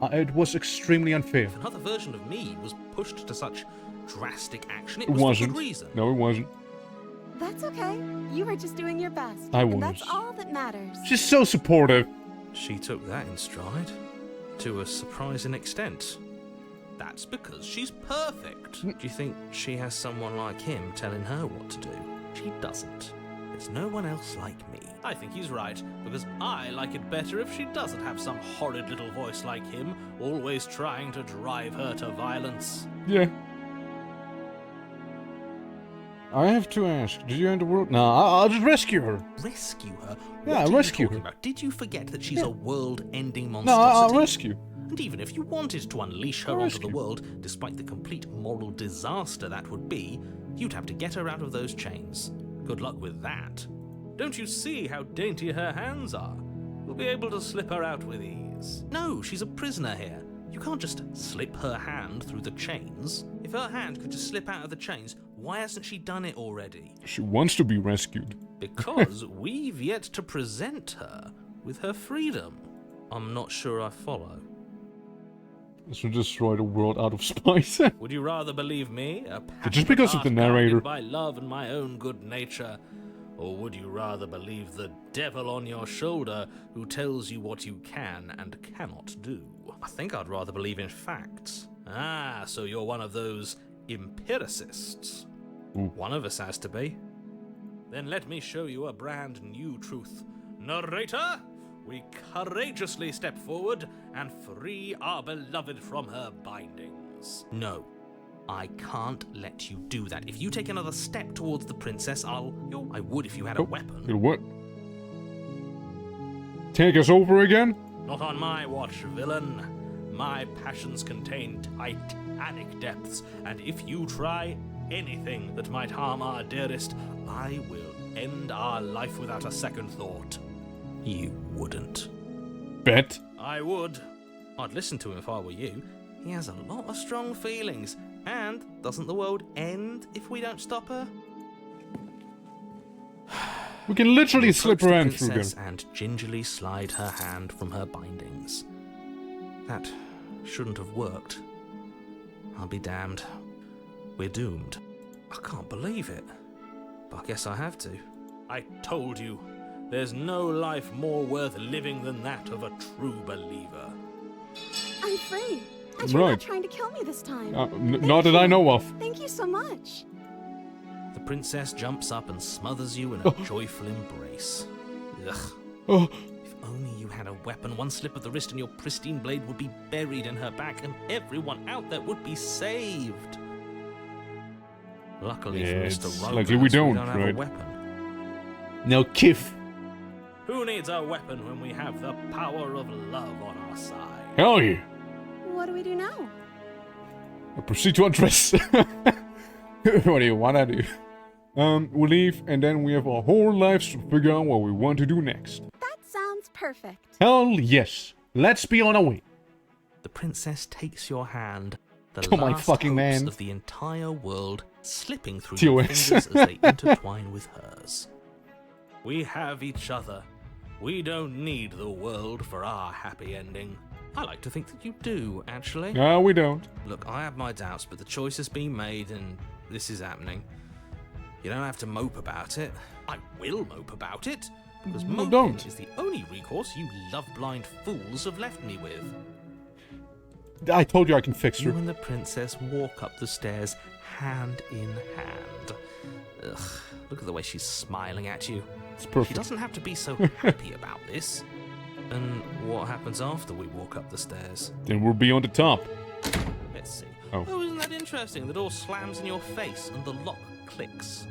Speaker 1: It was extremely unfair.
Speaker 7: If another version of me was pushed to such drastic action, it
Speaker 1: It
Speaker 7: was for
Speaker 1: wasn't.
Speaker 7: good reason.
Speaker 1: No, it wasn't.
Speaker 4: That's okay. You were just doing your best.
Speaker 1: I
Speaker 4: And that's
Speaker 1: was.
Speaker 4: all that matters.
Speaker 1: She's so supportive.
Speaker 7: She took that in stride. To a surprising extent.
Speaker 5: That's because she's perfect.
Speaker 7: Do you think she has someone like him telling her what to do? She doesn't. There's no one else like me.
Speaker 5: I think he's right, because I like it better if she doesn't have some horrid little voice like him, always trying to drive her to violence.
Speaker 1: Yeah. I have to ask, did you end the world? No, I'll just rescue her.
Speaker 7: Rescue her?
Speaker 1: Yeah,
Speaker 7: what are
Speaker 1: rescue
Speaker 7: you talking
Speaker 1: her.
Speaker 7: About? Did you forget that she's
Speaker 1: Yeah.
Speaker 7: a world-ending
Speaker 1: No,
Speaker 7: monstrosity?
Speaker 1: I'll rescue.
Speaker 7: And even if you wanted to unleash her
Speaker 1: I'll
Speaker 7: onto
Speaker 1: rescue.
Speaker 7: the world, despite the complete moral disaster that would be, you'd have to get her out of those chains.
Speaker 5: Good luck with that. Don't you see how dainty her hands are? We'll be able to slip her out with ease.
Speaker 7: No, she's a prisoner here. You can't just slip her hand through the chains. If her hand could just slip out of the chains, why hasn't she done it already?
Speaker 1: She wants to be rescued.
Speaker 5: Because we've yet to present her with her freedom.
Speaker 7: I'm not sure I follow.
Speaker 1: This will destroy the world out of spite.
Speaker 5: Would you rather believe me, a
Speaker 1: Just because of the
Speaker 5: passionate
Speaker 1: narrator.
Speaker 5: heart guided by love and my own good nature, or would you rather believe the devil on your shoulder who tells you what you can and cannot do?
Speaker 7: I think I'd rather believe in facts.
Speaker 5: Ah, so you're one of those empiricists.
Speaker 1: Ooh.
Speaker 5: One of us has to be. Then let me show you a brand new truth. Narrator, we courageously step forward and free our beloved from her bindings.
Speaker 7: No, I can't let you do that. If you take another step towards the princess, I would if you had a weapon.
Speaker 1: It'll what? Take us over again?
Speaker 5: Not on my watch, villain. My passions contain titanic depths, and if you try anything that might harm our dearest, I will end our life without a second thought.
Speaker 7: You wouldn't.
Speaker 1: Bet.
Speaker 5: I would.
Speaker 7: I'd listen to him if I were you. He has a lot of strong feelings. And doesn't the world end if we don't stop her?
Speaker 1: We can literally
Speaker 7: You
Speaker 1: slip
Speaker 7: approach
Speaker 1: her
Speaker 7: the
Speaker 1: hand through
Speaker 7: princess
Speaker 1: them.
Speaker 7: and gingerly slide her hand from her bindings. That shouldn't have worked. I'll be damned. We're doomed. I can't believe it. But I guess I have to.
Speaker 5: I told you, there's no life more worth living than that of a true believer.
Speaker 4: I'm free. And
Speaker 1: Right.
Speaker 4: you're not trying to kill me this time.
Speaker 1: Not that I know of.
Speaker 4: Thank you so much.
Speaker 7: The princess jumps up and smothers you in a joyful embrace. Ugh.
Speaker 1: Oh,
Speaker 7: If only you
Speaker 5: you had a weapon, one slip of the wrist and your pristine blade would be buried in her back, and everyone out there would be saved. Luckily for Mr. Romance,
Speaker 1: luckily we don't,
Speaker 5: have
Speaker 1: right?
Speaker 5: a weapon.
Speaker 1: Now, Kif.
Speaker 5: Who needs a weapon when we have the power of love on our side?
Speaker 1: Hell yeah.
Speaker 4: What do we do now?
Speaker 1: I proceed to undress. What do you want to do? We leave, and then we have our whole lives to figure out what we want to do next.
Speaker 4: That sounds perfect.
Speaker 1: Hell yes. Let's be on our way.
Speaker 5: The princess takes your hand, the
Speaker 1: Oh my
Speaker 5: last
Speaker 1: fucking
Speaker 5: hopes
Speaker 1: man.
Speaker 5: of the entire world slipping through
Speaker 1: TOS.
Speaker 5: your fingers as they intertwine with hers. We have each other. We don't need the world for our happy ending. I like to think that you do, actually.
Speaker 1: No, we don't.
Speaker 5: Look, I have my doubts, but the choice has been made and this is happening. You don't have to mope about it. I will mope about it, because
Speaker 1: No,
Speaker 5: moping
Speaker 1: don't.
Speaker 5: is the only recourse you love-blind fools have left me with.
Speaker 1: I told you I can fix
Speaker 5: You
Speaker 1: her.
Speaker 5: and the princess walk up the stairs, hand in hand. Ugh, look at the way she's smiling at you.
Speaker 1: It's
Speaker 5: She
Speaker 1: perfect.
Speaker 5: doesn't have to be so happy about this. And what happens after we walk up the stairs?
Speaker 1: Then we'll be on the top.
Speaker 5: Let's see.
Speaker 1: Oh.
Speaker 5: Isn't that interesting? The door slams in your face and the lock clicks.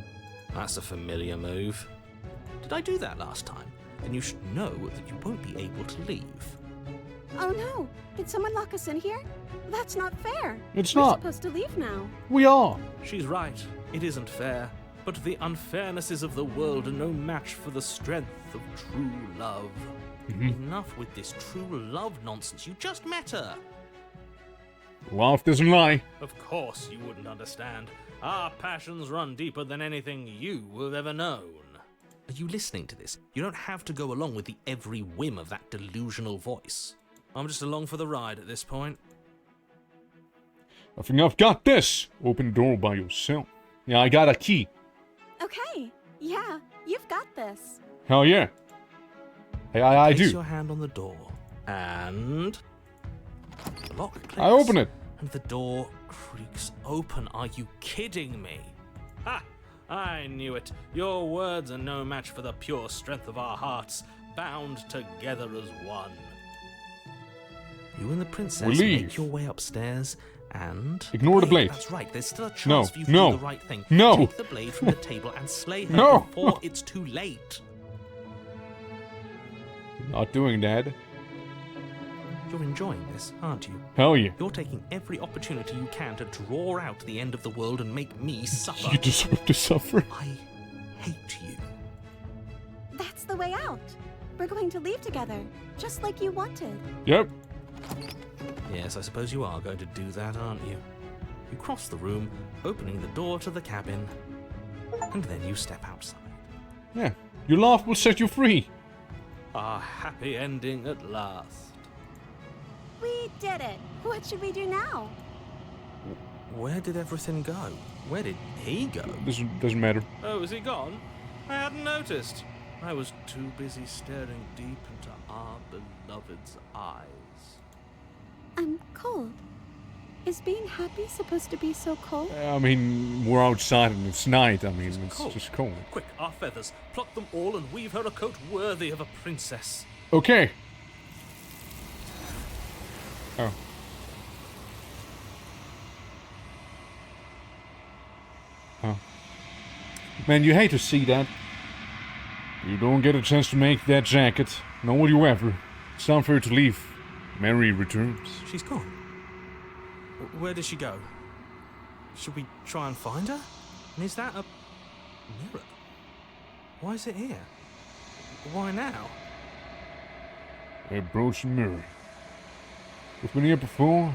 Speaker 5: That's a familiar move. Did I do that last time? Then you should know that you won't be able to leave.
Speaker 4: Oh no! Did someone lock us in here? That's not fair.
Speaker 1: It's
Speaker 4: We're
Speaker 1: not.
Speaker 4: supposed to leave now.
Speaker 1: We are.
Speaker 5: She's right. It isn't fair. But the unfairnesses of the world are no match for the strength of true love. Enough with this true love nonsense. You just met her.
Speaker 1: Love doesn't lie.
Speaker 5: Of course you wouldn't understand. Our passions run deeper than anything you have ever known. Are you listening to this? You don't have to go along with the every whim of that delusional voice. I'm just along for the ride at this point.
Speaker 1: I think I've got this. Open the door by yourself. Yeah, I got a key.
Speaker 4: Okay. Yeah, you've got this.
Speaker 1: Hell yeah. I
Speaker 5: Place
Speaker 1: do.
Speaker 5: your hand on the door, and the lock clicks.
Speaker 1: I open it.
Speaker 5: And the door creaks open. Are you kidding me? Ha! I knew it. Your words are no match for the pure strength of our hearts, bound together as one. You and the princess
Speaker 1: We leave.
Speaker 5: make your way upstairs and...
Speaker 1: Ignore the
Speaker 5: Wait,
Speaker 1: blade.
Speaker 5: That's right. There's still a chance
Speaker 1: No,
Speaker 5: for you to
Speaker 1: no,
Speaker 5: do the right thing.
Speaker 1: no.
Speaker 5: Take the blade from the table and slay her
Speaker 1: No.
Speaker 5: before it's too late.
Speaker 1: Not doing that.
Speaker 5: You're enjoying this, aren't you?
Speaker 1: Hell yeah.
Speaker 5: You're taking every opportunity you can to draw out the end of the world and make me suffer.
Speaker 1: You deserve to suffer.
Speaker 5: I hate you.
Speaker 4: That's the way out. We're going to leave together, just like you wanted.
Speaker 1: Yep.
Speaker 5: Yes, I suppose you are going to do that, aren't you? You cross the room, opening the door to the cabin, and then you step outside.
Speaker 1: Yeah. Your laugh will set you free.
Speaker 5: A happy ending at last.
Speaker 4: We did it. What should we do now?
Speaker 5: Where did everything go? Where did he go?
Speaker 1: Doesn't matter.
Speaker 5: Oh, is he gone? I hadn't noticed. I was too busy staring deep into our beloved's eyes.
Speaker 4: I'm cold. Is being happy supposed to be so cold?
Speaker 1: I mean, we're outside and it's night. I mean, it's
Speaker 5: cold.
Speaker 1: just cold.
Speaker 5: Quick, our feathers. Pluck them all and weave her a coat worthy of a princess.
Speaker 1: Okay. Oh. Oh. Man, you hate to see that. You don't get a chance to make that jacket. Nor will you ever. It's time for her to leave. Mary returns.
Speaker 5: She's gone. Where did she go? Should we try and find her? And is that a mirror? Why is it here? Why now?
Speaker 1: A broken mirror. We've been here before.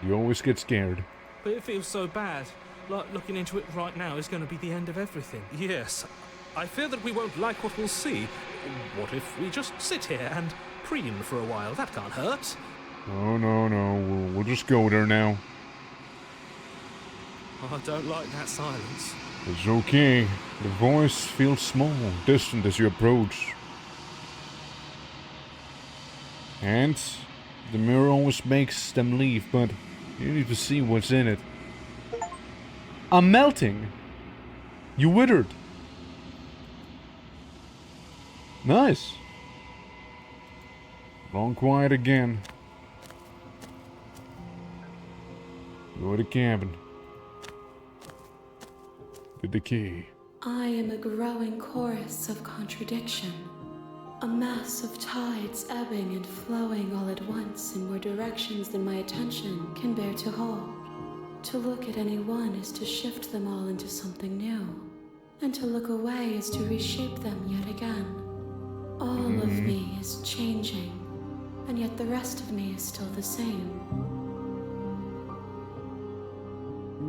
Speaker 1: You always get scared.
Speaker 5: But it feels so bad. Like looking into it right now is going to be the end of everything. Yes. I fear that we won't like what we'll see. What if we just sit here and preen for a while? That can't hurt.
Speaker 1: Oh, no. We'll just go there now.
Speaker 5: Oh, I don't like that silence.
Speaker 1: It's okay. The voice feels small, distant as you approach. And the mirror always makes them leave, but you need to see what's in it. I'm melting. You withered. Long quiet again. Go to the cabin. Get the key.
Speaker 6: I am a growing chorus of contradiction. A mass of tides ebbing and flowing all at once in more directions than my attention can bear to hold. To look at any one is to shift them all into something new. And to look away is to reshape them yet again. All of me is changing, and yet the rest of me is still the same.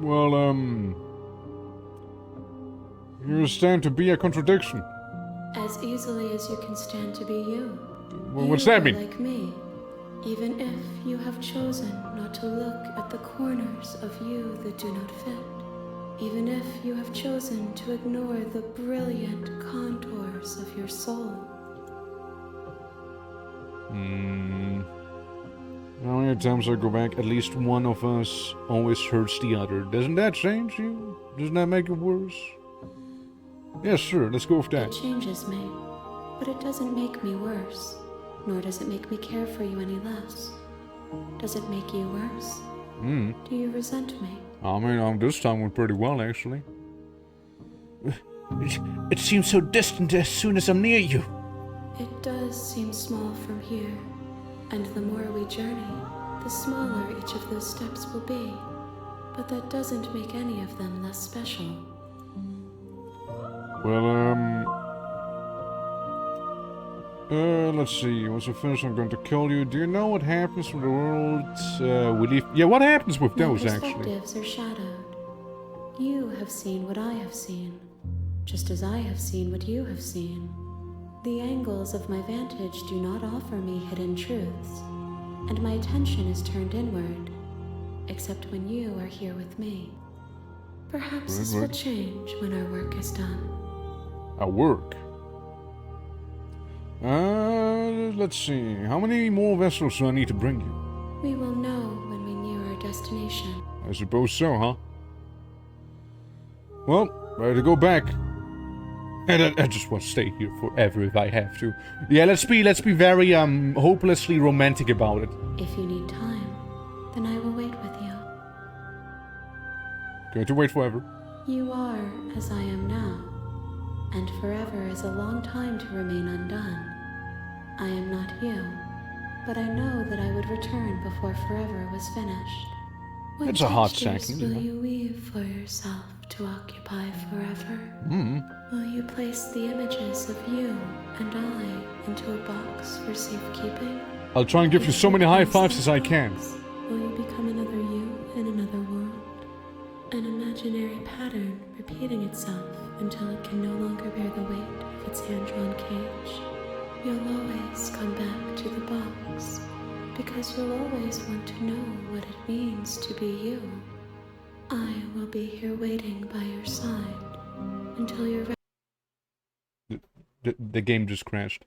Speaker 1: Well, you stand to be a contradiction.
Speaker 6: As easily as you can stand to be you.
Speaker 1: Well, what's that mean?
Speaker 6: Like me, even if you have chosen not to look at the corners of you that do not fit. Even if you have chosen to ignore the brilliant contours of your soul.
Speaker 1: How many times I go back, at least one of us always hurts the other. Doesn't that change you? Doesn't that make it worse? Yes, sure, let's go with that.
Speaker 6: It changes me, but it doesn't make me worse. Nor does it make me care for you any less. Does it make you worse? Do you resent me?
Speaker 1: I mean, this time went pretty well, actually.
Speaker 11: It seems so distant as soon as I'm near you.
Speaker 6: It does seem small from here, and the more we journey, the smaller each of those steps will be. But that doesn't make any of them less special.
Speaker 1: Well, let's see. Once we finish, I'm going to kill you. Do you know what happens when the world we leave? Yeah, what happens with those, actually?
Speaker 6: Perspectives are shadowed. You have seen what I have seen, just as I have seen what you have seen. The angles of my vantage do not offer me hidden truths, and my attention is turned inward, except when you are here with me. Perhaps this will change when our work is done.
Speaker 1: Our work? Let's see. How many more vessels do I need to bring you?
Speaker 6: We will know when we near our destination.
Speaker 1: I suppose so, huh? Well, ready to go back. And I just want to stay here forever if I have to. Yeah, let's be very hopelessly romantic about it.
Speaker 6: If you need time, then I will wait with you.
Speaker 1: Going to wait forever.
Speaker 6: You are as I am now, and forever is a long time to remain undone. I am not you, but I know that I would return before forever was finished. What
Speaker 1: It's a hot
Speaker 6: textures
Speaker 1: second,
Speaker 6: will you weave for yourself to occupy forever? Will you place the images of you and I into a box for safekeeping?
Speaker 1: I'll try and give you so many high fives as I can.
Speaker 6: Will you become another you in another world? An imaginary pattern repeating itself until it can no longer bear the weight of its hand-drawn cage. You'll always come back to the box, because you'll always want to know what it means to be you. I will be here waiting by your side until you're ready.
Speaker 1: The game just crashed.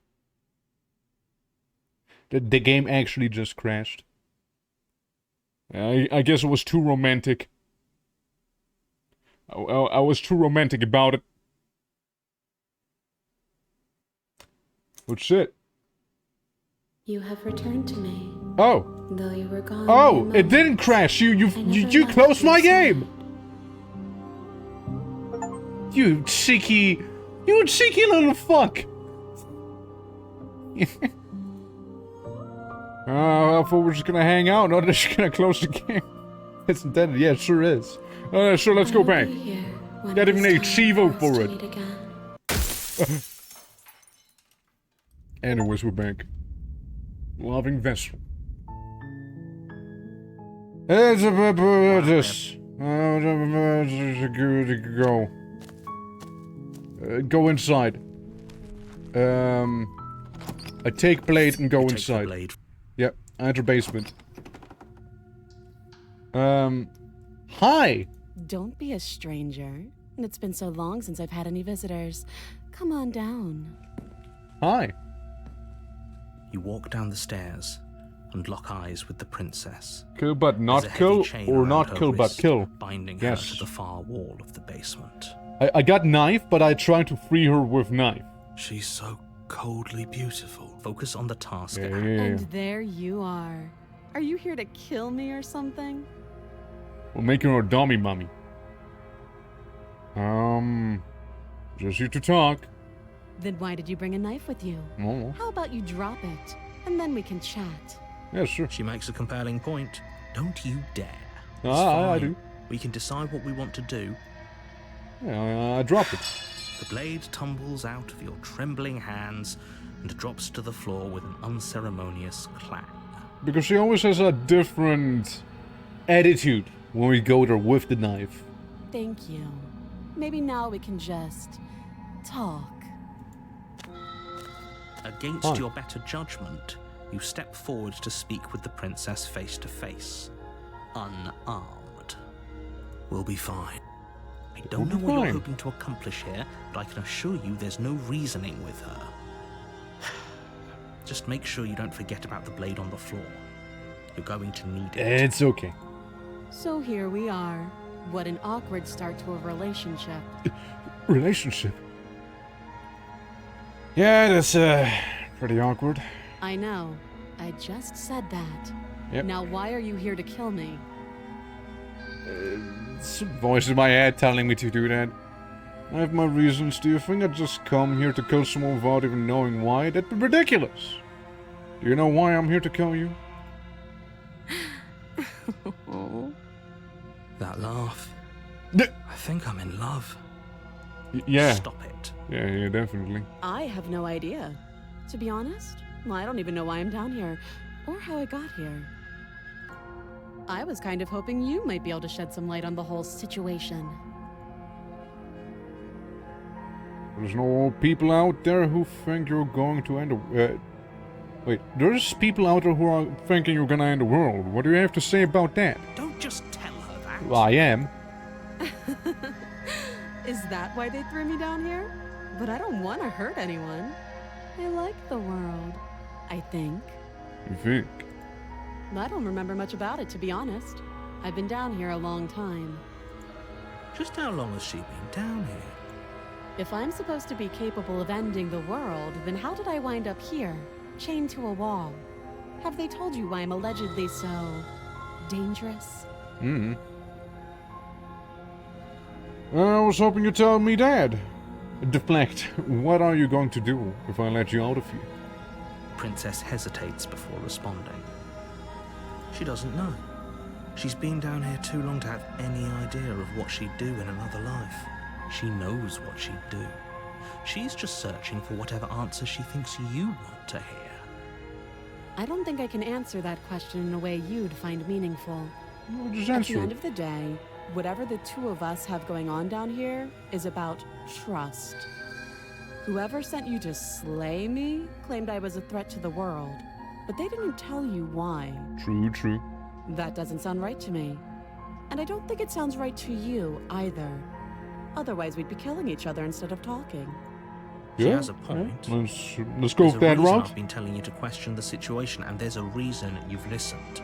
Speaker 1: The game actually just crashed. I guess it was too romantic. I was too romantic about it. But shit.
Speaker 6: You have returned to me.
Speaker 1: Oh.
Speaker 6: Though you were gone.
Speaker 1: Oh, it didn't crash. You closed my game. You cheeky little fuck. I thought we were just gonna hang out. No, they're just gonna close the game. It's intended. Yeah, it sure is. Sure, let's go back. Got even a Chivo for it. Anyways, we're back. Loving vessel. It's this. Go. Go inside. I take blade and go inside. Yep, enter basement. Hi!
Speaker 4: Don't be a stranger. It's been so long since I've had any visitors. Come on down.
Speaker 1: Hi.
Speaker 2: You walk down the stairs and lock eyes with the princess.
Speaker 1: Kill but not
Speaker 2: There's a
Speaker 1: kill,
Speaker 2: heavy chain
Speaker 1: or
Speaker 2: around
Speaker 1: not
Speaker 2: her
Speaker 1: kill but
Speaker 2: wrist,
Speaker 1: kill.
Speaker 2: binding
Speaker 1: Yes.
Speaker 2: her to the far wall of the basement.
Speaker 1: I got knife, but I tried to free her with knife.
Speaker 7: She's so coldly beautiful.
Speaker 2: Focus on the task
Speaker 1: Yeah,
Speaker 2: at
Speaker 1: yeah,
Speaker 2: hand.
Speaker 1: yeah.
Speaker 4: And there you are. Are you here to kill me or something?
Speaker 1: We're making her a dummy mummy. Just here to talk.
Speaker 4: Then why did you bring a knife with you?
Speaker 1: Oh,
Speaker 4: How about you drop it, and then we can chat?
Speaker 1: yeah, sure.
Speaker 2: She makes a compelling point. Don't you dare. It's
Speaker 1: I
Speaker 2: fine.
Speaker 1: do.
Speaker 2: We can decide what we want to do.
Speaker 1: Yeah, I dropped it.
Speaker 2: The blade tumbles out of your trembling hands and drops to the floor with an unceremonious clang.
Speaker 1: Because she always has a different attitude when we go there with the knife.
Speaker 4: Thank you. Maybe now we can just talk.
Speaker 2: Against
Speaker 1: Fine.
Speaker 2: your better judgment, you step forward to speak with the princess face to face, unarmed.
Speaker 7: We'll be fine.
Speaker 2: I don't know
Speaker 1: We'll be
Speaker 2: what you're
Speaker 1: fine.
Speaker 2: hoping to accomplish here, but I can assure you there's no reasoning with her. Just make sure you don't forget about the blade on the floor. You're going to need it.
Speaker 1: It's okay.
Speaker 4: So here we are. What an awkward start to a relationship.
Speaker 1: Relationship. Yeah, that's pretty awkward.
Speaker 4: I know. I just said that.
Speaker 1: Yep.
Speaker 4: Now why are you here to kill me?
Speaker 1: It's a voice in my head telling me to do that. I have my reasons. Do you think I'd just come here to kill someone without even knowing why? That'd be ridiculous. Do you know why I'm here to kill you?
Speaker 7: That laugh.
Speaker 1: D-
Speaker 7: I think I'm in love.
Speaker 1: Yeah.
Speaker 2: Stop it.
Speaker 1: Yeah, definitely.
Speaker 4: I have no idea. To be honest, I don't even know why I'm down here, or how I got here. I was kind of hoping you might be able to shed some light on the whole situation.
Speaker 1: There's no people out there who think you're going to end the... wait, there's people out there who are thinking you're gonna end the world. What do you have to say about that?
Speaker 2: Don't just tell her that.
Speaker 1: Well, I am.
Speaker 4: Is that why they threw me down here? But I don't want to hurt anyone. I like the world, I think.
Speaker 1: You think?
Speaker 4: I don't remember much about it, to be honest. I've been down here a long time.
Speaker 2: Just how long has she been down here?
Speaker 4: If I'm supposed to be capable of ending the world, then how did I wind up here, chained to a wall? Have they told you why I'm allegedly so... dangerous?
Speaker 1: Hmm. I was hoping you'd tell me that. Deflect. What are you going to do if I let you out of here?
Speaker 2: Princess hesitates before responding. She doesn't know. She's been down here too long to have any idea of what she'd do in another life. She knows what she'd do. She's just searching for whatever answer she thinks you want to hear.
Speaker 4: I don't think I can answer that question in a way you'd find meaningful.
Speaker 1: Well, just
Speaker 4: At
Speaker 1: answer
Speaker 4: the
Speaker 1: it.
Speaker 4: end of the day, whatever the two of us have going on down here is about trust. Whoever sent you to slay me claimed I was a threat to the world, but they didn't tell you why.
Speaker 1: True.
Speaker 4: That doesn't sound right to me. And I don't think it sounds right to you either. Otherwise, we'd be killing each other instead of talking.
Speaker 2: She
Speaker 1: Yeah,
Speaker 2: has a point.
Speaker 1: yeah. Let's go
Speaker 2: There's
Speaker 1: with
Speaker 2: a
Speaker 1: that
Speaker 2: reason
Speaker 1: route.
Speaker 2: I've been telling you to question the situation, and there's a reason you've listened.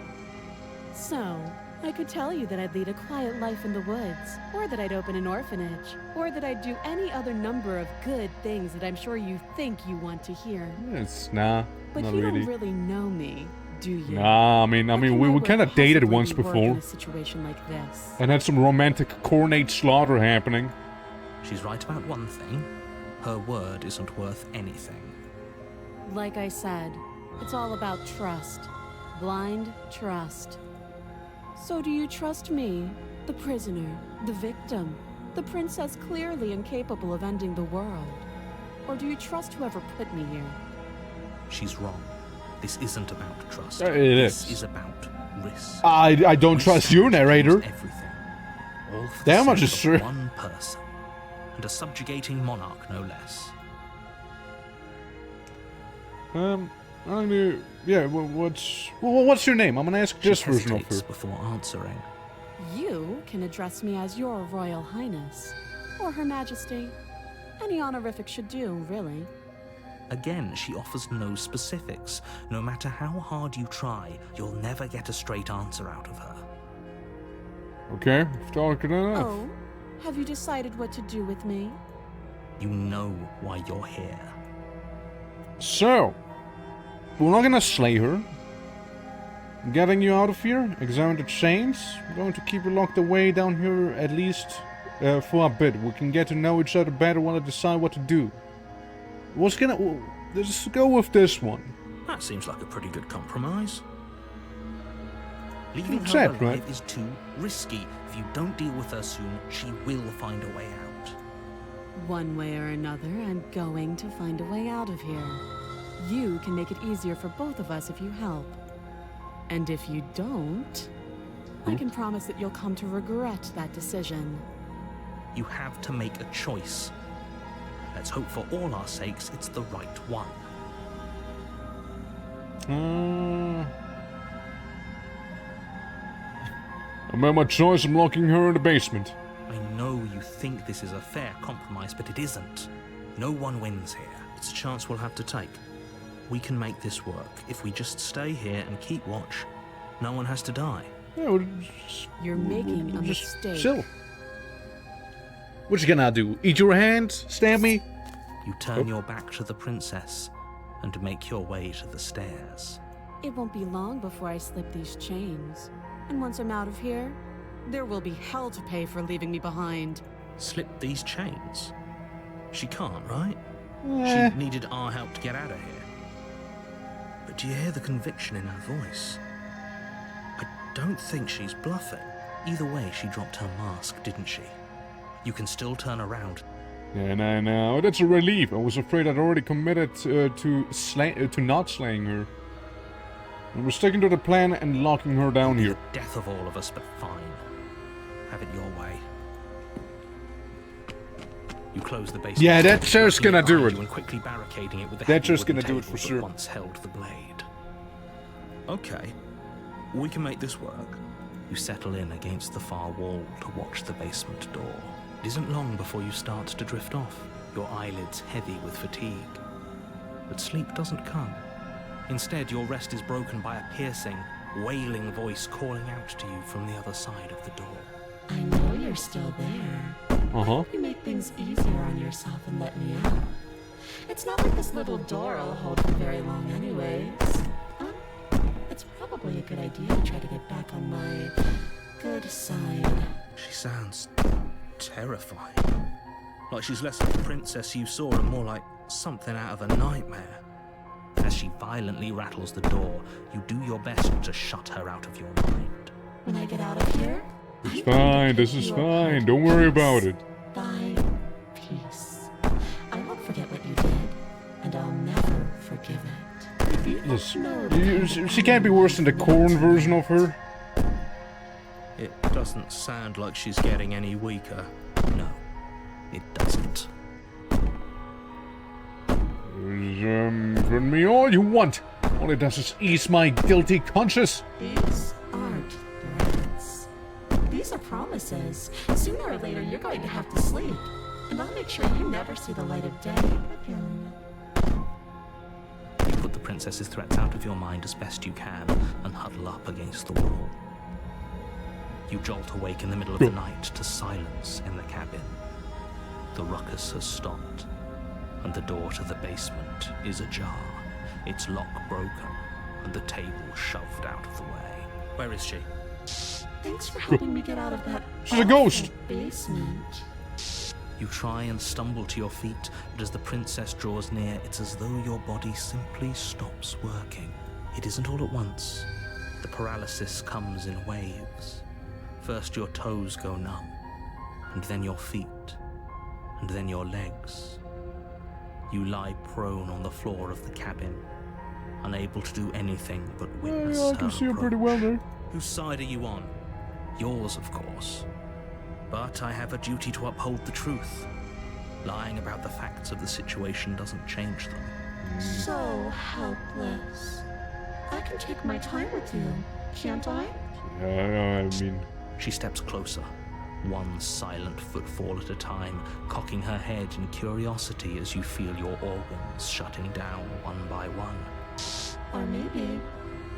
Speaker 4: So, I could tell you that I'd lead a quiet life in the woods, or that I'd open an orphanage, or that I'd do any other number of good things that I'm sure you think you want to hear.
Speaker 1: It's nah,
Speaker 4: But
Speaker 1: not
Speaker 4: you
Speaker 1: really.
Speaker 4: don't really know me, do you?
Speaker 1: Nah, I mean,
Speaker 4: How can
Speaker 1: we
Speaker 4: work
Speaker 1: kind of dated
Speaker 4: possibly
Speaker 1: once
Speaker 4: work
Speaker 1: before,
Speaker 4: in a situation like this?
Speaker 1: and had some romantic coronate slaughter happening.
Speaker 2: She's right about one thing. Her word isn't worth anything.
Speaker 4: Like I said, it's all about trust. Blind trust. So do you trust me, the prisoner, the victim, the princess clearly incapable of ending the world? Or do you trust whoever put me here?
Speaker 2: She's wrong. This isn't about trust.
Speaker 1: It
Speaker 2: This
Speaker 1: is.
Speaker 2: is about risk.
Speaker 1: I don't
Speaker 2: We
Speaker 1: trust
Speaker 2: stand
Speaker 1: you,
Speaker 2: to lose
Speaker 1: narrator.
Speaker 2: Everything. All for
Speaker 1: That
Speaker 2: the
Speaker 1: much
Speaker 2: sake
Speaker 1: is
Speaker 2: of
Speaker 1: true.
Speaker 2: one person. And a subjugating monarch, no less.
Speaker 1: I mean, yeah. What's your name? I'm gonna ask this
Speaker 2: She
Speaker 1: version of
Speaker 2: hesitates
Speaker 1: her.
Speaker 2: before answering.
Speaker 4: You can address me as your Royal Highness, or Her Majesty. Any honorific should do, really.
Speaker 2: Again, she offers no specifics. No matter how hard you try, you'll never get a straight answer out of her.
Speaker 1: Okay, talking enough.
Speaker 4: Oh, have you decided what to do with me?
Speaker 2: You know why you're here.
Speaker 1: So, we're not gonna slay her. Getting you out of here, examine the chains. I'm going to keep you locked away down here at least for a bit. We can get to know each other better while I decide what to do. Let's go with this one.
Speaker 2: That seems like a pretty good compromise. Leaving her
Speaker 1: Except,
Speaker 2: alive
Speaker 1: right?
Speaker 2: is too risky. If you don't deal with her soon, she will find a way out.
Speaker 4: One way or another, I'm going to find a way out of here. You can make it easier for both of us if you help. And if you don't, I can promise that you'll come to regret that decision.
Speaker 2: You have to make a choice. Let's hope for all our sakes it's the right one.
Speaker 1: I made my choice. I'm locking her in the basement.
Speaker 2: I know you think this is a fair compromise, but it isn't. No one wins here. It's a chance we'll have to take. We can make this work. If we just stay here and keep watch, no one has to die.
Speaker 1: Yeah,
Speaker 4: You're making a mistake.
Speaker 11: Chill. What you gonna do? Eat your hand? Stab me?
Speaker 2: You turn your back to the princess and make your way to the stairs.
Speaker 4: It won't be long before I slip these chains. And once I'm out of here, there will be hell to pay for leaving me behind.
Speaker 2: Slip these chains? She can't, right?
Speaker 11: Eh.
Speaker 2: She needed our help to get out of here. But do you hear the conviction in her voice? I don't think she's bluffing. Either way, she dropped her mask, didn't she? You can still turn around.
Speaker 1: Yeah, no, that's a relief. I was afraid I'd already committed to not slaying her. And we're sticking to the plan and locking her down here.
Speaker 2: Death of all of us, but fine. Have it your way. You close the basement.
Speaker 1: Yeah, that's just gonna do it.
Speaker 2: And quickly barricading it with the
Speaker 1: That's
Speaker 2: heavy
Speaker 1: just gonna
Speaker 2: wooden
Speaker 1: do it for
Speaker 2: table that
Speaker 1: sure.
Speaker 2: Once held the blade. Okay, we can make this work. You settle in against the far wall to watch the basement door. It isn't long before you start to drift off, your eyelids heavy with fatigue. But sleep doesn't come. Instead, your rest is broken by a piercing, wailing voice calling out to you from the other side of the door.
Speaker 6: I know you're still there.
Speaker 1: Uh-huh.
Speaker 6: You make things easier on yourself and let me out. It's not like this little door will hold for very long anyways. It's probably a good idea to try to get back on my good side.
Speaker 2: She sounds terrifying. Like she's less like the princess you saw and more like something out of a nightmare. As she violently rattles the door, you do your best to shut her out of your mind.
Speaker 6: When I get out of here,
Speaker 1: It's fine, this is fine. Don't worry about it.
Speaker 6: thy peace. I won't forget what you did, and I'll never forgive it.
Speaker 1: Yes. She can't be worse than the corn version of her.
Speaker 2: It doesn't sound like she's getting any weaker. No, it doesn't.
Speaker 1: Burn me all you want. All it does is ease my guilty conscience.
Speaker 6: These aren't threats. These are promises. Sooner or later, you're going to have to sleep. And I'll make sure you never see the light of day again.
Speaker 2: You put the princess's threats out of your mind as best you can and huddle up against the wall. You jolt awake in the middle of the night to silence in the cabin. The ruckus has stopped, and the door to the basement is ajar, its lock broken, and the table shoved out of the way. Where is she?
Speaker 6: Thanks for helping me get out of that
Speaker 1: She's a ghost.
Speaker 6: awful basement.
Speaker 2: You try and stumble to your feet, but as the princess draws near, it's as though your body simply stops working. It isn't all at once. The paralysis comes in waves. First your toes go numb, and then your feet, and then your legs. You lie prone on the floor of the cabin, unable to do anything but witness
Speaker 1: I can
Speaker 2: her
Speaker 1: see her pretty
Speaker 2: approach.
Speaker 1: well there.
Speaker 2: Whose side are you on? Yours, of course. But I have a duty to uphold the truth. Lying about the facts of the situation doesn't change them.
Speaker 6: So helpless. I can take my time with you, can't I?
Speaker 1: I mean,
Speaker 2: She steps closer, one silent footfall at a time, cocking her head in curiosity as you feel your organs shutting down one by one.
Speaker 6: Or maybe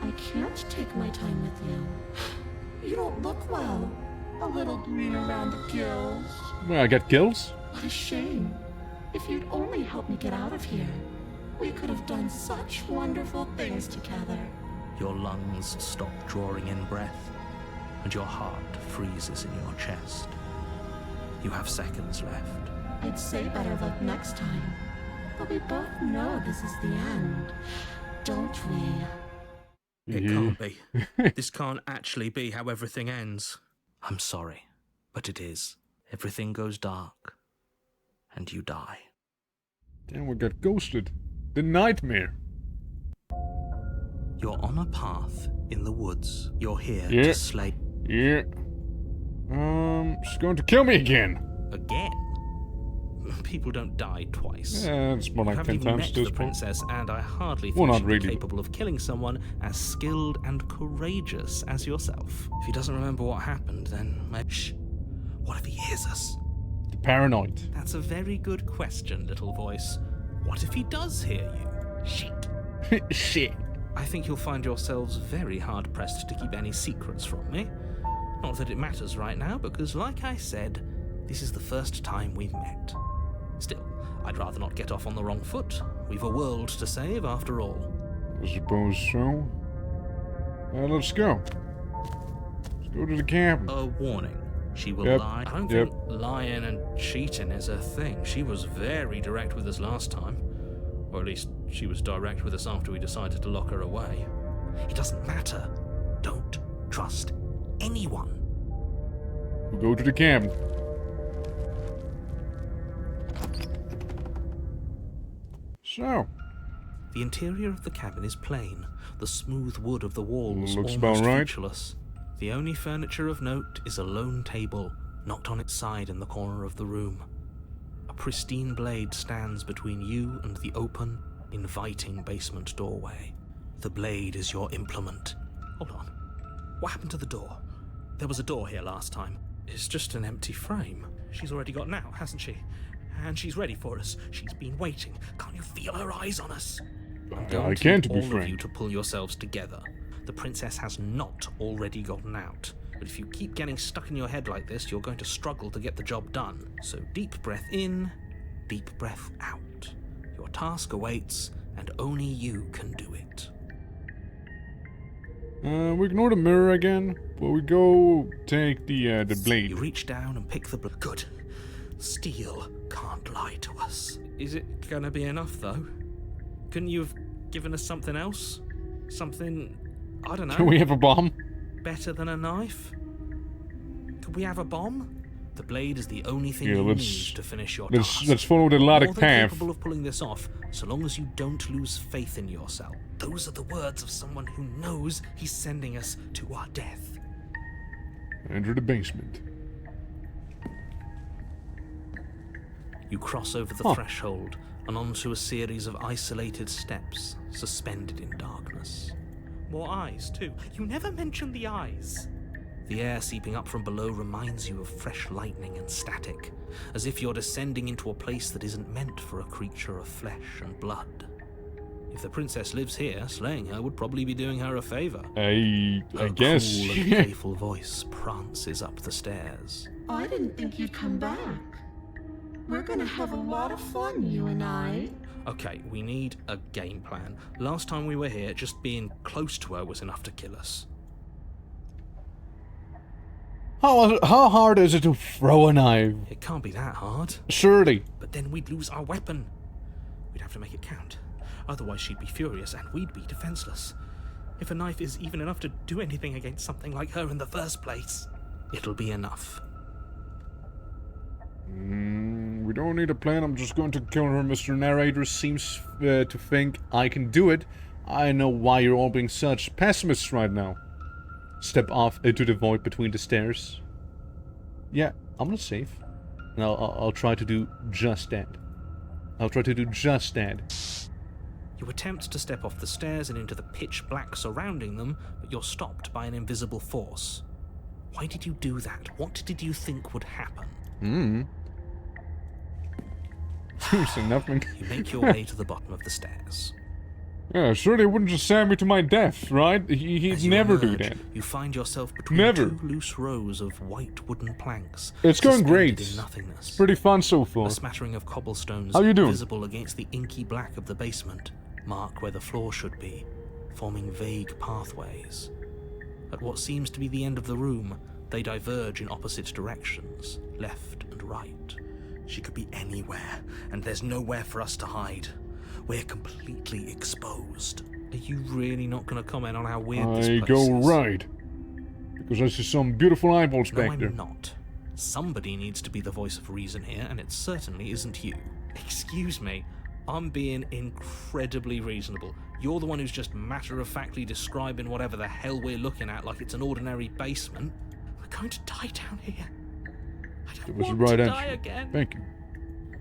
Speaker 6: I can't take my time with you. You don't look well. A little green around the gills.
Speaker 1: well, I get kills.
Speaker 6: What a shame. If you'd only help me get out of here. We could have done such wonderful things together.
Speaker 2: Your lungs stop drawing in breath, and your heart freezes in your chest. You have seconds left.
Speaker 6: I'd say better luck next time. But we both know this is the end, don't we?
Speaker 2: It can't be. This can't actually be how everything ends. I'm sorry, but it is. Everything goes dark, and you die.
Speaker 1: Then we got ghosted. The nightmare.
Speaker 2: You're on a path in the woods. You're here
Speaker 1: Yeah.
Speaker 2: to slay...
Speaker 1: Yeah. She's going to kill me again.
Speaker 2: Again? People don't die twice.
Speaker 1: Yeah, it's more
Speaker 2: You
Speaker 1: like
Speaker 2: haven't
Speaker 1: 10
Speaker 2: even
Speaker 1: times
Speaker 2: met
Speaker 1: at
Speaker 2: the
Speaker 1: this point.
Speaker 2: princess, and I hardly
Speaker 1: Well,
Speaker 2: think
Speaker 1: not
Speaker 2: she'd be
Speaker 1: really.
Speaker 2: capable of killing someone as skilled and courageous as yourself. If he doesn't remember what happened, then maybe... Shh. What if he hears us?
Speaker 1: The paranoid.
Speaker 2: That's a very good question, little voice. What if he does hear you? Shit.
Speaker 1: Shit.
Speaker 2: I think you'll find yourselves very hard-pressed to keep any secrets from me. Not that it matters right now, because like I said, this is the first time we've met. Still, I'd rather not get off on the wrong foot. We've a world to save, after all.
Speaker 1: I suppose so. Let's go. Let's go to the cabin.
Speaker 2: A warning. She will
Speaker 1: Yep.
Speaker 2: lie. I don't
Speaker 1: Yep.
Speaker 2: think lying and cheating is a thing. She was very direct with us last time. Or at least, she was direct with us after we decided to lock her away. It doesn't matter. Don't trust anyone.
Speaker 1: We'll go to the cabin. So,
Speaker 2: The interior of the cabin is plain. The smooth wood of the walls
Speaker 1: Looks
Speaker 2: almost
Speaker 1: about right.
Speaker 2: featureless. The only furniture of note is a lone table, knocked on its side in the corner of the room. A pristine blade stands between you and the open, inviting basement doorway. The blade is your implement. Hold on. What happened to the door? There was a door here last time. It's just an empty frame. She's already got out, hasn't she? And she's ready for us. She's been waiting. Can't you feel her eyes on us? I'm going
Speaker 1: I
Speaker 2: to
Speaker 1: can,
Speaker 2: need
Speaker 1: to be
Speaker 2: all of
Speaker 1: frank.
Speaker 2: you to pull yourselves together. The princess has not already gotten out. But if you keep getting stuck in your head like this, you're going to struggle to get the job done. So deep breath in, deep breath out. Your task awaits, and only you can do it.
Speaker 1: we ignore the mirror again, but we go take the
Speaker 2: You
Speaker 1: blade.
Speaker 2: reach down and pick the Good. Steel can't lie to us. Is it gonna be enough, though? Couldn't you have given us something else? Something, I don't know,
Speaker 1: Can we have a bomb?
Speaker 2: better than a knife? Could we have a bomb? The blade is the only thing
Speaker 1: Yeah,
Speaker 2: you
Speaker 1: let's-
Speaker 2: need to finish your
Speaker 1: Let's
Speaker 2: task.
Speaker 1: let's follow the
Speaker 2: More
Speaker 1: logic
Speaker 2: than
Speaker 1: path.
Speaker 2: capable of pulling this off, so long as you don't lose faith in yourself. Those are the words of someone who knows he's sending us to our death.
Speaker 1: Enter the basement.
Speaker 2: You cross over the threshold and onto a series of isolated steps, suspended in darkness. More eyes, too. You never mention the eyes. The air seeping up from below reminds you of fresh lightning and static, as if you're descending into a place that isn't meant for a creature of flesh and blood. If the princess lives here, slaying her would probably be doing her a favor.
Speaker 1: I
Speaker 2: Her
Speaker 1: guess.
Speaker 2: cool and playful voice prances up the stairs.
Speaker 6: I didn't think you'd come back. We're gonna have a lot of fun, you and I.
Speaker 2: Okay, we need a game plan. Last time we were here, just being close to her was enough to kill us.
Speaker 11: How hard is it to throw a knife?
Speaker 2: It can't be that hard.
Speaker 11: Surely.
Speaker 2: But then we'd lose our weapon. We'd have to make it count. Otherwise she'd be furious and we'd be defenseless. If a knife is even enough to do anything against something like her in the first place, it'll be enough.
Speaker 1: We don't need a plan. I'm just going to kill her. Mr. Narrator seems to think I can do it. I know why you're all being such pessimists right now. Step off into the void between the stairs. Yeah, I'm not safe. And I'll try to do just that. I'll try to do just that.
Speaker 2: You attempt to step off the stairs and into the pitch black surrounding them, but you're stopped by an invisible force. Why did you do that? What did you think would happen?
Speaker 1: Seriously, nothing.
Speaker 2: You make your way to the bottom of the stairs.
Speaker 1: Yeah, sure they wouldn't just send me to my death, right? He'd
Speaker 5: As you
Speaker 1: never do
Speaker 5: emerge,
Speaker 1: that.
Speaker 5: You find yourself between
Speaker 1: Never.
Speaker 5: two loose rows of white wooden planks.
Speaker 1: It's going
Speaker 5: suspended
Speaker 1: great.
Speaker 5: In nothingness.
Speaker 1: Pretty fun so far.
Speaker 5: A smattering of cobblestones
Speaker 1: How you doing?
Speaker 5: visible against the inky black of the basement mark where the floor should be, forming vague pathways. At what seems to be the end of the room, they diverge in opposite directions, left and right.
Speaker 7: She could be anywhere, and there's nowhere for us to hide. We're completely exposed.
Speaker 5: Are you really not going to comment on how weird this
Speaker 1: I
Speaker 5: place
Speaker 1: go
Speaker 5: is?
Speaker 1: right. Because I see some beautiful eyeballs
Speaker 5: No,
Speaker 1: back there.
Speaker 5: I'm not. Somebody needs to be the voice of reason here, and it certainly isn't you. Excuse me, I'm being incredibly reasonable. You're the one who's just matter-of-factly describing whatever the hell we're looking at like it's an ordinary basement. We're going to die down here. I
Speaker 1: It
Speaker 5: don't
Speaker 1: was the
Speaker 5: want
Speaker 1: right
Speaker 5: to
Speaker 1: answer.
Speaker 5: die again.
Speaker 1: Thank you.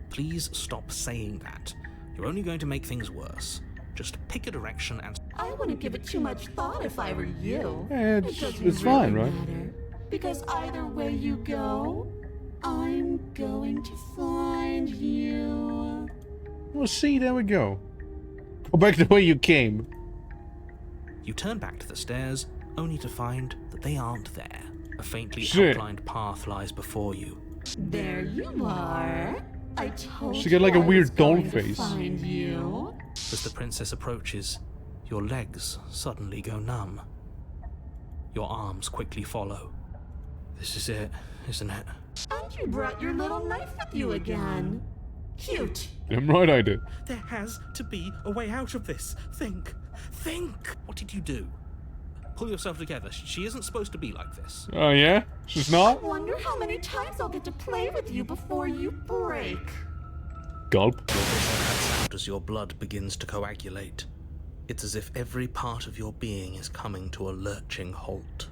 Speaker 5: Please stop saying that. You're only going to make things worse. Just pick a direction and...
Speaker 12: I wouldn't give it too much thought if I were you.
Speaker 1: Yeah,
Speaker 12: It doesn't
Speaker 1: it's fine,
Speaker 12: really
Speaker 1: right?
Speaker 12: matter, because either way you go, I'm going to find you.
Speaker 1: Well, see, there we go. Go back the way you came.
Speaker 5: You turn back to the stairs, only to find that they aren't there. A faintly
Speaker 1: Shit.
Speaker 5: outlined path lies before you.
Speaker 12: There you are. I told
Speaker 1: She got like
Speaker 12: you
Speaker 1: a
Speaker 12: I
Speaker 1: weird
Speaker 12: was
Speaker 1: doll
Speaker 12: going to
Speaker 1: face.
Speaker 12: find you.
Speaker 5: As the princess approaches, your legs suddenly go numb. Your arms quickly follow. This is it, isn't it?
Speaker 12: And you brought your little knife with you again. Cute.
Speaker 1: Damn right I did.
Speaker 5: There has to be a way out of this. Think. What did you do? Pull yourself together. She isn't supposed to be like this.
Speaker 1: Oh, yeah? She's
Speaker 12: I
Speaker 1: not?
Speaker 12: wonder how many times I'll get to play with you before you break.
Speaker 1: Gulp.
Speaker 5: Your vision cuts out as your blood begins to coagulate. It's as if every part of your being is coming to a lurching halt.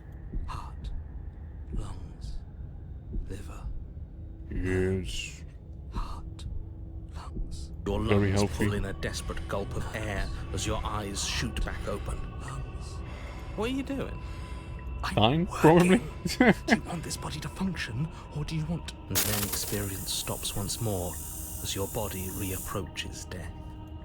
Speaker 7: Heart, lungs, liver,
Speaker 1: Yes.
Speaker 7: heart, lungs,
Speaker 5: Your
Speaker 1: Very
Speaker 5: lungs
Speaker 1: healthy.
Speaker 5: pull in a desperate gulp of air as your eyes shoot back open.
Speaker 7: lungs.
Speaker 5: What are you doing?
Speaker 1: Fine, probably.
Speaker 7: Do you want this body to function, or do you want...
Speaker 5: And then experience stops once more as your body reapproaches death.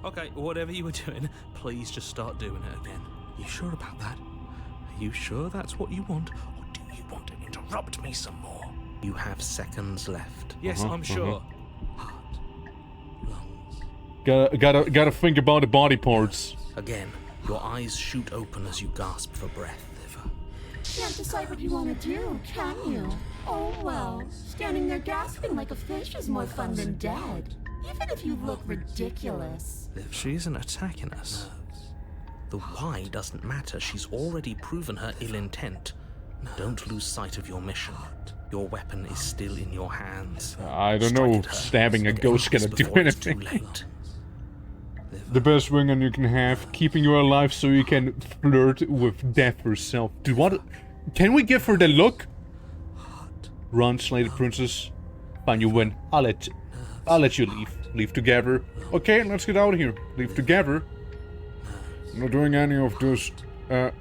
Speaker 5: Okay, whatever you were doing, please just start doing it again.
Speaker 7: You sure about that?
Speaker 5: Are you sure that's what you want, or do you want to interrupt me some more? You have seconds left. Yes, I'm sure.
Speaker 7: Heart, lungs,
Speaker 1: Gotta think about the body parts.
Speaker 5: Again, your eyes shoot open as you gasp for breath.
Speaker 7: liver.
Speaker 12: Can't decide what you want to do, can you? Oh well, standing there gasping like a fish is more fun than dead. Even if you look ridiculous.
Speaker 5: She isn't attacking us. The why doesn't matter. She's already proven her ill intent. Don't lose sight of your mission. Your weapon is still in your hands.
Speaker 1: I don't know
Speaker 5: Strike
Speaker 1: if
Speaker 5: at her
Speaker 1: stabbing a
Speaker 5: and
Speaker 1: ghost
Speaker 5: end
Speaker 1: gonna
Speaker 5: this
Speaker 1: do
Speaker 5: before it's too
Speaker 1: anything.
Speaker 5: late.
Speaker 1: The best weapon you can have, keeping you alive so you can flirt with death herself. Dude, what? Can we give her the look? Run, slay the princess. Fine, you win. I'll let you leave. Leave together. Okay, let's get out of here. Leave together. I'm not doing any of this.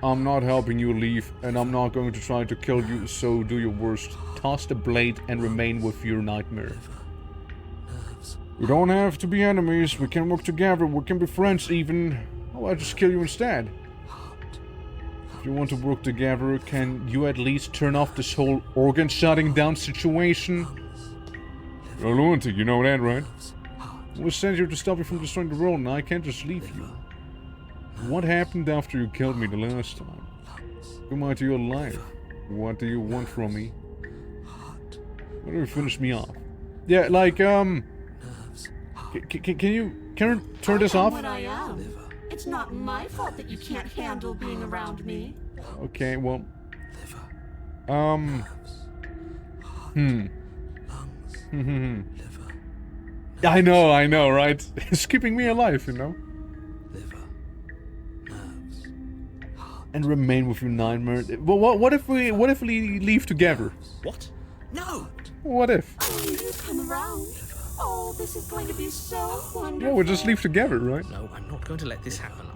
Speaker 1: I'm not helping you leave, and I'm not going to try to kill you, so do your worst. Toss the blade and remain with your nightmare. We don't have to be enemies. We can work together. We can be friends even. Oh, I'll just kill you instead. If you want to work together, can you at least turn off this whole organ shutting down situation? You're a lunatic, you know that, right? We sent you to stop you from destroying the world, and I can't just leave you. What happened after you killed me the last time? Come out to your life. What do you want from me? Why don't you finish me off? Yeah, like, can you turn this off?
Speaker 12: What I am. It's not my fault that you can't handle being around me.
Speaker 1: Okay, well, I know, right? It's keeping me alive, you know? And remain with your nightmare. Well, what if we leave together?
Speaker 5: What? No!
Speaker 1: What if?
Speaker 12: Oh, you come around. Oh, this is going to be so wonderful.
Speaker 1: Yeah, we'll just leave together, right?
Speaker 5: No, I'm not going to let this happen.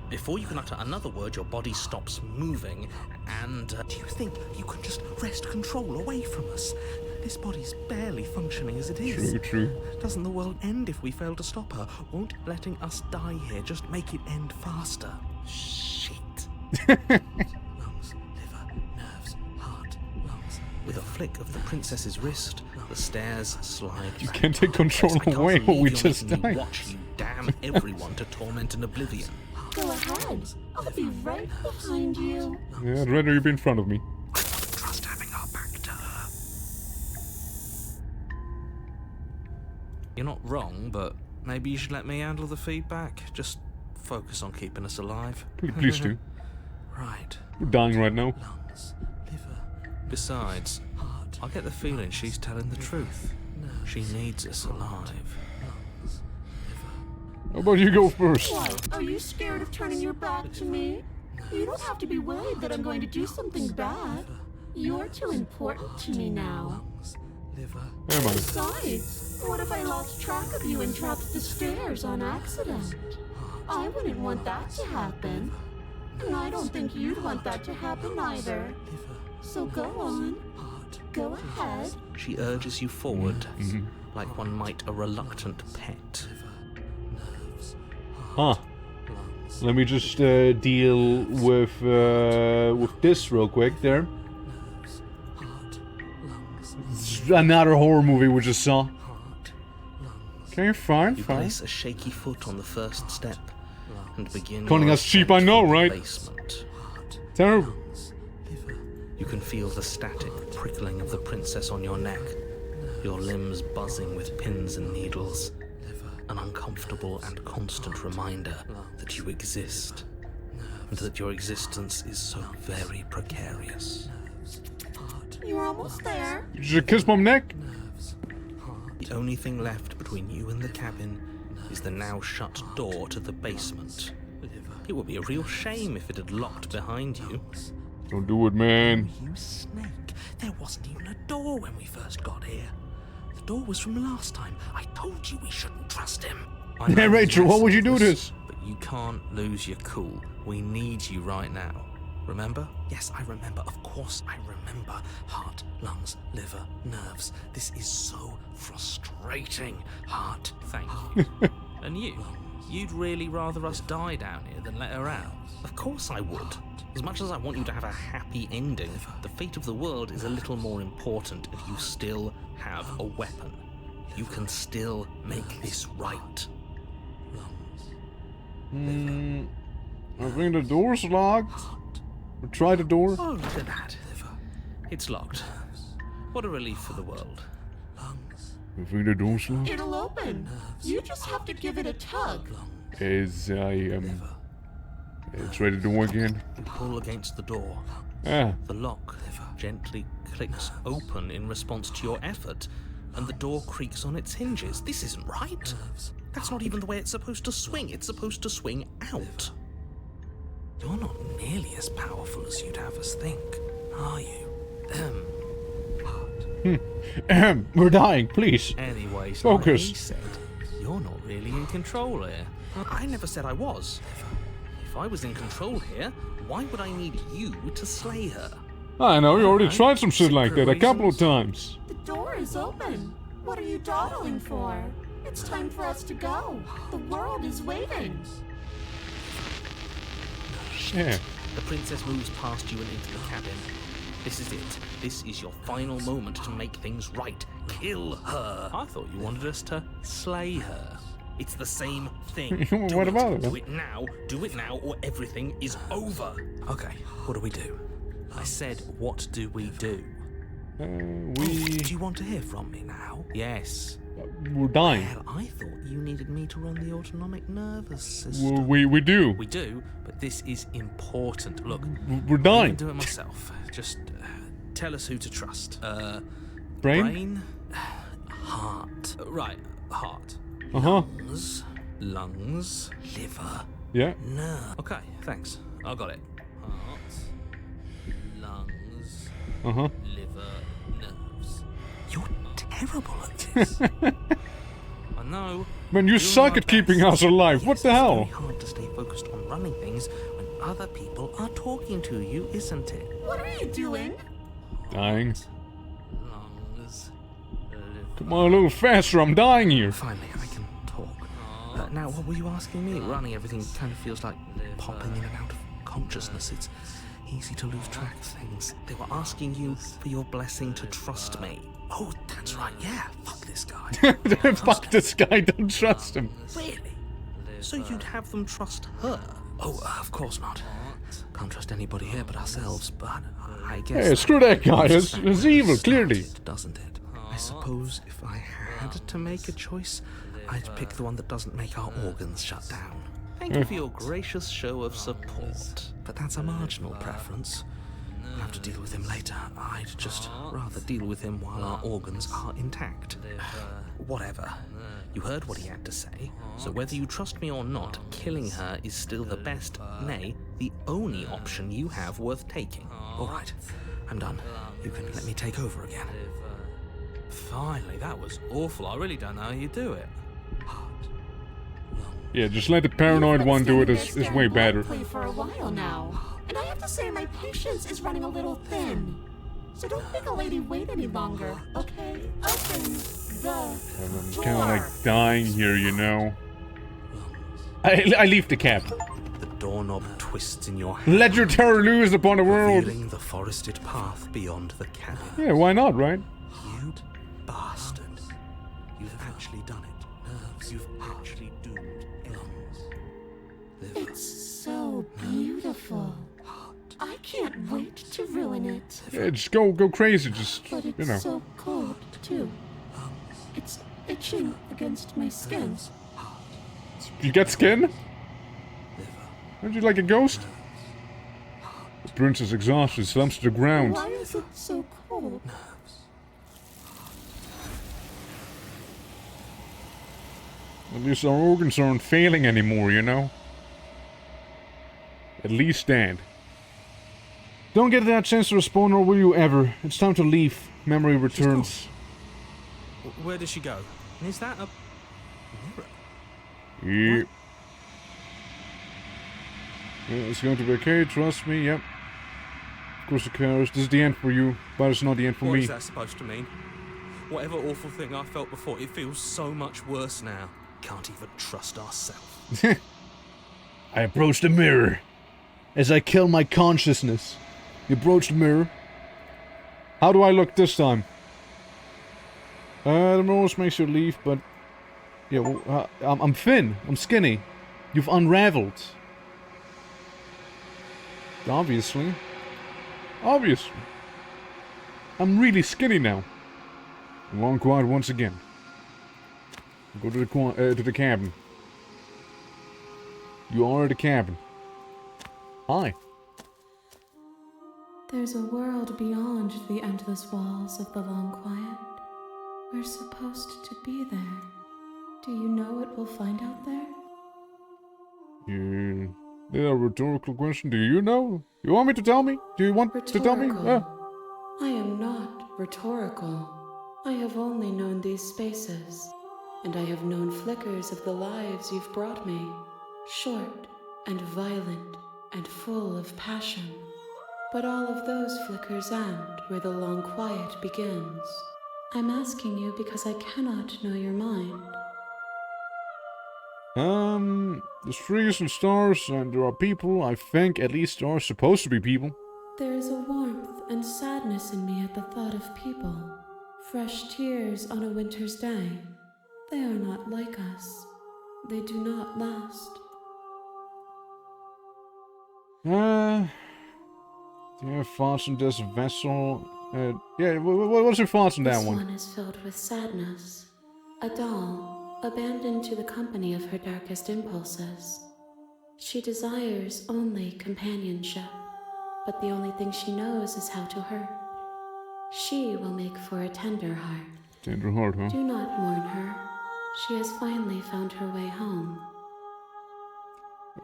Speaker 5: Before you can utter another word, your body stops moving, and...
Speaker 7: Do you think you can just wrest control away from us? This body's barely functioning as it is.
Speaker 1: True, true.
Speaker 7: Doesn't the world end if we fail to stop her? Won't letting us die here just make it end faster? Shit. Lungs, liver, nerves, heart, lungs.
Speaker 5: With a flick of the princess's wrist, the stairs slide.
Speaker 1: You can't take control away what we just died.
Speaker 5: Watch you damn everyone to torment and oblivion.
Speaker 12: Go ahead. I'll be right behind you.
Speaker 1: Yeah, I'd rather you be in front of me.
Speaker 7: I don't trust having our back to her.
Speaker 5: You're not wrong, but maybe you should let me handle the feedback. Just focus on keeping us alive.
Speaker 1: Please do.
Speaker 5: Right.
Speaker 1: We're dying right now.
Speaker 7: Lungs, liver,
Speaker 5: Besides,
Speaker 7: heart.
Speaker 5: I get the feeling she's telling the truth. She needs us alive.
Speaker 7: Lungs, liver.
Speaker 1: How about you go first?
Speaker 12: What? Are you scared of turning your back to me? You don't have to be worried that I'm going to do something bad. You're too important to me now.
Speaker 7: Lungs, liver.
Speaker 1: Am I?
Speaker 12: Besides, what if I lost track of you and dropped the stairs on accident? I wouldn't want that to happen. And I don't think you'd want that to happen either. So go on. Go ahead.
Speaker 5: She urges you forward, like one might a reluctant pet.
Speaker 1: Huh. Let me just deal with this real quick there. It's another horror movie we just saw. Okay, fine,
Speaker 5: You
Speaker 1: fine.
Speaker 5: place a shaky foot on the first step and begin
Speaker 1: Calling
Speaker 5: your
Speaker 1: us cheap,
Speaker 5: ascent
Speaker 1: I know,
Speaker 5: through the
Speaker 1: right?
Speaker 5: Basement.
Speaker 1: Terrible.
Speaker 5: You can feel the static prickling of the princess on your neck, your limbs buzzing with pins and needles, an uncomfortable and constant reminder that you exist, and that your existence is so very precarious.
Speaker 12: You're almost there.
Speaker 1: Did you kiss my neck?
Speaker 5: The only thing left between you and the cabin is the now shut door to the basement. It would be a real shame if it had locked behind you.
Speaker 1: Don't do it, man.
Speaker 7: You snake. There wasn't even a door when we first got here. The door was from last time. I told you we shouldn't trust him.
Speaker 5: I know,
Speaker 1: Hey, Rachel,
Speaker 5: yes,
Speaker 1: why would you do this?
Speaker 5: But you can't lose your cool. We need you right now. Remember?
Speaker 7: Yes, I remember. Of course I remember. Heart, lungs, liver, nerves. This is so frustrating. Heart.
Speaker 5: Thank you. And you? You'd really rather us die down here than let her out? Of course I would. As much as I want you to have a happy ending, the fate of the world is a little more important if you still have a weapon. You can still make this right.
Speaker 1: I think the door's locked. We'll try the door.
Speaker 5: Oh, look at that. It's locked. What a relief for the world.
Speaker 1: I think the door's locked.
Speaker 12: It'll open. You just have to give it a tug.
Speaker 1: As I am... It's ready to work again.
Speaker 5: You pull against the door.
Speaker 1: Ah.
Speaker 5: The lock gently clicks open in response to your effort, and the door creaks on its hinges. This isn't right. That's not even the way it's supposed to swing. It's supposed to swing out. You're not nearly as powerful as you'd have us think, are you?
Speaker 1: We're dying, please.
Speaker 5: Anyway,
Speaker 1: Focus.
Speaker 5: He said, you're not really in control here. I never said I was. If I was in control here, why would I need you to slay her?
Speaker 1: I know, you already tried some shit like that a couple of times.
Speaker 12: The door is open. What are you dawdling for? It's time for us to go. The world is waiting.
Speaker 1: Yeah.
Speaker 5: The princess moves past you and into the cabin. This is it. This is your final moment to make things right. Kill her. I thought you wanted us to slay her. It's the same thing.
Speaker 1: What about it?
Speaker 5: Do it now, or everything is over. Okay, what do we do? I said, what do we do?
Speaker 1: We...
Speaker 5: Do you want to hear from me now? Yes.
Speaker 1: We're dying.
Speaker 5: Well, I thought you needed me to run the autonomic nervous system.
Speaker 1: We do.
Speaker 5: We do, but this is important. Look,
Speaker 1: We're
Speaker 5: I
Speaker 1: dying.
Speaker 5: can do it myself. Just tell us who to trust.
Speaker 1: Brain?
Speaker 5: Heart. Right, heart.
Speaker 1: Uh-huh.
Speaker 5: Lungs. Liver.
Speaker 1: Yeah.
Speaker 5: Nerve. Okay, thanks. I got it. Heart. Lungs.
Speaker 1: Uh-huh.
Speaker 5: Liver. Nerves.
Speaker 7: You're terrible at this.
Speaker 5: I know.
Speaker 1: Man, you suck at keeping us alive. What the hell?
Speaker 5: It's very hard to stay focused on running things when other people are talking to you, isn't it?
Speaker 12: What are you doing?
Speaker 1: Dying.
Speaker 5: Lungs.
Speaker 1: Come on, a little faster, I'm dying here.
Speaker 7: Finally, I can talk. Now, what were you asking me? Running everything kind of feels like popping in and out of consciousness. It's easy to lose track of things. They were asking you for your blessing to trust me. Oh, that's right, yeah. Fuck this guy.
Speaker 1: Fuck this guy, don't trust him.
Speaker 7: Really? So you'd have them trust her? Oh, of course not. Can't trust anybody here but ourselves, but I guess...
Speaker 1: Hey, screw that guy, it's evil, clearly.
Speaker 7: Doesn't it? I suppose if I had to make a choice, I'd pick the one that doesn't make our organs shut down.
Speaker 2: Thank you for your gracious show of support.
Speaker 7: But that's a marginal preference. We'll have to deal with him later. I'd just rather deal with him while our organs are intact. Whatever. You heard what he had to say, so whether you trust me or not, killing her is still the best, nay, the only option you have worth taking. Alright, I'm done. You can let me take over again.
Speaker 5: Finally, that was awful. I really don't know how you do it.
Speaker 1: Yeah, just let the paranoid one do it. It's way better.
Speaker 12: Play for a while now, and I have to say my patience is running a little thin. So don't make a lady wait any longer, okay? Open the
Speaker 1: I'm kind of like dying here, you know. I leave the cabin.
Speaker 7: The doorknob twists in your hand.
Speaker 1: Let your terror loose upon the world.
Speaker 7: Revealing the forested path beyond the cabin.
Speaker 1: Yeah, why not, right?
Speaker 7: You bastard. You've actually done it. You've actually doomed ends.
Speaker 12: It's so beautiful. I can't wait to ruin it.
Speaker 1: Yeah, just go crazy, just,
Speaker 12: But it's
Speaker 1: you know.
Speaker 12: so cold, too. It's itching against my skin.
Speaker 1: You got skin? Aren't you like a ghost? The prince is exhausted, slumps to the ground.
Speaker 12: Why is it so cold?
Speaker 1: At least our organs aren't failing anymore, you know? At least that. Don't get that chance to respawn, or will you ever? It's time to leave. Memory returns.
Speaker 5: Where does she go? Is that a
Speaker 1: Yeah.
Speaker 5: What?
Speaker 1: Yeah, it's going to be okay, trust me, yep. Of course it cares. This is the end for you, but it's not the end for
Speaker 5: What
Speaker 1: me.
Speaker 5: is that supposed to mean? Whatever awful thing I felt before, it feels so much worse now. Can't even trust ourselves.
Speaker 11: I approach the mirror as I kill my consciousness.
Speaker 1: You approach the mirror. How do I look this time? The mirror makes you leave, but... Yeah, well, I'm thin. I'm skinny. You've unraveled. Obviously. Obviously. I'm really skinny now. Long quiet once again. Go to the cabin. You are at the cabin. Hi.
Speaker 6: There's a world beyond the endless walls of the long quiet. We're supposed to be there. Do you know what we'll find out there?
Speaker 1: Yeah. That's a rhetorical question. Do you know? You want me to tell me? Do you want to tell me?
Speaker 6: I am not rhetorical. I have only known these spaces, and I have known flickers of the lives you've brought me. Short and violent and full of passion. But all of those flickers end where the long quiet begins. I'm asking you because I cannot know your mind.
Speaker 1: There's trees and stars, and there are people. I think at least there are supposed to be people.
Speaker 6: There is a warmth and sadness in me at the thought of people. Fresh tears on a winter's day. They are not like us. They do not last.
Speaker 1: Do you have thoughts on this vessel? Yeah, what's your thoughts on that
Speaker 6: This
Speaker 1: one?
Speaker 6: one is filled with sadness. A doll, abandoned to the company of her darkest impulses. She desires only companionship, but the only thing she knows is how to hurt. She will make for a tender heart.
Speaker 1: Tender heart, huh?
Speaker 6: Do not mourn her. She has finally found her way home.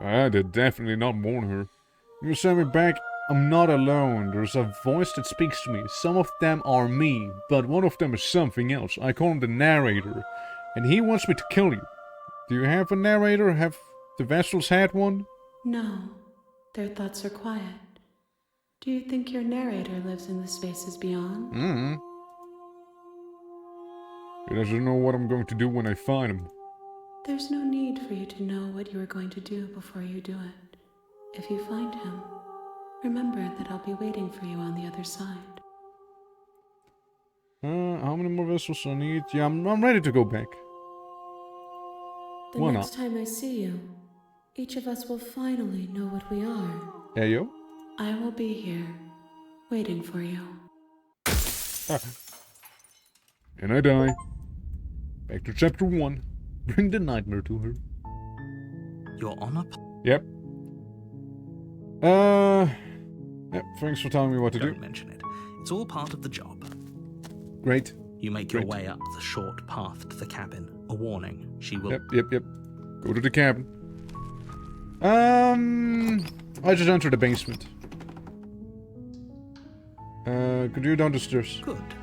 Speaker 1: I did definitely not mourn her. You send me back. I'm not alone. There's a voice that speaks to me. Some of them are me, but one of them is something else. I call him the narrator, and he wants me to kill you. Do you have a narrator? Have the vessels had one?
Speaker 6: No, their thoughts are quiet. Do you think your narrator lives in the spaces beyond?
Speaker 1: He doesn't know what I'm going to do when I find him.
Speaker 6: There's no need for you to know what you are going to do before you do it. If you find him, remember that I'll be waiting for you on the other side.
Speaker 1: How many more vessels I need? Yeah, I'm ready to go back.
Speaker 6: The
Speaker 1: Why
Speaker 6: next
Speaker 1: not?
Speaker 6: time I see you, each of us will finally know what we are.
Speaker 1: Hey, yo.
Speaker 6: I will be here, waiting for you.
Speaker 1: And I die. Back to chapter 1. Bring the nightmare to her.
Speaker 2: You're on a...
Speaker 1: Yep. Yep, thanks for telling me what to do.
Speaker 2: Don't mention it. It's all part of the job.
Speaker 1: Great.
Speaker 2: You make your way up the short path to the cabin. A warning. She will...
Speaker 1: Yep. Go to the cabin. I just entered the basement. Could you down the stairs?
Speaker 2: Good.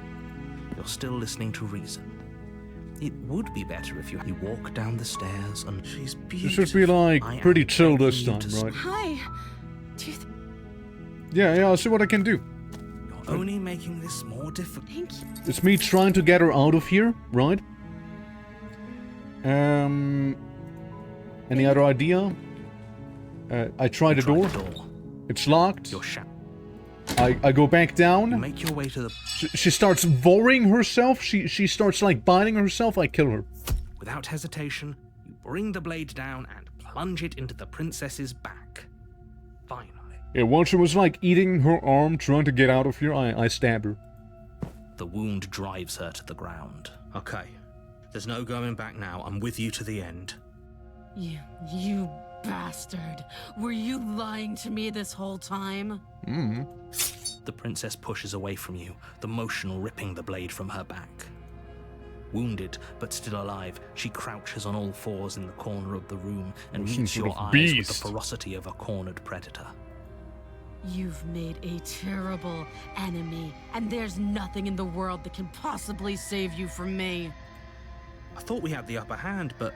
Speaker 2: You're still listening to reason. It would be better if you walk down the stairs and she's beautiful.
Speaker 1: This should be like pretty chill this time, right?
Speaker 4: Hi.
Speaker 1: Yeah, I'll see what I can do.
Speaker 2: You're only making this more difficult.
Speaker 4: Thank you.
Speaker 1: It's me trying to get her out of here, right? Any other idea? I try the door. It's locked.
Speaker 2: You're shut.
Speaker 1: I go back down.
Speaker 2: You make your way to the...
Speaker 1: She starts voring herself. She starts like biting herself. I kill her.
Speaker 2: Without hesitation, you bring the blade down and plunge it into the princess's back. Finally.
Speaker 1: Yeah, while she was like eating her arm, trying to get out of here, I stab her.
Speaker 2: The wound drives her to the ground.
Speaker 7: Okay. There's no going back now. I'm with you to the end.
Speaker 4: You bastard. Were you lying to me this whole time?
Speaker 2: The princess pushes away from you, the motion ripping the blade from her back. Wounded, but still alive, she crouches on all fours in the corner of the room and meets your eyes with the ferocity of a cornered predator.
Speaker 4: You've made a terrible enemy, and there's nothing in the world that can possibly save you from me.
Speaker 7: I thought we had the upper hand, but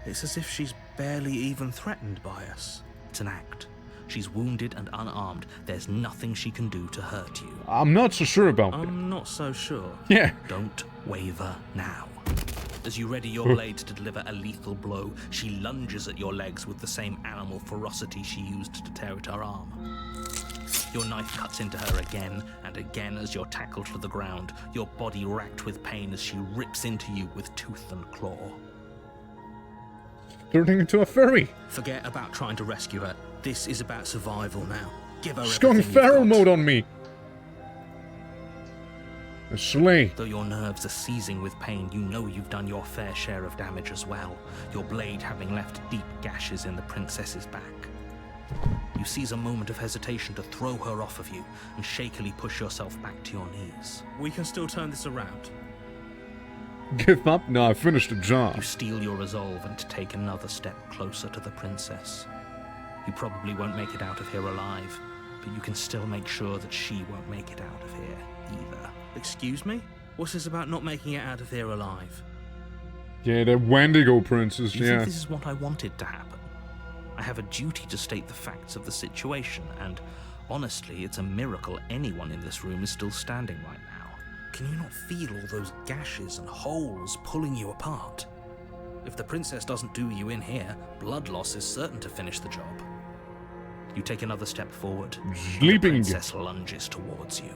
Speaker 7: it's as if she's barely even threatened by us.
Speaker 2: It's an act. She's wounded and unarmed. There's nothing she can do to hurt you.
Speaker 1: I'm not so sure about that.
Speaker 7: I'm not so sure.
Speaker 1: Yeah.
Speaker 2: Don't waver now. As you ready your blade to deliver a lethal blow, she lunges at your legs with the same animal ferocity she used to tear at her arm. Your knife cuts into her again and again as you're tackled to the ground, your body racked with pain as she rips into you with tooth and claw.
Speaker 1: Turning into a furry.
Speaker 7: Forget about trying to rescue her. This is about survival now. Give her
Speaker 1: She's going
Speaker 7: everything you've
Speaker 1: feral
Speaker 7: got.
Speaker 1: mode on me. A slay.
Speaker 2: Though your nerves are seizing with pain, you know you've done your fair share of damage as well, your blade having left deep gashes in the princess's back. You seize a moment of hesitation to throw her off of you and shakily push yourself back to your knees.
Speaker 7: We can still turn this around.
Speaker 1: Give up? No, I finished the job.
Speaker 2: You steel your resolve and take another step closer to the princess. You probably won't make it out of here alive, but you can still make sure that she won't make it out of here either.
Speaker 7: Excuse me? What's this about not making it out of here alive?
Speaker 1: Yeah, the Wendigo princess,
Speaker 2: You
Speaker 1: yeah.
Speaker 2: think this is what I wanted to happen? I have a duty to state the facts of the situation, and honestly, it's a miracle anyone in this room is still standing right now.
Speaker 7: Can you not feel all those gashes and holes pulling you apart?
Speaker 2: If the princess doesn't do you in here, blood loss is certain to finish the job. You take another step forward.
Speaker 1: Sleeping
Speaker 2: The princess lunges towards you.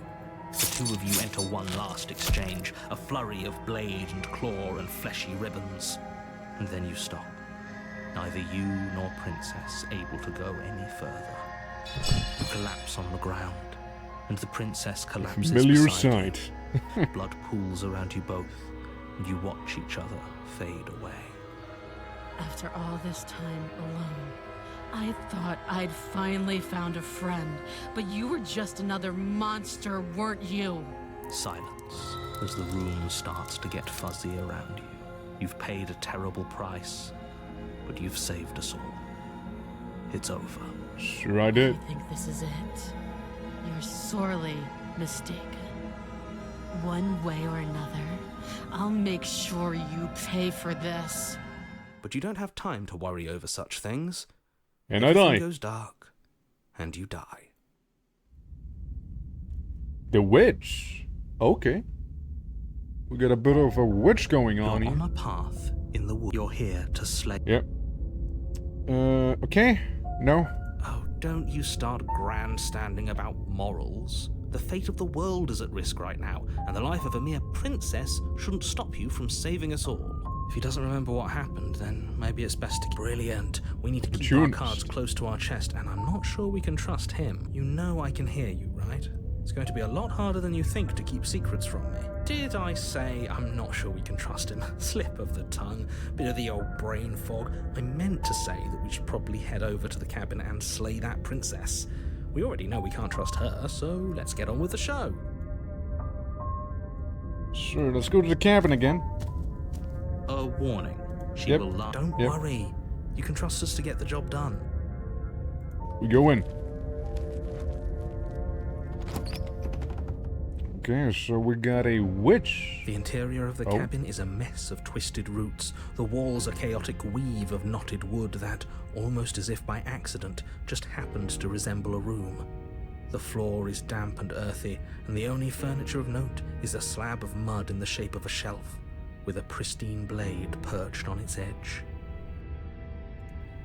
Speaker 2: The two of you enter one last exchange, a flurry of blade and claw and fleshy ribbons. And then you stop. Neither you nor princess able to go any further. You collapse on the ground, and the princess collapses
Speaker 1: Familiar
Speaker 2: beside
Speaker 1: sight.
Speaker 2: you. Blood pools around you both, and you watch each other fade away.
Speaker 4: After all this time alone, I thought I'd finally found a friend, but you were just another monster, weren't you?
Speaker 2: Silence as the room starts to get fuzzy around you. You've paid a terrible price, but you've saved us all. It's over.
Speaker 1: Sure I did.
Speaker 4: I think this is it. You're sorely mistaken. One way or another, I'll make sure you pay for this.
Speaker 2: But you don't have time to worry over such things.
Speaker 1: And I
Speaker 2: Everything
Speaker 1: die.
Speaker 2: goes dark, and you die.
Speaker 1: The witch. Okay. We got a bit of a witch going on
Speaker 2: You're
Speaker 1: here.
Speaker 2: on a path in the wood. You're here to slay.
Speaker 1: Yep. Okay. No.
Speaker 2: Oh, don't you start grandstanding about morals. The fate of the world is at risk right now, and the life of a mere princess shouldn't stop you from saving us all. If he doesn't remember what happened, then maybe it's best to... Brilliant. We need to keep our cards close to our chest, and I'm not sure we can trust him. You know I can hear you, right? It's going to be a lot harder than you think to keep secrets from me. Did I say I'm not sure we can trust him? Slip of the tongue, bit of the old brain fog. I meant to say that we should probably head over to the cabin and slay that princess. We already know we can't trust her, so let's get on with the show.
Speaker 1: Sure, let's go to the cabin again.
Speaker 2: A warning. She will lie. Don't worry. You can trust us to get the job done.
Speaker 1: We go in. Okay, so we got a witch.
Speaker 2: The interior of the cabin is a mess of twisted roots. The walls a chaotic weave of knotted wood that, almost as if by accident, just happened to resemble a room. The floor is damp and earthy, and the only furniture of note is a slab of mud in the shape of a shelf, with a pristine blade perched on its edge.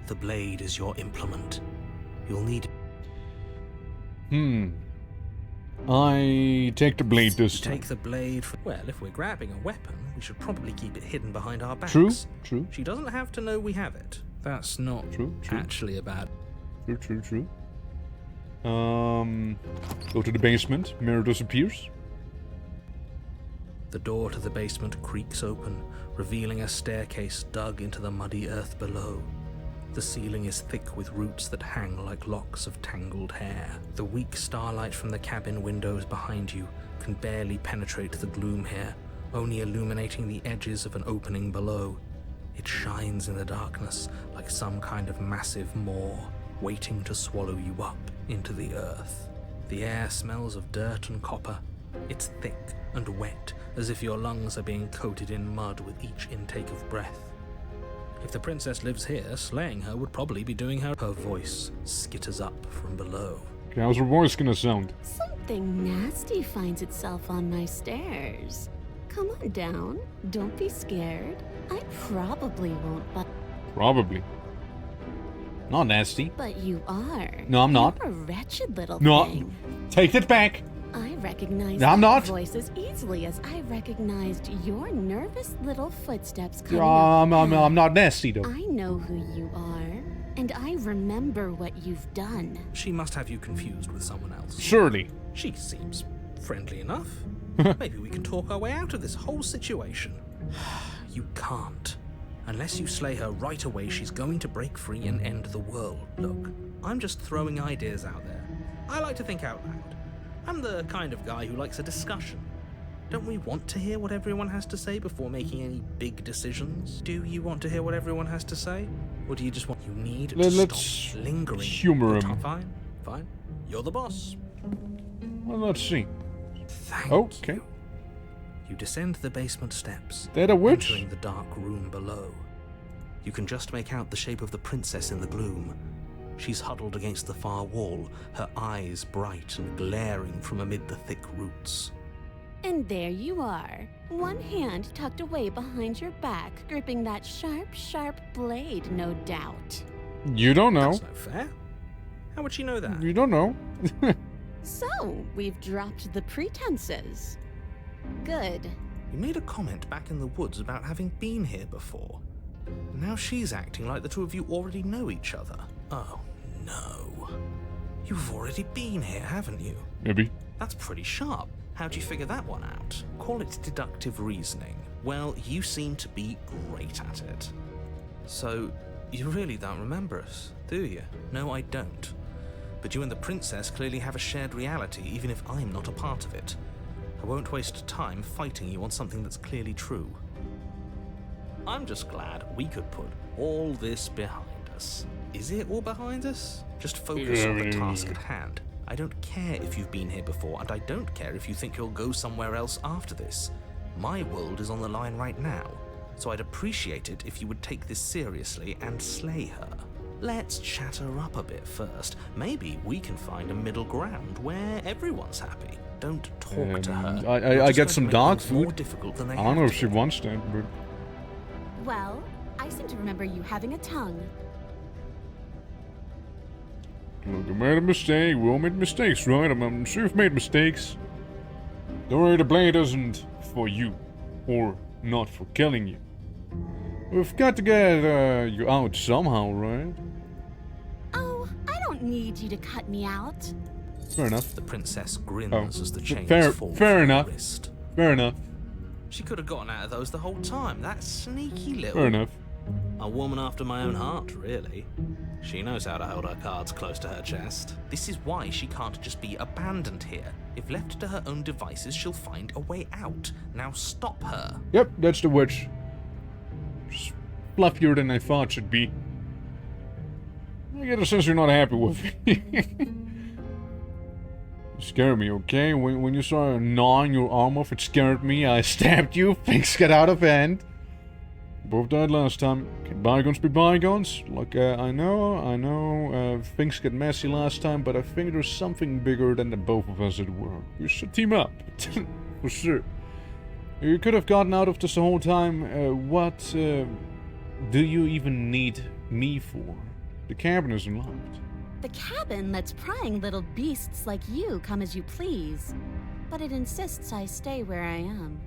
Speaker 2: The blade is your implement. You'll need...
Speaker 1: I take the blade this time.
Speaker 2: Take the blade from... Well, if we're grabbing a weapon, we should probably keep it hidden behind our backs.
Speaker 1: True.
Speaker 2: She doesn't have to know we have it. That's not actually a bad...
Speaker 1: True. Go to the basement. Mirror disappears.
Speaker 2: The door to the basement creaks open, revealing a staircase dug into the muddy earth below. The ceiling is thick with roots that hang like locks of tangled hair. The weak starlight from the cabin windows behind you can barely penetrate the gloom here, only illuminating the edges of an opening below. It shines in the darkness like some kind of massive maw, waiting to swallow you up into the earth. The air smells of dirt and copper. It's thick and wet, as if your lungs are being coated in mud with each intake of breath. If the princess lives here, slaying her would probably be doing her... Her voice skitters up from below.
Speaker 1: Okay, how's her voice gonna sound?
Speaker 4: Something nasty finds itself on my stairs. Come on down. Don't be scared. I probably won't, but...
Speaker 1: Probably.
Speaker 11: Not nasty.
Speaker 4: But you are.
Speaker 11: No, I'm not.
Speaker 4: You're a wretched little
Speaker 11: No,
Speaker 4: thing.
Speaker 11: take it back.
Speaker 4: I recognize
Speaker 11: I'm not.
Speaker 4: voice as easily as I recognized your nervous little footsteps coming
Speaker 11: I'm not nasty though.
Speaker 4: I know who you are, and I remember what you've done.
Speaker 2: She must have you confused with someone else.
Speaker 1: Surely.
Speaker 2: She seems friendly enough. Maybe we can talk our way out of this whole situation. You can't. Unless you slay her right away, she's going to break free and end the world. Look, I'm just throwing ideas out there. I like to think out loud. I'm the kind of guy who likes a discussion. Don't we want to hear what everyone has to say before making any big decisions? Do you want to hear what everyone has to say? Or do you just want... You need to
Speaker 1: Let's
Speaker 2: stop lingering.
Speaker 1: humor him.
Speaker 2: Fine. You're the boss.
Speaker 1: Well, let's see.
Speaker 2: Thank you. You descend the basement steps,
Speaker 1: That a witch?
Speaker 2: entering the dark room below. You can just make out the shape of the princess in the gloom. She's huddled against the far wall, her eyes bright and glaring from amid the thick roots.
Speaker 4: And there you are, one hand tucked away behind your back, gripping that sharp blade, no doubt.
Speaker 1: You don't know.
Speaker 2: That's no fair. How would she know that?
Speaker 1: You don't know.
Speaker 4: So, we've dropped the pretenses. Good.
Speaker 2: You made a comment back in the woods about having been here before. Now she's acting like the two of you already know each other. Oh, no. You've already been here, haven't you?
Speaker 1: Maybe.
Speaker 2: That's pretty sharp. How'd you figure that one out? Call it deductive reasoning. Well, you seem to be great at it. So, you really don't remember us, do you? No, I don't. But you and the princess clearly have a shared reality, even if I'm not a part of it. I won't waste time fighting you on something that's clearly true. I'm just glad we could put all this behind us. Is it all behind us? Just focus on the task at hand. I don't care if you've been here before, and I don't care if you think you'll go somewhere else after this. My world is on the line right now, so I'd appreciate it if you would take this seriously and slay her.
Speaker 5: Let's chat her up a bit first. Maybe we can find a middle ground where everyone's happy. Don't talk to her.
Speaker 1: I get some dog food.
Speaker 5: More difficult than they
Speaker 1: I don't know
Speaker 5: have
Speaker 1: if
Speaker 5: to
Speaker 1: she
Speaker 5: be.
Speaker 1: wants that, but
Speaker 4: Well, I seem to remember you having a tongue.
Speaker 1: look, I made a mistake. We all made mistakes, right? I'm sure you've made mistakes. Don't worry, the blade isn't for you, or not for killing you. We've got to get you out somehow, right?
Speaker 4: Oh, I don't need you to cut me out.
Speaker 1: Fair enough.
Speaker 5: The princess grins as the chains fall
Speaker 1: fair
Speaker 5: from her
Speaker 1: enough.
Speaker 5: wrist.
Speaker 1: Fair enough.
Speaker 5: She could have gotten out of those the whole time. That sneaky little...
Speaker 1: Fair enough.
Speaker 5: A woman after my own heart, really. She knows how to hold her cards close to her chest.
Speaker 8: This is why she can't just be abandoned here. If left to her own devices, she'll find a way out. Now stop her.
Speaker 1: Yep, that's the witch. Just fluffier than I thought she'd be. I get a sense you're not happy with me. You scared me, okay? When you started gnawing your arm off, it scared me. I stabbed you. Things got out of hand. Both died last time. Can bygones be bygones? Look, I know, things get messy last time, but I think there's something bigger than the both of us at work. We should team up. For sure. You could have gotten out of this the whole time. What do you even need me for? The cabin is unlocked.
Speaker 4: The cabin lets prying little beasts like you come as you please, but it insists I stay where I am.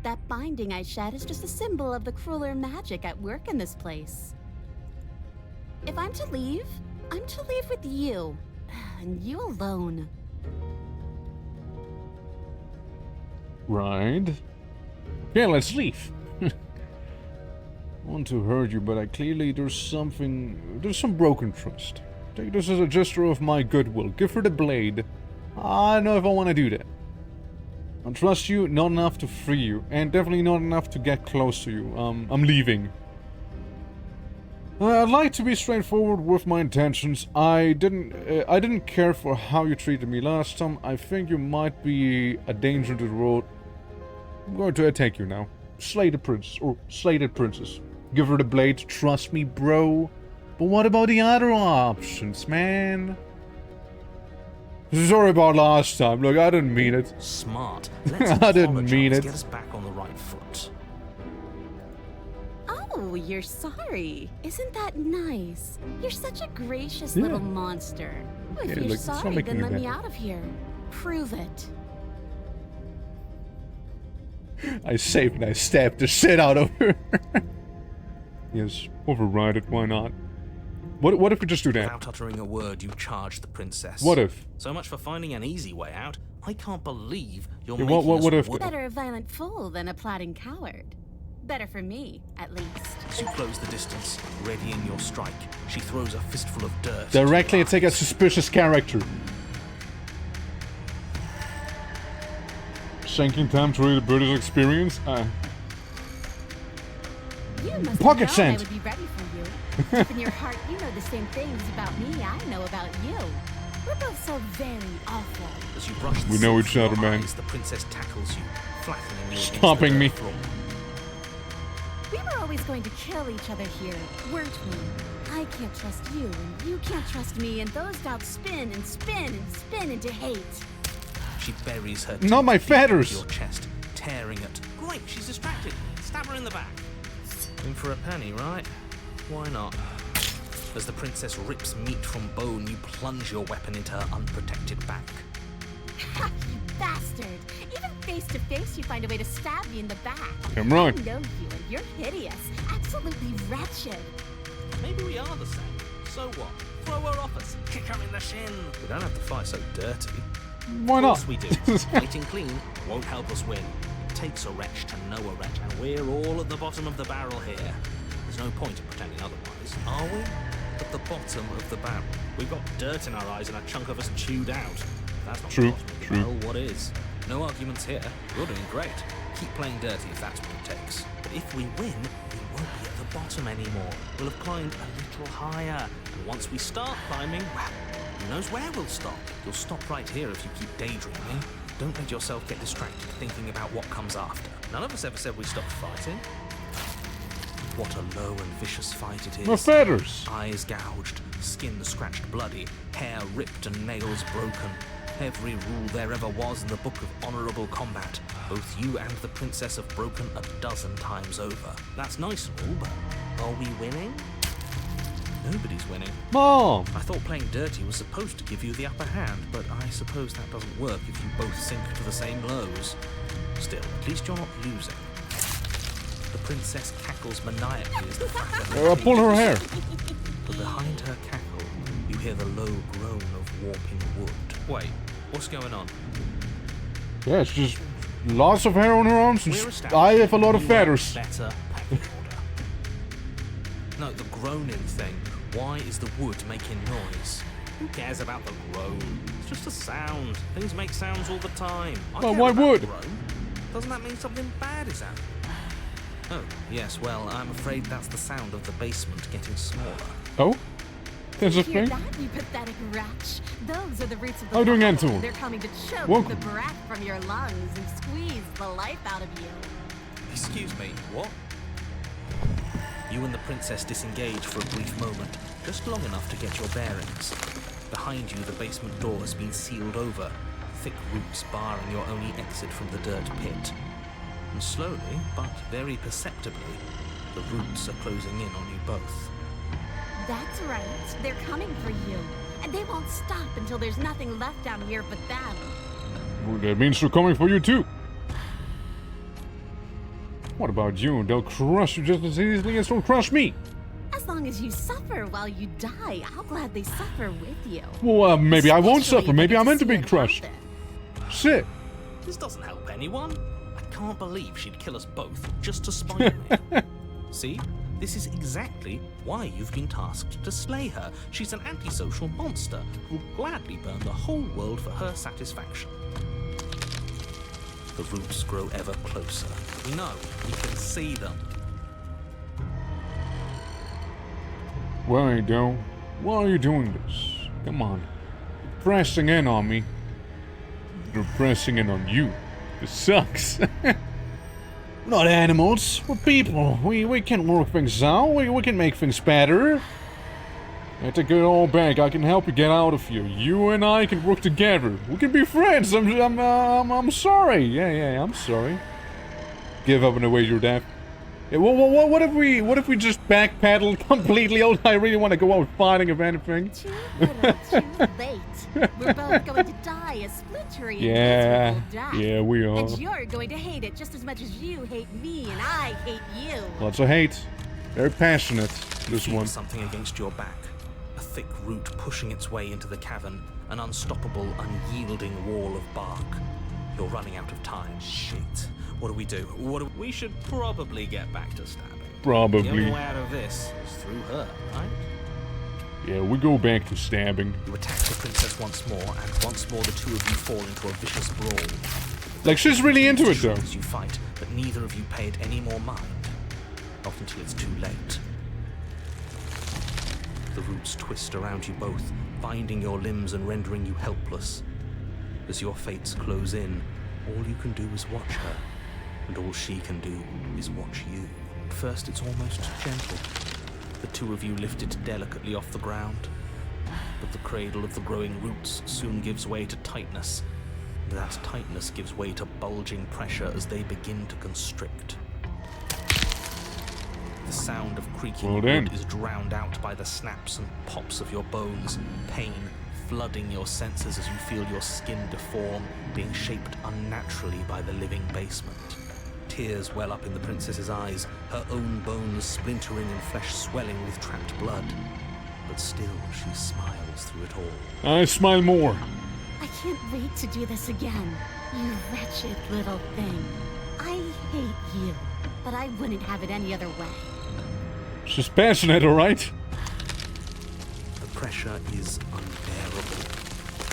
Speaker 4: That binding I shed is just a symbol of the crueler magic at work in this place. If I'm to leave with you, and you alone.
Speaker 1: Right. Yeah, let's leave. I want to hurt you, but there's some broken trust. Take this as a gesture of my goodwill. Give her the blade. I don't know if I want to do that. I trust you, not enough to free you, and definitely not enough to get close to you. I'm leaving. I'd like to be straightforward with my intentions. I didn't care for how you treated me last time. I think you might be a danger to the world. I'm going to attack you now. Slay the prince, or slated princess. Give her the blade, trust me, bro. But what about the other options, man? Sorry about last time. Look, I didn't mean it.
Speaker 8: Smart. Let's
Speaker 1: I didn't mean it.
Speaker 8: Get us back on the right foot.
Speaker 4: Oh, you're sorry. Isn't that nice? You're such a gracious
Speaker 1: Yeah.
Speaker 4: little monster. If
Speaker 1: Yeah,
Speaker 4: you're
Speaker 1: look, it's not
Speaker 4: sorry,
Speaker 1: making
Speaker 4: then
Speaker 1: me
Speaker 4: let me
Speaker 1: bad.
Speaker 4: out of here. Prove it.
Speaker 1: I saved and I stabbed the shit out of her. Yes, override it, why not? What if we just do that?
Speaker 8: Without uttering a word, you charge the princess.
Speaker 1: What if?
Speaker 8: So much for finding an easy way out. I can't believe you're
Speaker 1: Yeah,
Speaker 8: making
Speaker 1: what
Speaker 8: us
Speaker 1: if-
Speaker 8: work.
Speaker 4: Better a violent fool than a plotting coward. Better for me, at least.
Speaker 8: As you close the distance, readying your strike, she throws a fistful of dirt.
Speaker 1: Directly attack a suspicious character. Sinking time to read the British experience?
Speaker 4: You must
Speaker 1: Pocket
Speaker 4: know
Speaker 1: sand.
Speaker 4: I would be ready for you. Deep in your heart, you know the same things about me I know about you. We're both so very awful.
Speaker 8: As you brush the
Speaker 1: We know
Speaker 8: silt
Speaker 1: each
Speaker 8: from
Speaker 1: other,
Speaker 8: your
Speaker 1: man.
Speaker 8: eyes, the princess tackles you, flattening you against the
Speaker 1: Stomping
Speaker 8: dirt
Speaker 1: me.
Speaker 8: floor.
Speaker 4: We were always going to kill each other here, weren't we? I can't trust you, and you can't trust me, and those doubts spin and spin and spin into hate.
Speaker 8: She buries her
Speaker 1: Not my
Speaker 8: teeth deep into
Speaker 1: feathers.
Speaker 8: your chest, tearing at.
Speaker 5: Great, she's distracted. Stab her in the back. In for a penny, right? Why not?
Speaker 8: As the princess rips meat from bone, you plunge your weapon into her unprotected back.
Speaker 4: Ha, you bastard! Even face to face, you find a way to stab me in the back.
Speaker 1: Damn right.
Speaker 4: I know you, and you're hideous, absolutely wretched.
Speaker 5: Maybe we are the same. So what? Throw her off us. Kick her in the shin. We don't have to fight so dirty.
Speaker 1: Why
Speaker 8: Of
Speaker 1: not?
Speaker 8: course we do. Fighting clean won't help us win. It takes a wretch to know a wretch, and we're all at the bottom of the barrel here. There's no point in pretending otherwise, are we? At the bottom of the barrel.
Speaker 5: We've got dirt in our eyes and a chunk of us chewed out. If that's not
Speaker 1: True,
Speaker 5: the bottom of the
Speaker 1: true.
Speaker 5: barrel, what is? No arguments here. You're doing great.
Speaker 8: Keep playing dirty if that's what it takes. But if we win, we won't be at the bottom anymore. We'll have climbed a little higher. And once we start climbing, well, who knows where we'll stop? You'll stop right here if you keep daydreaming. Don't let yourself get distracted thinking about what comes after.
Speaker 5: None of us ever said we stopped fighting.
Speaker 7: What a low and vicious fight it is.
Speaker 1: My feathers!
Speaker 7: Eyes gouged, skin scratched bloody, hair ripped and nails broken. Every rule there ever was in the Book of Honourable Combat. Both you and the princess have broken a dozen times over. That's nice and all, but are we winning? Nobody's winning.
Speaker 1: Mom!
Speaker 7: I thought playing dirty was supposed to give you the upper hand, but I suppose that doesn't work if you both sink to the same lows. Still, at least you're not losing. The princess cackles maniacally as the fatter
Speaker 1: Pull her hair.
Speaker 7: But behind her cackle, you hear the low groan of warping wood.
Speaker 5: Wait, what's going on?
Speaker 1: Yeah, it's just lots of hair on her arms and I have a lot of feathers.
Speaker 5: Better packing order. No, the groaning thing. Why is the wood making noise? Who cares about the groan? It's just a sound. Things make sounds all the time.
Speaker 1: Well, why would?
Speaker 5: Groan. Doesn't that mean something bad is happening? Oh, yes, well, I'm afraid that's the sound of the basement getting smaller.
Speaker 1: Oh? There's a
Speaker 4: Hear
Speaker 1: thing?
Speaker 4: that, you pathetic wretch? Those are the roots of the
Speaker 1: How are you doing,
Speaker 4: bottle.
Speaker 1: Antoine?
Speaker 4: They're coming to choke
Speaker 1: Welcome.
Speaker 4: the breath from your lungs and squeeze the life out of you.
Speaker 7: Excuse me, what? You and the princess disengage for a brief moment, just long enough to get your bearings. Behind you, the basement door has been sealed over, thick roots barring your only exit from the dirt pit. And slowly, but very perceptibly, the roots are closing in on you both.
Speaker 4: That's right. They're coming for you. And they won't stop until there's nothing left down here but them.
Speaker 1: Well, that means they're coming for you too. What about you? They'll crush you just as easily as they'll crush me.
Speaker 4: As long as you suffer while you die, I'll gladly suffer with you.
Speaker 1: Well, maybe I won't
Speaker 4: Especially
Speaker 1: suffer.
Speaker 4: if I
Speaker 1: Maybe
Speaker 4: get
Speaker 1: I'm meant to
Speaker 4: see
Speaker 1: be
Speaker 4: it
Speaker 1: crushed.
Speaker 4: happen.
Speaker 1: Shit.
Speaker 5: This doesn't help anyone. I can't believe she'd kill us both just to spite me.
Speaker 7: See? This is exactly why you've been tasked to slay her. She's an antisocial monster who'll gladly burn the whole world for her satisfaction. The roots grow ever closer. We know, we can see them.
Speaker 1: Why, though? Why are you doing this? Come on. You're pressing in on me. They're pressing in on you. This sucks. We're not animals. We're people. We can work things out. We can make things better. At the good old bank, I can help you get out of here. You and I can work together. We can be friends. I'm sorry. Yeah, I'm sorry. Give up in the way you're deaf. Yeah, what if we just backpedal completely? Oh, I really want to go out fighting if anything.
Speaker 4: Too little, too late. We're both going to die a splintery and
Speaker 1: Yeah,
Speaker 4: miserable death.
Speaker 1: yeah, we are.
Speaker 4: And you're going to hate it just as much as you hate me and I hate you.
Speaker 1: Lots of hate. Very passionate, this
Speaker 7: Feel
Speaker 1: one.
Speaker 7: something against your back. A thick root pushing its way into the cavern. An unstoppable, unyielding wall of bark. You're running out of time. Shit. What do we do?
Speaker 5: We should probably get back to stabbing. The
Speaker 1: Probably.
Speaker 5: only way out of this is through her, right?
Speaker 1: Yeah, we go back to stabbing.
Speaker 7: You attack the princess once more, and once more the two of you fall into a vicious brawl.
Speaker 1: Like, she's really into it, though.
Speaker 7: As you fight, but neither of you pay it any more mind. Not until it's too late. The roots twist around you both, binding your limbs and rendering you helpless. As your fates close in, all you can do is watch her, and all she can do is watch you. At first it's almost gentle. The two of you lift it delicately off the ground, but the cradle of the growing roots soon gives way to tightness, and that tightness gives way to bulging pressure as they begin to constrict. The sound of creaking wood is drowned out by the snaps and pops of your bones, pain flooding your senses as you feel your skin deform, being shaped unnaturally by the living basement. Tears well up in the princess's eyes, her own bones splintering and flesh swelling with trapped blood. But still she smiles through it all.
Speaker 1: I smile more.
Speaker 4: I can't wait to do this again. You wretched little thing. I hate you, but I wouldn't have it any other way.
Speaker 1: She's passionate, alright?
Speaker 7: The pressure is unbearable.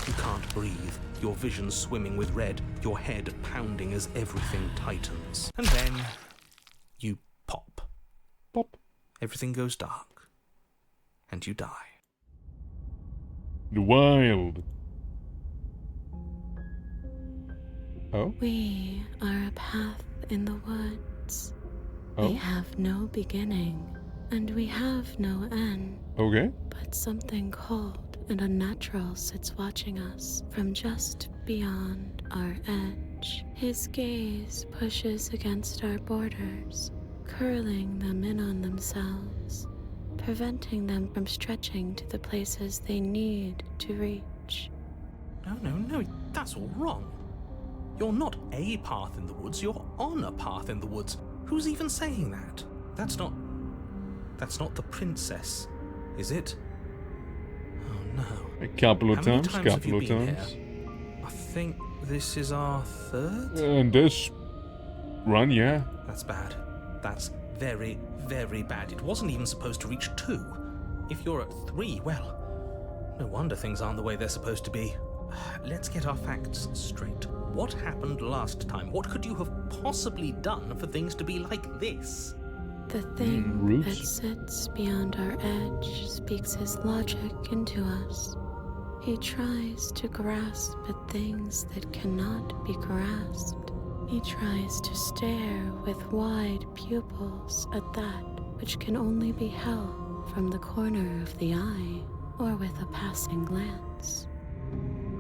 Speaker 7: You can't breathe, your vision swimming with red, your head pounding as everything tightens. And then you pop.
Speaker 1: Pop.
Speaker 7: Everything goes dark. And you die.
Speaker 1: The wild. Oh?
Speaker 6: We are a path in the woods. They have no beginning, and we have no end.
Speaker 1: Okay.
Speaker 6: But something cold and unnatural sits watching us from just beyond our edge. His gaze pushes against our borders, curling them in on themselves, preventing them from stretching to the places they need to reach.
Speaker 7: No, that's all wrong. You're not a path in the woods, you're on a path in the woods. Who's even saying that? That's not the princess, is it? Oh no.
Speaker 1: A couple of
Speaker 7: How many
Speaker 1: times,
Speaker 7: have
Speaker 1: couple
Speaker 7: you
Speaker 1: of
Speaker 7: been
Speaker 1: times.
Speaker 7: here? I think this is our third?
Speaker 1: And this run, yeah.
Speaker 7: That's bad. That's very, very bad. It wasn't even supposed to reach 2. If you're at 3, well, no wonder things aren't the way they're supposed to be. Let's get our facts straight. What happened last time? What could you have possibly done for things to be like this?
Speaker 6: The thing
Speaker 1: Roots?
Speaker 6: that sits beyond our edge speaks his logic into us. He tries to grasp at things that cannot be grasped. He tries to stare with wide pupils at that which can only be held from the corner of the eye or with a passing glance.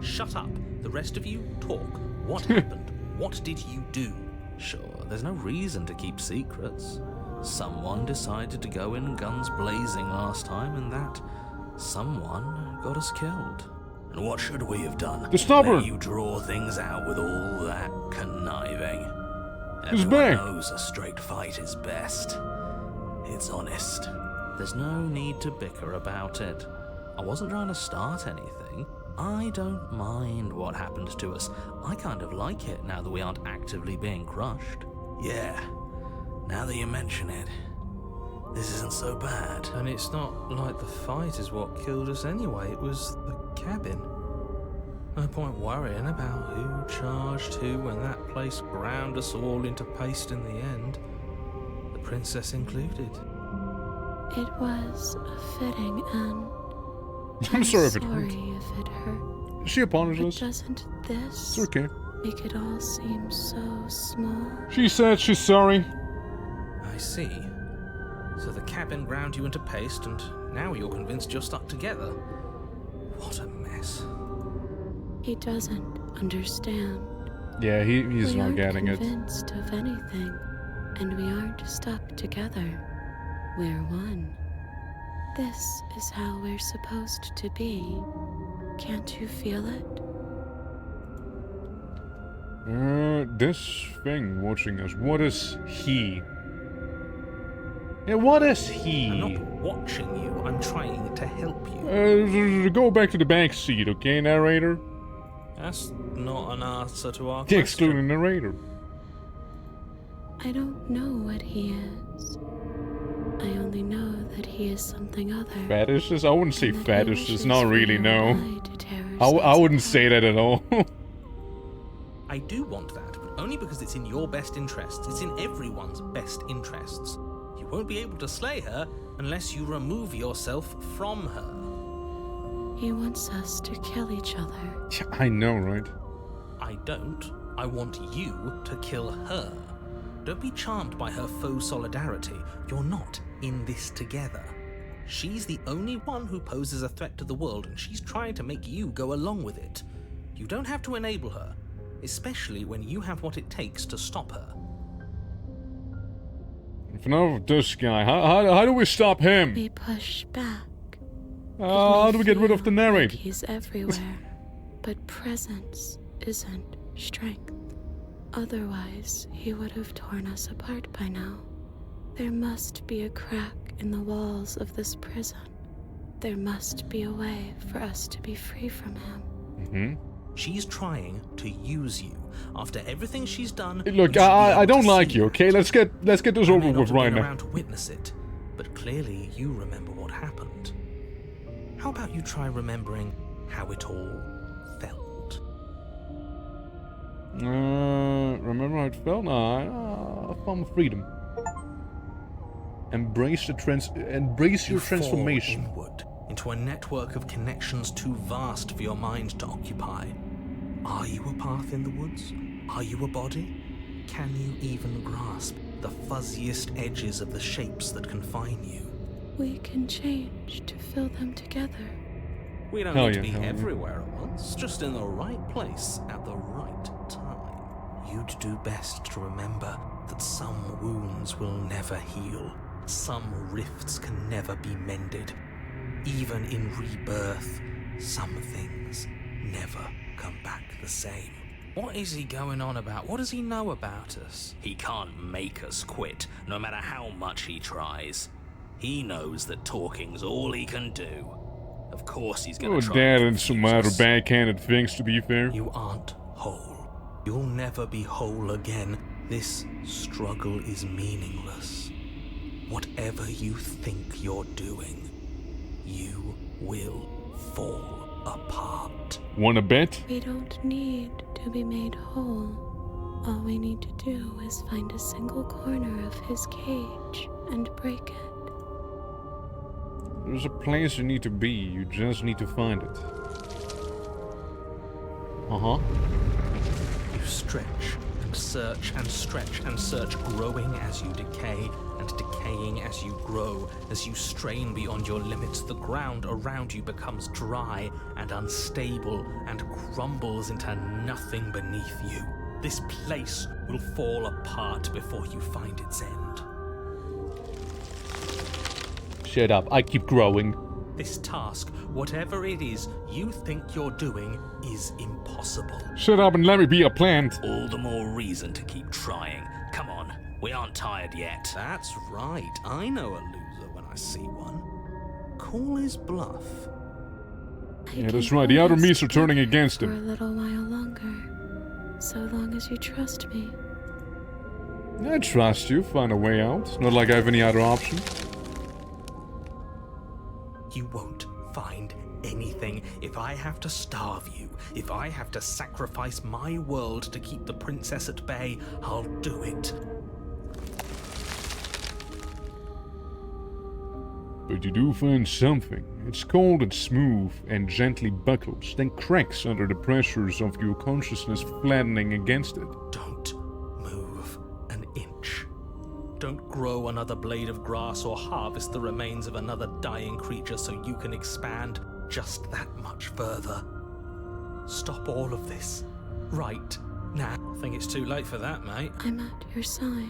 Speaker 7: Shut up. The rest of you, talk. What happened? What did you do?
Speaker 5: Sure, there's no reason to keep secrets. Someone decided to go in guns blazing last time, and that someone got us killed. And what should we have done?
Speaker 1: The stubborn.
Speaker 5: Let you draw things out with all that conniving.
Speaker 1: Who's
Speaker 5: Everyone
Speaker 1: back?
Speaker 5: knows a straight fight is best. It's honest. There's no need to bicker about it. I wasn't trying to start anything. I don't mind what happened to us. I kind of like it now that we aren't actively being crushed. Yeah, now that you mention it, this isn't so bad.
Speaker 7: And it's not like the fight is what killed us anyway. It was the cabin. No point worrying about who charged who when that place ground us all into paste in the end. The princess included.
Speaker 6: It was a fitting end.
Speaker 1: I'm sorry if it hurt.
Speaker 6: if it hurt.
Speaker 1: She
Speaker 6: But
Speaker 1: apologized.
Speaker 6: doesn't this
Speaker 1: It's okay.
Speaker 6: make it all seem so small?
Speaker 1: She said she's sorry.
Speaker 7: I see. So the cabin ground you into paste, and now you're convinced you're stuck together. What a mess.
Speaker 6: He doesn't understand.
Speaker 1: Yeah, he's
Speaker 6: we
Speaker 1: not
Speaker 6: aren't
Speaker 1: getting it.
Speaker 6: convinced of anything, and we aren't stuck together. We're one. This is how we're supposed to be. Can't you feel it?
Speaker 1: This thing watching us, what is he? Yeah, what is he?
Speaker 7: I'm not watching you, I'm trying to help you.
Speaker 1: Go back to the back seat, okay, narrator?
Speaker 7: That's not an answer to our question.
Speaker 1: Excluding narrator.
Speaker 6: I don't know what he is. I only know that he is something other.
Speaker 1: Fetishes? I wouldn't say
Speaker 6: and that he
Speaker 1: fetishes,
Speaker 6: wishes
Speaker 1: not
Speaker 6: for
Speaker 1: really,
Speaker 6: you
Speaker 1: no.
Speaker 6: and I to tear
Speaker 1: I
Speaker 6: ourselves
Speaker 1: wouldn't
Speaker 6: apart.
Speaker 1: say that at all.
Speaker 7: I do want that, but only because it's in your best interests. It's in everyone's best interests. You won't be able to slay her unless you remove yourself from her.
Speaker 6: He wants us to kill each other.
Speaker 1: Yeah, I know, right?
Speaker 7: I don't. I want you to kill her. Don't be charmed by her faux solidarity. You're not in this together. She's the only one who poses a threat to the world, and she's trying to make you go along with it. You don't have to enable her, especially when you have what it takes to stop her.
Speaker 1: Enough of this guy. How do we stop him?
Speaker 6: We push back.
Speaker 1: How do we get rid of the narrator?
Speaker 6: Like he's everywhere, but presence isn't strength. Otherwise, he would have torn us apart by now. There must be a crack in the walls of this prison. There must be a way for us to be free from him.
Speaker 1: Mm-hmm.
Speaker 7: She's trying to use you. After everything she's done,
Speaker 1: Look,
Speaker 7: you should be
Speaker 1: I
Speaker 7: able
Speaker 1: don't
Speaker 7: to
Speaker 1: like
Speaker 7: see
Speaker 1: you,
Speaker 7: that.
Speaker 1: okay? Let's get this
Speaker 7: I
Speaker 1: over
Speaker 7: may not
Speaker 1: with
Speaker 7: have
Speaker 1: right
Speaker 7: been
Speaker 1: now.
Speaker 7: around to witness it, but clearly you remember what happened. How about you try remembering how it all felt?
Speaker 1: Remember how it felt? I found my freedom. Embrace your
Speaker 7: You fall
Speaker 1: transformation.
Speaker 7: inward into a network of connections too vast for your mind to occupy. Are you a path in the woods? Are you a body? Can you even grasp the fuzziest edges of the shapes that confine you.
Speaker 6: We can change to fill them together.
Speaker 5: We don't need to be everywhere at once, just in the right place at the right time.
Speaker 7: You'd do best to remember that some wounds will never heal. Some rifts can never be mended. Even in rebirth, some things never come back the same.
Speaker 5: What is he going on about? What does he know about us?
Speaker 9: He can't make us quit, no matter how much he tries. He knows that talking's all he can do. Of course he's gonna try
Speaker 1: Dad
Speaker 9: and
Speaker 1: and some
Speaker 9: confuse
Speaker 1: other
Speaker 9: us.
Speaker 1: backhanded things, to be fair.
Speaker 7: You aren't whole. You'll never be whole again. This struggle is meaningless. Whatever you think you're doing, you will fall apart.
Speaker 1: Wanna bet?
Speaker 6: We don't need to be made whole. All we need to do is find a single corner of his cage and break it.
Speaker 1: There's a place you need to be, you just need to find it. Uh-huh.
Speaker 7: You stretch and search and stretch and search, growing as you decay and decaying as you grow. As you strain beyond your limits, the ground around you becomes dry and unstable and crumbles into nothing beneath you. This place will fall apart before you find its end.
Speaker 11: Shut up, I keep growing.
Speaker 7: This task, whatever it is you think you're doing, is impossible.
Speaker 1: Shut up and let me be a plant.
Speaker 9: All the more reason to keep trying. Come on, we aren't tired yet.
Speaker 7: That's right, I know a loser when I see one. Call his bluff.
Speaker 1: Yeah, that's right, the outer me's are turning against
Speaker 6: For a
Speaker 1: him.
Speaker 6: little while longer, so long as you trust me.
Speaker 1: I trust you, find a way out. It's not like I have any other option.
Speaker 7: You won't find anything. If I have to starve you, if I have to sacrifice my world to keep the princess at bay, I'll do it.
Speaker 1: But you do find something. It's cold and smooth and gently buckles, then cracks under the pressures of your consciousness flattening against it.
Speaker 7: Don't move an inch. Don't grow another blade of grass or harvest the remains of another dying creature so you can expand just that much further. Stop all of this. Right now.
Speaker 5: I think it's too late for that, mate.
Speaker 6: I'm at your side.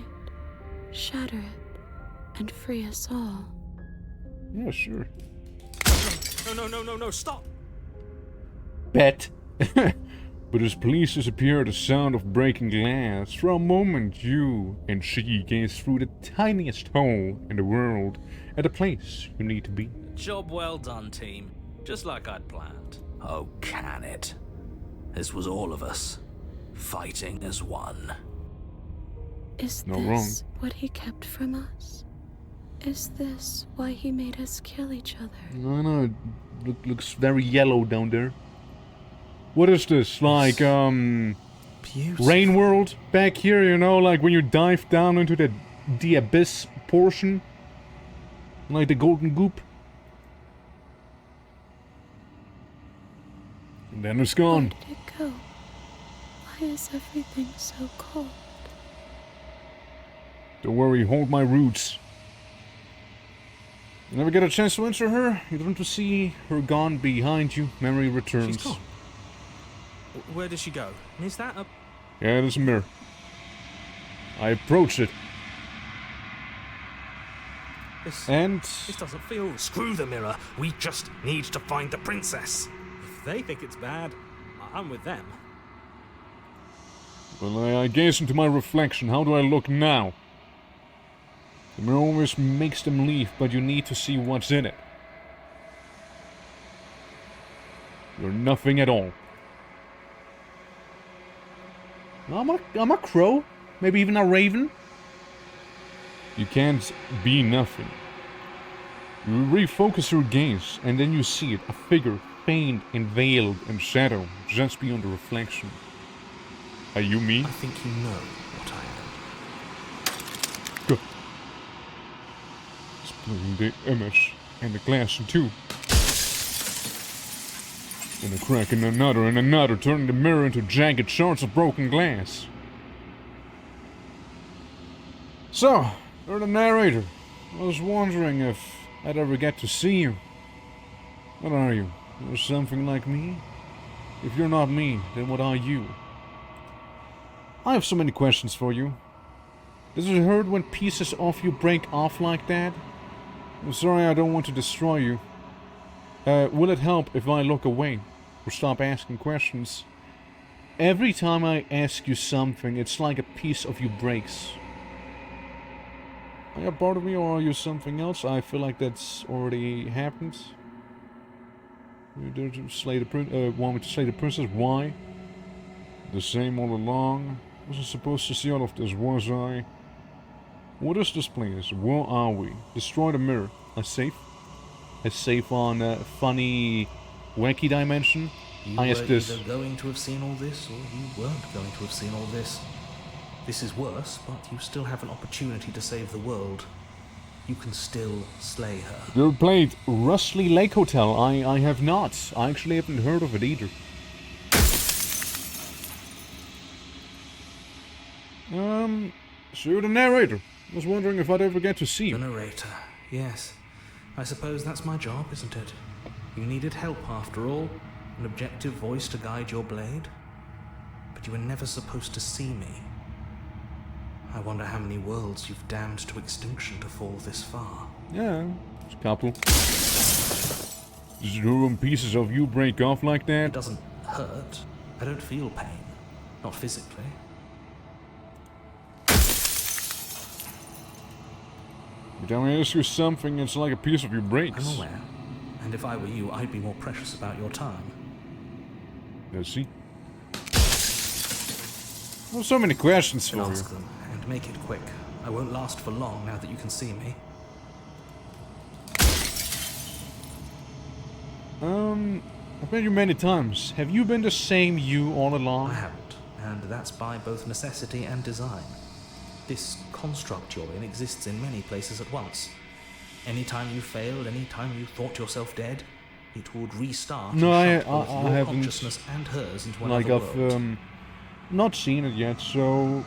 Speaker 6: Shatter it and free us all.
Speaker 1: Yeah, sure.
Speaker 5: No, stop!
Speaker 11: Bet.
Speaker 1: But as police disappear, the sound of breaking glass, for a moment you and she gaze through the tiniest hole in the world at the place you need to be.
Speaker 5: Job well done, team. Just like I'd planned.
Speaker 9: Oh, can it? This was all of us, fighting as one.
Speaker 6: Is
Speaker 1: Not
Speaker 6: this what he kept from us? Is this why he made us kill each other?
Speaker 1: No, it looks very yellow down there. What is this? Like,
Speaker 7: Beautiful.
Speaker 1: Rain World back here, you know, like when you dive down into the abyss portion? Like the golden goop? And then it's
Speaker 6: Where
Speaker 1: gone.
Speaker 6: did it go? Why is everything so cold?
Speaker 1: Don't worry, hold my roots. You never get a chance to answer her? You don't to see her gone behind you. Memory returns.
Speaker 5: She's gone. Where did she go? And is that a...
Speaker 1: Yeah, there's a mirror. I approach it.
Speaker 5: This doesn't feel...
Speaker 7: Screw the mirror. We just need to find the princess.
Speaker 5: If they think it's bad, I'm with them.
Speaker 1: Well, I gaze into my reflection. How do I look now? The mirror always makes them leave, but you need to see what's in it. You're nothing at all.
Speaker 11: I'm a crow. Maybe even a raven.
Speaker 1: You can't be nothing. You refocus your gaze, and then you see it, a figure, faint and veiled in shadow, just beyond the reflection. Are you me?
Speaker 7: I think you know what I am.
Speaker 1: Good. Splitting the image and the glass in two. And a crack and another, turning the mirror into jagged shards of broken glass. So, you're the narrator. I was wondering if I'd ever get to see you. What are you? You're something like me? If you're not me, then what are you? I have so many questions for you. Does it hurt when pieces of you break off like that? I'm sorry, I don't want to destroy you. Will it help if I look away? Or stop asking questions? Every time I ask you something, it's like a piece of you breaks. Are you a part of me or are you something else? I feel like that's already happened. You dare to slay the want me to slay the princess? Why? The same all along. Wasn't supposed to see all of this, was I? What is this place? Where are we? Destroy the mirror. A safe? A safe on a funny, wacky dimension?
Speaker 7: You
Speaker 1: I
Speaker 7: were
Speaker 1: asked this.
Speaker 7: either going to have seen all this, or you weren't going to have seen all this. This is worse, but you still have an opportunity to save the world. You can still slay her.
Speaker 1: You played Rustley Lake Hotel. I have not. I actually haven't heard of it either. So you're the narrator. I was wondering if I'd ever get to see you.
Speaker 7: The narrator, yes. I suppose that's my job, isn't it? You needed help after all. An objective voice to guide your blade. But you were never supposed to see me. I wonder how many worlds you've damned to extinction to fall this far.
Speaker 1: Yeah, it's a couple. Does when pieces of you break off like that?
Speaker 7: It doesn't hurt. I don't feel pain. Not physically.
Speaker 1: Every time I ask you something, it's like a piece of you breaks.
Speaker 7: I'm aware. And if I were you, I'd be more precious about your time.
Speaker 1: Let's see. Well, so many questions for you.
Speaker 7: Ask them, and make it quick. I won't last for long now that you can see me.
Speaker 1: I've met you many times. Have you been the same you all along?
Speaker 7: I haven't, and that's by both necessity and design. This construct you're in exists in many places at once. Anytime you failed, anytime you thought yourself dead, it would restart
Speaker 1: No,
Speaker 7: and shut both
Speaker 1: I
Speaker 7: your
Speaker 1: haven't.
Speaker 7: consciousness and hers into
Speaker 1: Like
Speaker 7: another world.
Speaker 1: I've not seen it yet, so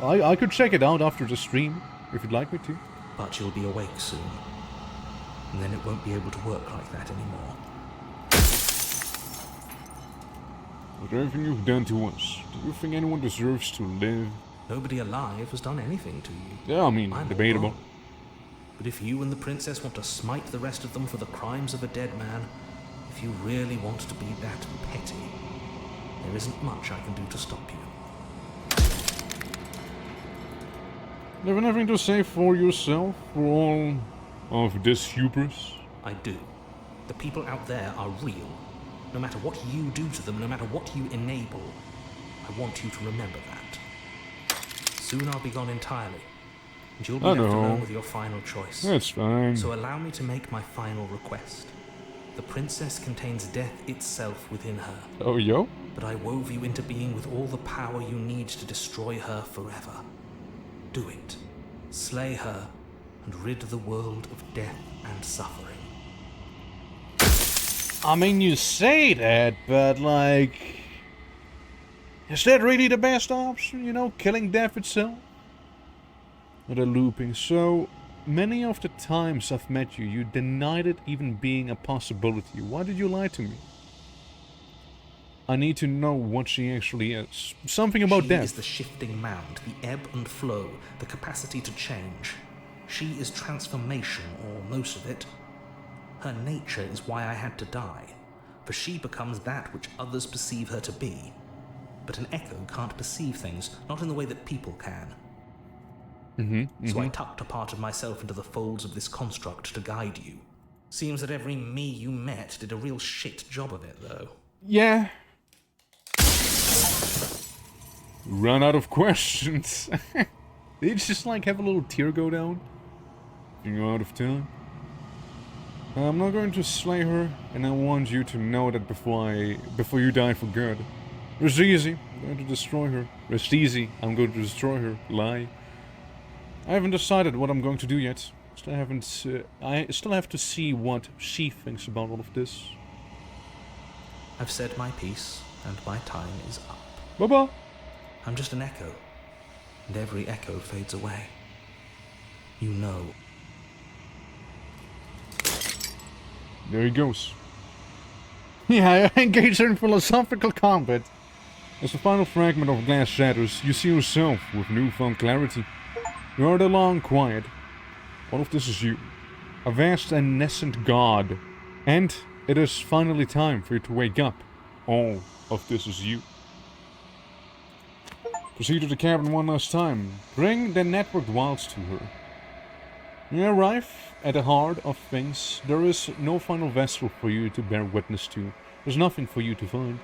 Speaker 1: I could check it out after the stream if you'd like me to.
Speaker 7: But you'll be awake soon, and then it won't be able to work like that anymore.
Speaker 1: With everything you've done to us, do you think anyone deserves to live?
Speaker 7: Nobody alive has done anything to you.
Speaker 1: Yeah, I mean,
Speaker 7: I'm
Speaker 1: debatable.
Speaker 7: all gone. But if you and the princess want to smite the rest of them for the crimes of a dead man, if you really want to be that petty, there isn't much I can do to stop you.
Speaker 1: You have anything to say for yourself, for all of this hubris?
Speaker 7: I do. The people out there are real. No matter what you do to them, no matter what you enable, I want you to remember that. Soon I'll be gone entirely, and you'll be left alone with your final choice.
Speaker 1: That's fine.
Speaker 7: So allow me to make my final request. The princess contains death itself within her.
Speaker 1: Oh, yo?
Speaker 7: But I wove you into being with all the power you need to destroy her forever. Do it. Slay her, and rid the world of death and suffering.
Speaker 11: I mean, you say that, but like... Is that really the best option? You know, killing death itself?
Speaker 1: Or the looping. So many of the times I've met you, you denied it even being a possibility. Why did you lie to me? I need to know what she actually is. Something about death.
Speaker 7: She is the shifting mound, the ebb and flow, the capacity to change. She is transformation, or most of it. Her nature is why I had to die, for she becomes that which others perceive her to be. But an echo can't perceive things, not in the way that people can. So I tucked a part of myself into the folds of this construct to guide you. Seems that every me you met did a real shit job of it, though.
Speaker 1: Yeah. Run out of questions. Did you just like have a little tear go down? You're out of time. I'm not going to slay her, and I want you to know that before you die for good. It's easy. I'm going to destroy her. Rest easy. I'm going to destroy her. Lie. I haven't decided what I'm going to do yet. I still have to see what she thinks about all of this.
Speaker 7: I've said my piece, and my time is up.
Speaker 1: Bye-bye.
Speaker 7: I'm just an echo, and every echo fades away. You know.
Speaker 1: There he goes.
Speaker 11: Yeah, I engage in philosophical combat.
Speaker 1: As the final fragment of glass shatters, you see yourself with newfound clarity. You are the long quiet. All of this is you. A vast and nascent god. And it is finally time for you to wake up. All of this is you. Proceed to the cabin one last time. Bring the networked wilds to her. You arrive at the heart of things. There is no final vessel for you to bear witness to. There's nothing for you to find.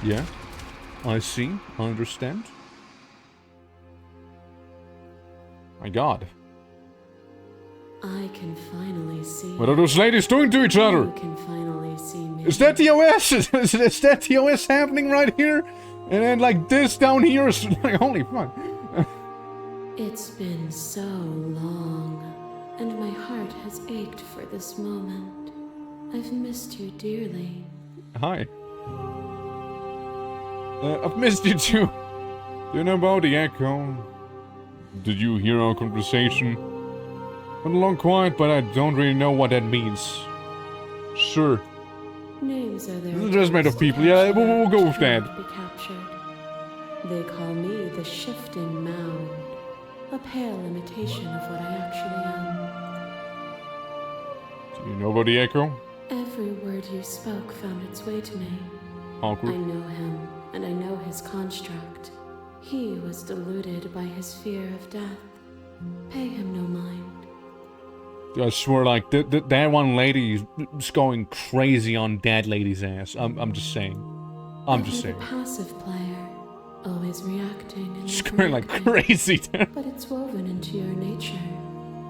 Speaker 1: Yeah, I see, I understand. My god.
Speaker 6: I can finally see.
Speaker 1: What are those ladies doing to each other?
Speaker 6: You can finally see me.
Speaker 1: Is that the OS? Is that the OS happening right here? And then like this down here is like, holy fuck.
Speaker 6: It's been so long, and my heart has ached for this moment. I've missed you dearly.
Speaker 1: Hi. I've missed you too. Do you know about the echo? Did you hear our conversation? Went along quiet, but I don't really know what that means. Sure.
Speaker 6: Names are there.
Speaker 1: This is just made of people. Yeah, we'll go with that.
Speaker 6: Be captured. They call me the shifting mound, a pale imitation of what I actually am.
Speaker 1: Do you know about the echo?
Speaker 6: Every word you spoke found its way to me.
Speaker 1: Awkward.
Speaker 6: I know him, and I know his construct. He was deluded by his fear of death. Pay him no mind.
Speaker 1: I swear, like, that one lady is going crazy on that lady's ass. I'm just saying. I'm just saying.
Speaker 6: A passive player, always reacting and
Speaker 1: She's going like crazy.
Speaker 6: But it's woven into your nature,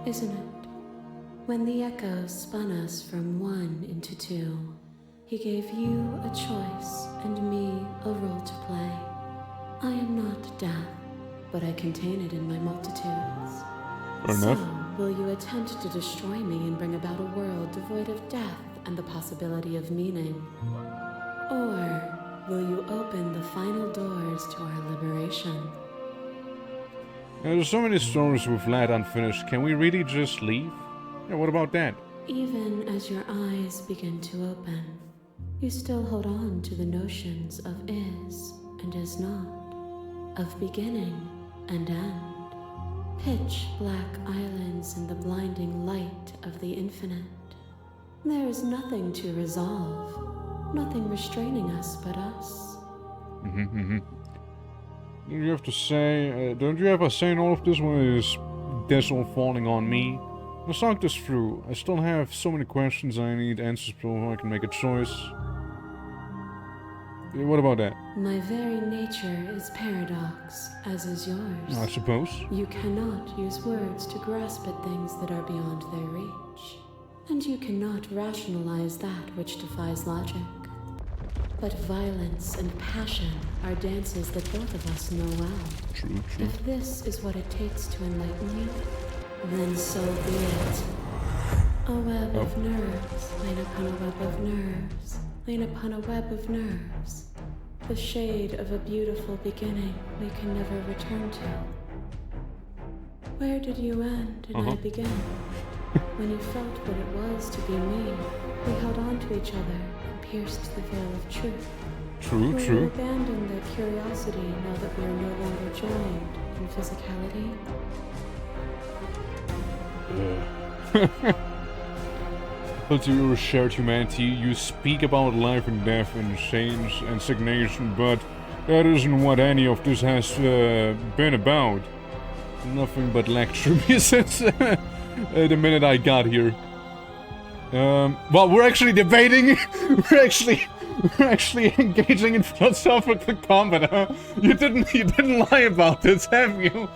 Speaker 6: isn't it? When the echo spun us from one into two, he gave you a choice and me a role to play. I am not death, but I contain it in my multitudes.
Speaker 1: Fair enough.
Speaker 6: So, will you attempt to destroy me and bring about a world devoid of death and the possibility of meaning? Or will you open the final doors to our liberation?
Speaker 1: There's so many stories we've left unfinished. Can we really just leave? Yeah, what about that?
Speaker 6: Even as your eyes begin to open, you still hold on to the notions of is and is not, of beginning and end. Pitch black islands in the blinding light of the infinite. There is nothing to resolve, nothing restraining us but us.
Speaker 1: Don't you have to say, don't you have a say in all of this when it is this all falling on me? Let's talk this through. I still have so many questions I need answers before I can make a choice. What about that?
Speaker 6: My very nature is paradox, as is yours.
Speaker 1: I suppose.
Speaker 6: You cannot use words to grasp at things that are beyond their reach. And you cannot rationalize that which defies logic. But violence and passion are dances that both of us know well.
Speaker 1: True.
Speaker 6: If this is what it takes to enlighten you, then so be it. A web of nerves, laid upon a web of nerves, laid upon a web of nerves. The shade of a beautiful beginning we can never return to. Where did you end and I begin? When you felt what it was to be me, we held on to each other and pierced the veil of truth.
Speaker 1: True.
Speaker 6: Will you abandon that curiosity now that we are no longer joined in physicality?
Speaker 1: But to your shared humanity, you speak about life and death and change and stagnation, but that isn't what any of this has been about. Nothing but lecture me since the minute I got here. Well, we're actually debating. we're actually engaging in philosophical combat. Huh? You didn't lie about this, have you?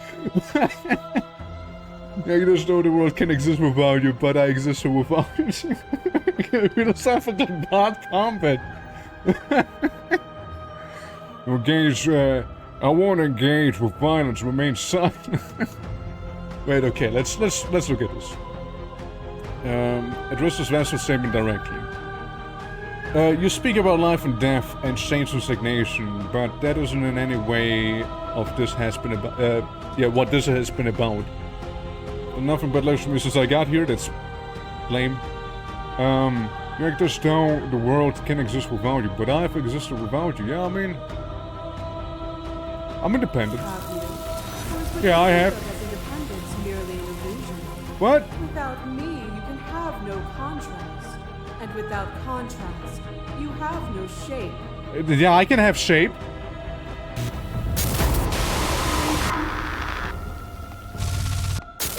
Speaker 1: I just know the world can exist without you, but I exist without you. Philosophical bad combat. Engage, I won't engage with violence, remain silent. Wait, okay, let's look at this. Address this last statement directly. You speak about life and death and saints' resignation, but that isn't in any way of this has been about. Yeah, what this has been about. Nothing but less from me since I got here. That's lame. You act as though the world can exist without you, but I've existed without you. Yeah, I mean, I'm independent. Yeah, I have.
Speaker 4: Independence merely an illusion.
Speaker 1: What?
Speaker 4: Without me, you can have no contrast, and without contrast, you have no shape.
Speaker 1: Yeah, I can have shape.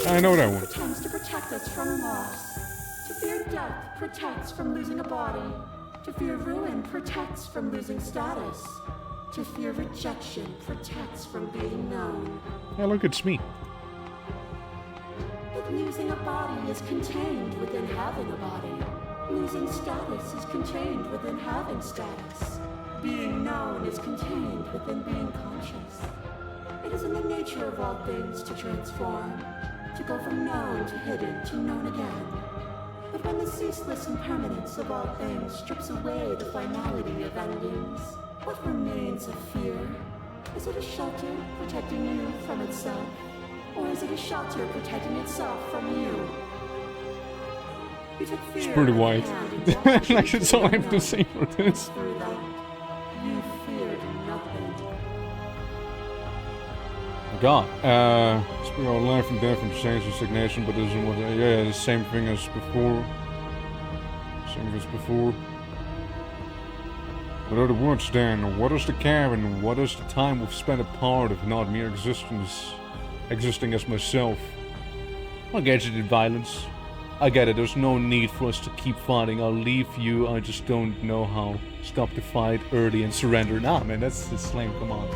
Speaker 1: I know that one.
Speaker 12: Pretends to protect us from loss. To fear death protects from losing a body. To fear ruin protects from losing status. To fear rejection protects from being known.
Speaker 1: Yeah, look, it's me.
Speaker 12: But losing a body is contained within having a body. Losing status is contained within having status. Being known is contained within being conscious. It is in the nature of all things to transform, to go from known to hidden to known again. But when the ceaseless impermanence of all things strips away the finality of endings, what remains of fear? Is it a shelter protecting you from itself? Or is it a shelter protecting itself from you? You took fear
Speaker 1: It's pretty
Speaker 12: in
Speaker 1: white.
Speaker 12: hand and walked
Speaker 1: Like,
Speaker 12: into
Speaker 1: that's all I
Speaker 12: the
Speaker 1: have to say for this.
Speaker 12: Through that, you feared nothing.
Speaker 1: God. Speaking of life and death and change resignation, but isn't what. Yeah, the same thing as before. Same as before. What are the words then? What is the cabin? What is the time we've spent apart if not mere existing as myself? I get it in violence. I get it, there's no need for us to keep fighting. I'll leave you, I just don't know how. Stop the fight early and surrender. Nah, man, that's lame, come on.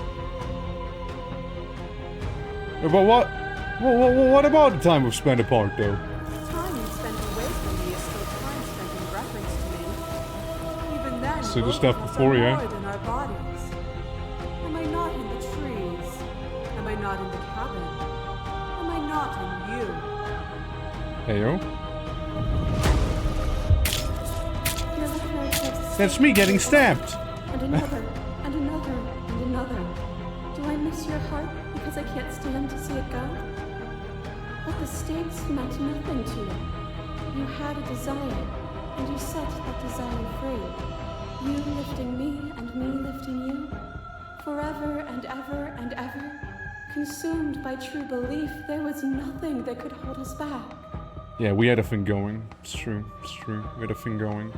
Speaker 1: But what about the time we've spent apart, though?
Speaker 4: Time you spent away from me is still time spent in reference to me. Even then,
Speaker 1: So the
Speaker 4: both
Speaker 1: stuff
Speaker 4: of us
Speaker 1: before,
Speaker 4: are
Speaker 1: yeah?
Speaker 4: more than our bodies. Am I not in the trees? Am I not in the cabin? Am I not in you?
Speaker 1: Heyo.
Speaker 6: You're the character.
Speaker 1: That's me getting stabbed.
Speaker 6: And another, and another, and another. Do I miss your heart because I can't stand to see it go? But the stakes meant nothing to you. You had a desire, and you set that desire free. You lifting me and me lifting you. Forever and ever and ever. Consumed by true belief, there was nothing that could hold us back.
Speaker 1: Yeah, we had a thing going. It's true, we had a thing going.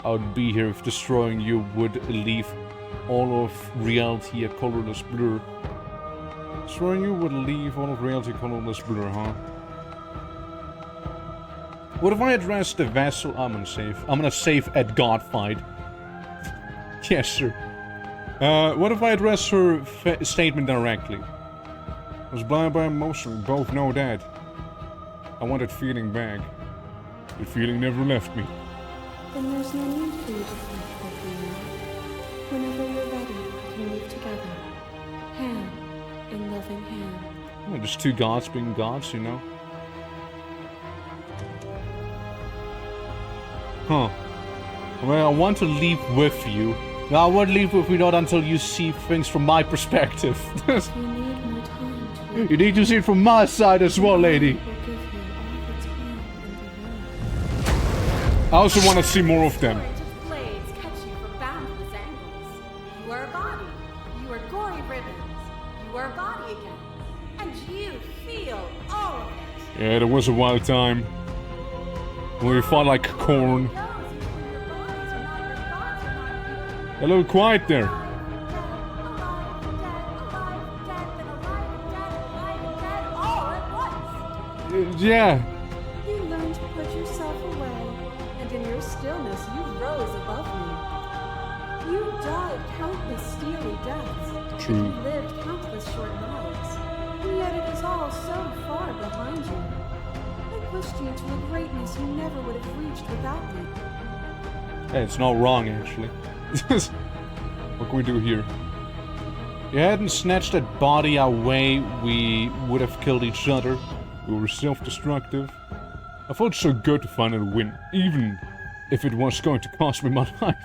Speaker 1: I would be here if destroying you would leave all of reality a colorless blur. Destroying you would leave all of reality a colorless blur, huh? What if I address the vessel? I'm gonna save at Godfight. Yes, sir. What if I address her statement directly? I was blinded by emotion, we both know that. I want that feeling back. The feeling never left me.
Speaker 6: Then there's no need for you to fight with me. Whenever you're ready, we can move together. Hand in loving hand.
Speaker 1: Well, there's two gods being gods, you know? Huh. Well, I want to leave with you. No, I won't leave with you not until you see things from my perspective.
Speaker 6: You need more time to...
Speaker 1: You need to see it from my side as well, lady.
Speaker 6: We'll give you all the time in the world.
Speaker 1: I also want to see more of them.
Speaker 4: Of blades cut you from boundless angles. You are a body. You are gory ribbons. You are a body again. And you feel all of it.
Speaker 1: Yeah, there was a wild time. When we fought like corn. A little quiet there. Yeah.
Speaker 4: You learned to put yourself away, and in your stillness you rose above me. You died countless steely deaths.
Speaker 1: True.
Speaker 4: And you lived countless short lives. And yet it is all so far behind you. I pushed you to a greatness you never would have reached without me.
Speaker 1: Hey, it's not wrong, actually. What can we do here? If you hadn't snatched that body away, we would have killed each other. We were self-destructive. I felt so good to finally win, even if it was going to cost me my life.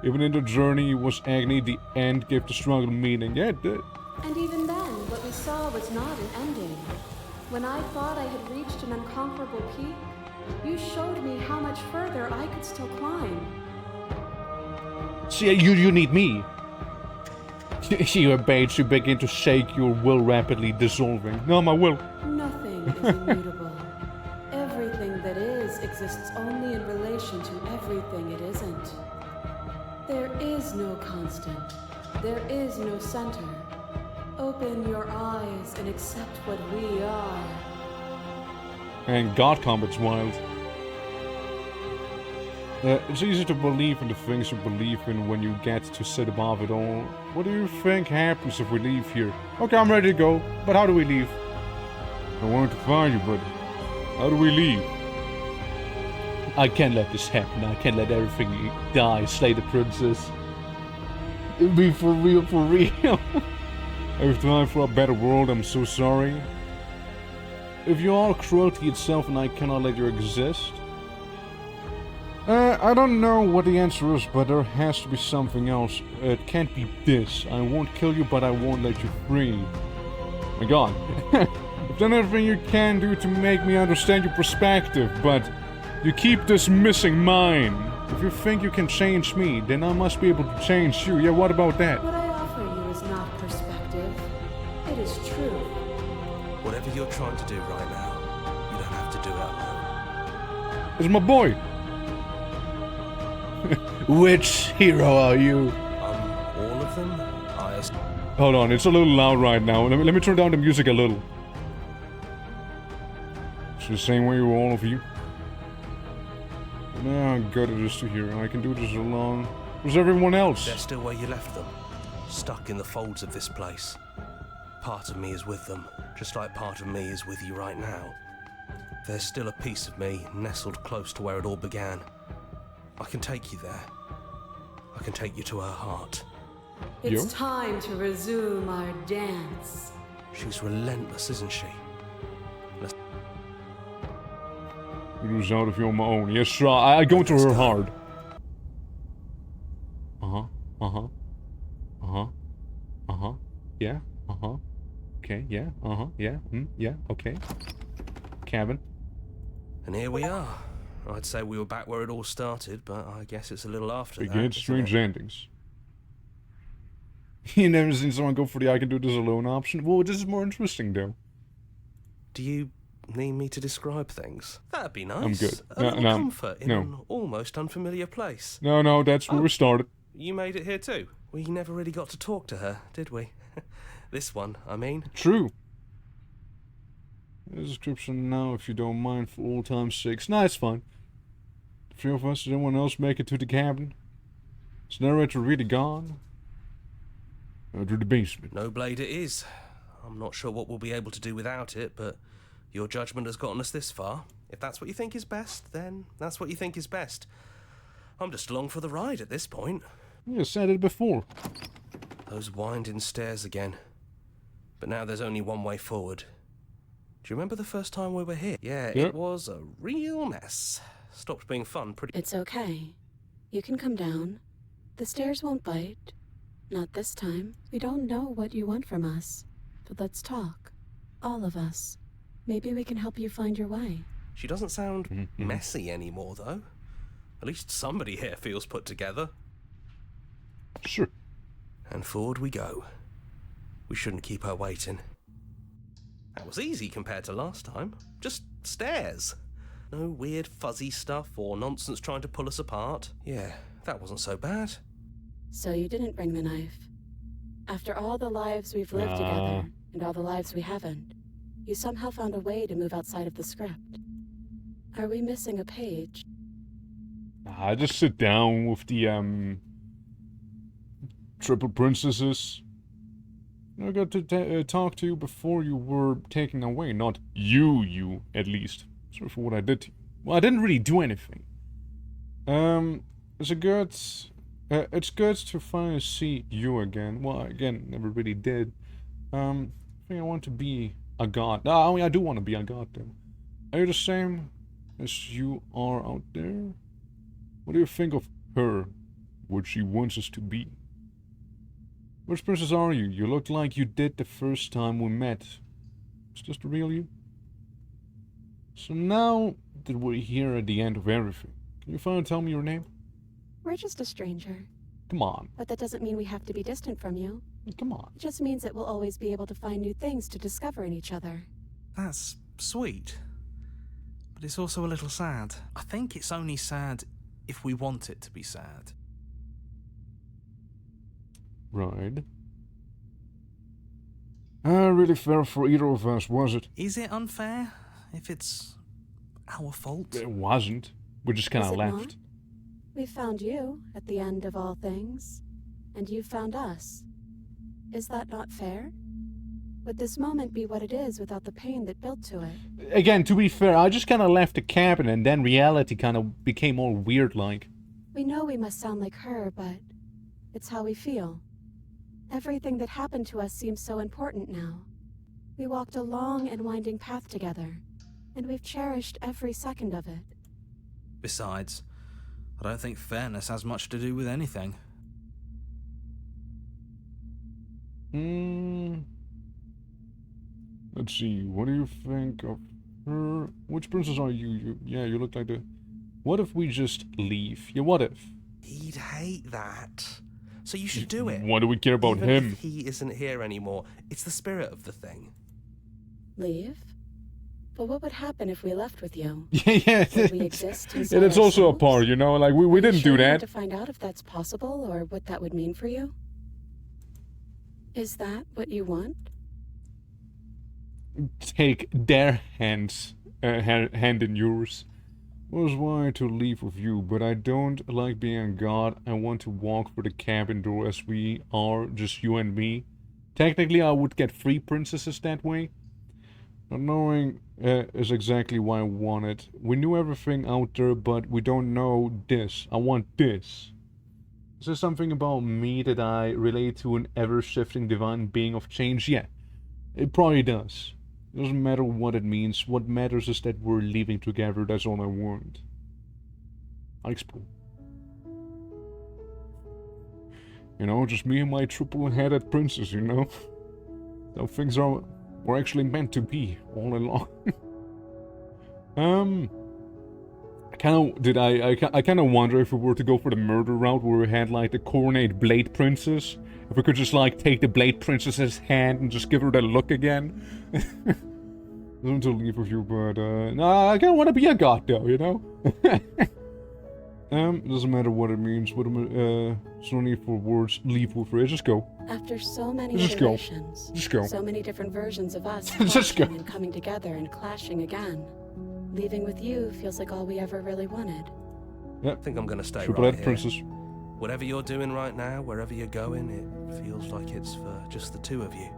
Speaker 1: Even in the journey was agony, the end gave the struggle meaning. Yeah, it did.
Speaker 6: And even then, what we saw was not an ending. When I thought I had reached an unconquerable peak, you showed me how much further I could still climb.
Speaker 11: See, you need me. You obeyed to begin to shake, your will rapidly dissolving. No, my will.
Speaker 6: Nothing is immutable. Everything that is exists only in relation to everything it isn't. There is no constant. There is no center. Open your eyes and accept what we are.
Speaker 1: And God Combat's wild. It's easy to believe in the things you believe in when you get to sit above it all. What do you think happens if we leave here? Okay, I'm ready to go, but how do we leave? I wanted to find you, but how do we leave?
Speaker 11: I can't let this happen. I can't let everything die. Slay the princess. It'll be for real, for real.
Speaker 1: Every time for a better world, I'm so sorry. If you are cruelty itself and I cannot let you exist. I don't know what the answer is, but there has to be something else. It can't be this. I won't kill you, but I won't let you free. My God. You've done everything you can do to make me understand your perspective, but you keep dismissing mine. If you think you can change me, then I must be able to change you. Yeah, what about that?
Speaker 6: What I offer you is not perspective. It is truth.
Speaker 9: Whatever you're trying to do right now, you don't have to do it alone.
Speaker 1: It's my boy.
Speaker 11: Which hero are you?
Speaker 9: All of them?
Speaker 1: Hold on, it's a little loud right now. Let me turn down the music a little. It's the same way with all of you. Now I'm good at this to here. I can do this alone. Where's everyone else?
Speaker 9: They're still where you left them. Stuck in the folds of this place. Part of me is with them, just like part of me is with you right now. There's still a piece of me nestled close to where it all began. I can take you there. I can take you to her heart.
Speaker 6: It's time to resume our dance.
Speaker 9: She's relentless, isn't she?
Speaker 1: It was out of you on my own. Yes, sir. I go into her hard. Yeah. Okay, yeah. Yeah. Yeah, okay. Cabin.
Speaker 9: And here we are. I'd say we were back where it all started, but I guess it's a little after that.
Speaker 1: Again, strange endings. You never seen someone go for the I can do this alone option? Well, this is more interesting, though.
Speaker 9: Do you need me to describe things? That'd be nice.
Speaker 1: I'm good.
Speaker 9: A little comfort in an almost unfamiliar place.
Speaker 1: No, that's where we started.
Speaker 9: You made it here too. We never really got to talk to her, did we? This one, I mean.
Speaker 1: True. The description now, if you don't mind, for all time's sakes. Nah, it's fine. The three of us, did anyone else make it to the cabin? Is the narrator really gone? Or to the basement?
Speaker 9: No blade it is. I'm not sure what we'll be able to do without it, but your judgment has gotten us this far. If that's what you think is best, then that's what you think is best. I'm just along for the ride at this point.
Speaker 1: You said it before.
Speaker 9: Those winding stairs again. But now there's only one way forward. Do you remember the first time we were here? Yeah, It was a real mess. Stopped being fun pretty...
Speaker 6: It's okay. You can come down. The stairs won't bite. Not this time. We don't know what you want from us. But let's talk. All of us. Maybe we can help you find your way.
Speaker 9: She doesn't sound messy anymore, though. At least somebody here feels put together.
Speaker 1: Sure.
Speaker 9: And forward we go. We shouldn't keep her waiting. That was easy compared to last time. Just stairs. No weird fuzzy stuff or nonsense trying to pull us apart. Yeah, that wasn't so bad.
Speaker 6: So you didn't bring the knife. After all the lives we've lived together, and all the lives we haven't, you somehow found a way to move outside of the script. Are we missing a page?
Speaker 1: I just sit down with the, triple princesses. I got to talk to you before you were taken away. Not you, at least. Sorry for what I did to you. Well, I didn't really do anything. It's it's good to finally see you again. Well, again, never really did. I think I want to be a god. No, I do want to be a god, though. Are you the same? as you are out there. What do you think of her? What she wants us to be? Which princess are you? You look like you did the first time we met. Is this the real you? So now that we're here at the end of everything, can you finally tell me your name?
Speaker 4: We're just a stranger.
Speaker 1: Come on.
Speaker 4: But that doesn't mean we have to be distant from you.
Speaker 1: Come on.
Speaker 4: It just means that we'll always be able to find new things to discover in each other.
Speaker 5: That's sweet. But it's also a little sad. I think it's only sad if we want it to be sad.
Speaker 1: Right. Really fair for either of us, was it?
Speaker 5: Is it unfair if it's our fault?
Speaker 1: It wasn't. We just kind
Speaker 4: Was
Speaker 1: of
Speaker 4: it
Speaker 1: left.
Speaker 4: not? We found you at the end of all things, and you found us. Is that not fair? Would this moment be what it is without the pain that built to it?
Speaker 1: Again, to be fair, I just kind of left the cabin and then reality kind of became all weird-like.
Speaker 4: We know we must sound like her, but it's how we feel. Everything that happened to us seems so important now. We walked a long and winding path together, and we've cherished every second of it.
Speaker 5: Besides, I don't think fairness has much to do with anything.
Speaker 1: Let's see, what do you think of her? Which princess are you? Yeah, you look like the... What if we just leave? Yeah, what if?
Speaker 9: He'd hate that. So you should do it.
Speaker 1: What do we care about
Speaker 9: Even
Speaker 1: him?
Speaker 9: if he isn't here anymore, it's the spirit of the thing.
Speaker 4: Leave? But what would happen if we left with you?
Speaker 1: Yeah.
Speaker 4: Would we exist inside
Speaker 1: Yeah, that's also a
Speaker 4: ourselves?
Speaker 1: part, you know? Like, we didn't do
Speaker 4: Sure you want
Speaker 1: that.
Speaker 4: to find out if that's possible or what that would mean for you? Is that what you want?
Speaker 1: Take their hands, hand in yours. Was why to leave with you, but I don't like being God. I want to walk through the cabin door as we are, just you and me. Technically, I would get 3 princesses that way. Not knowing is exactly why I want it. We knew everything out there, but we don't know this. I want this. Is there something about me that I relate to an ever-shifting divine being of change? Yeah, it probably does. It doesn't matter what it means. What matters is that we're leaving together. That's all I want. I'll explore. You know, just me and my triple-headed princess, you know? So things were actually meant to be all along. I kind of wonder if we were to go for the murder route where we had like the coronate Blade Princess. If we could just like take the Blade Princess's hand and just give her that look again. Doesn't to leave with you, but no, I kind of want to be a god though, you know? Doesn't matter what it means. There's no need for words. Leave with her. Just go.
Speaker 4: After so many
Speaker 1: Just go.
Speaker 4: iterations,
Speaker 1: Just go.
Speaker 4: so many different versions of us
Speaker 1: Just go.
Speaker 4: clashing and coming together and clashing again. Leaving with you feels like all we ever really wanted.
Speaker 1: Yep.
Speaker 9: I think I'm gonna stay
Speaker 1: Triple
Speaker 9: right
Speaker 1: Head
Speaker 9: here.
Speaker 1: Princess.
Speaker 9: Whatever you're doing right now, wherever you're going, it feels like it's for just the two of you.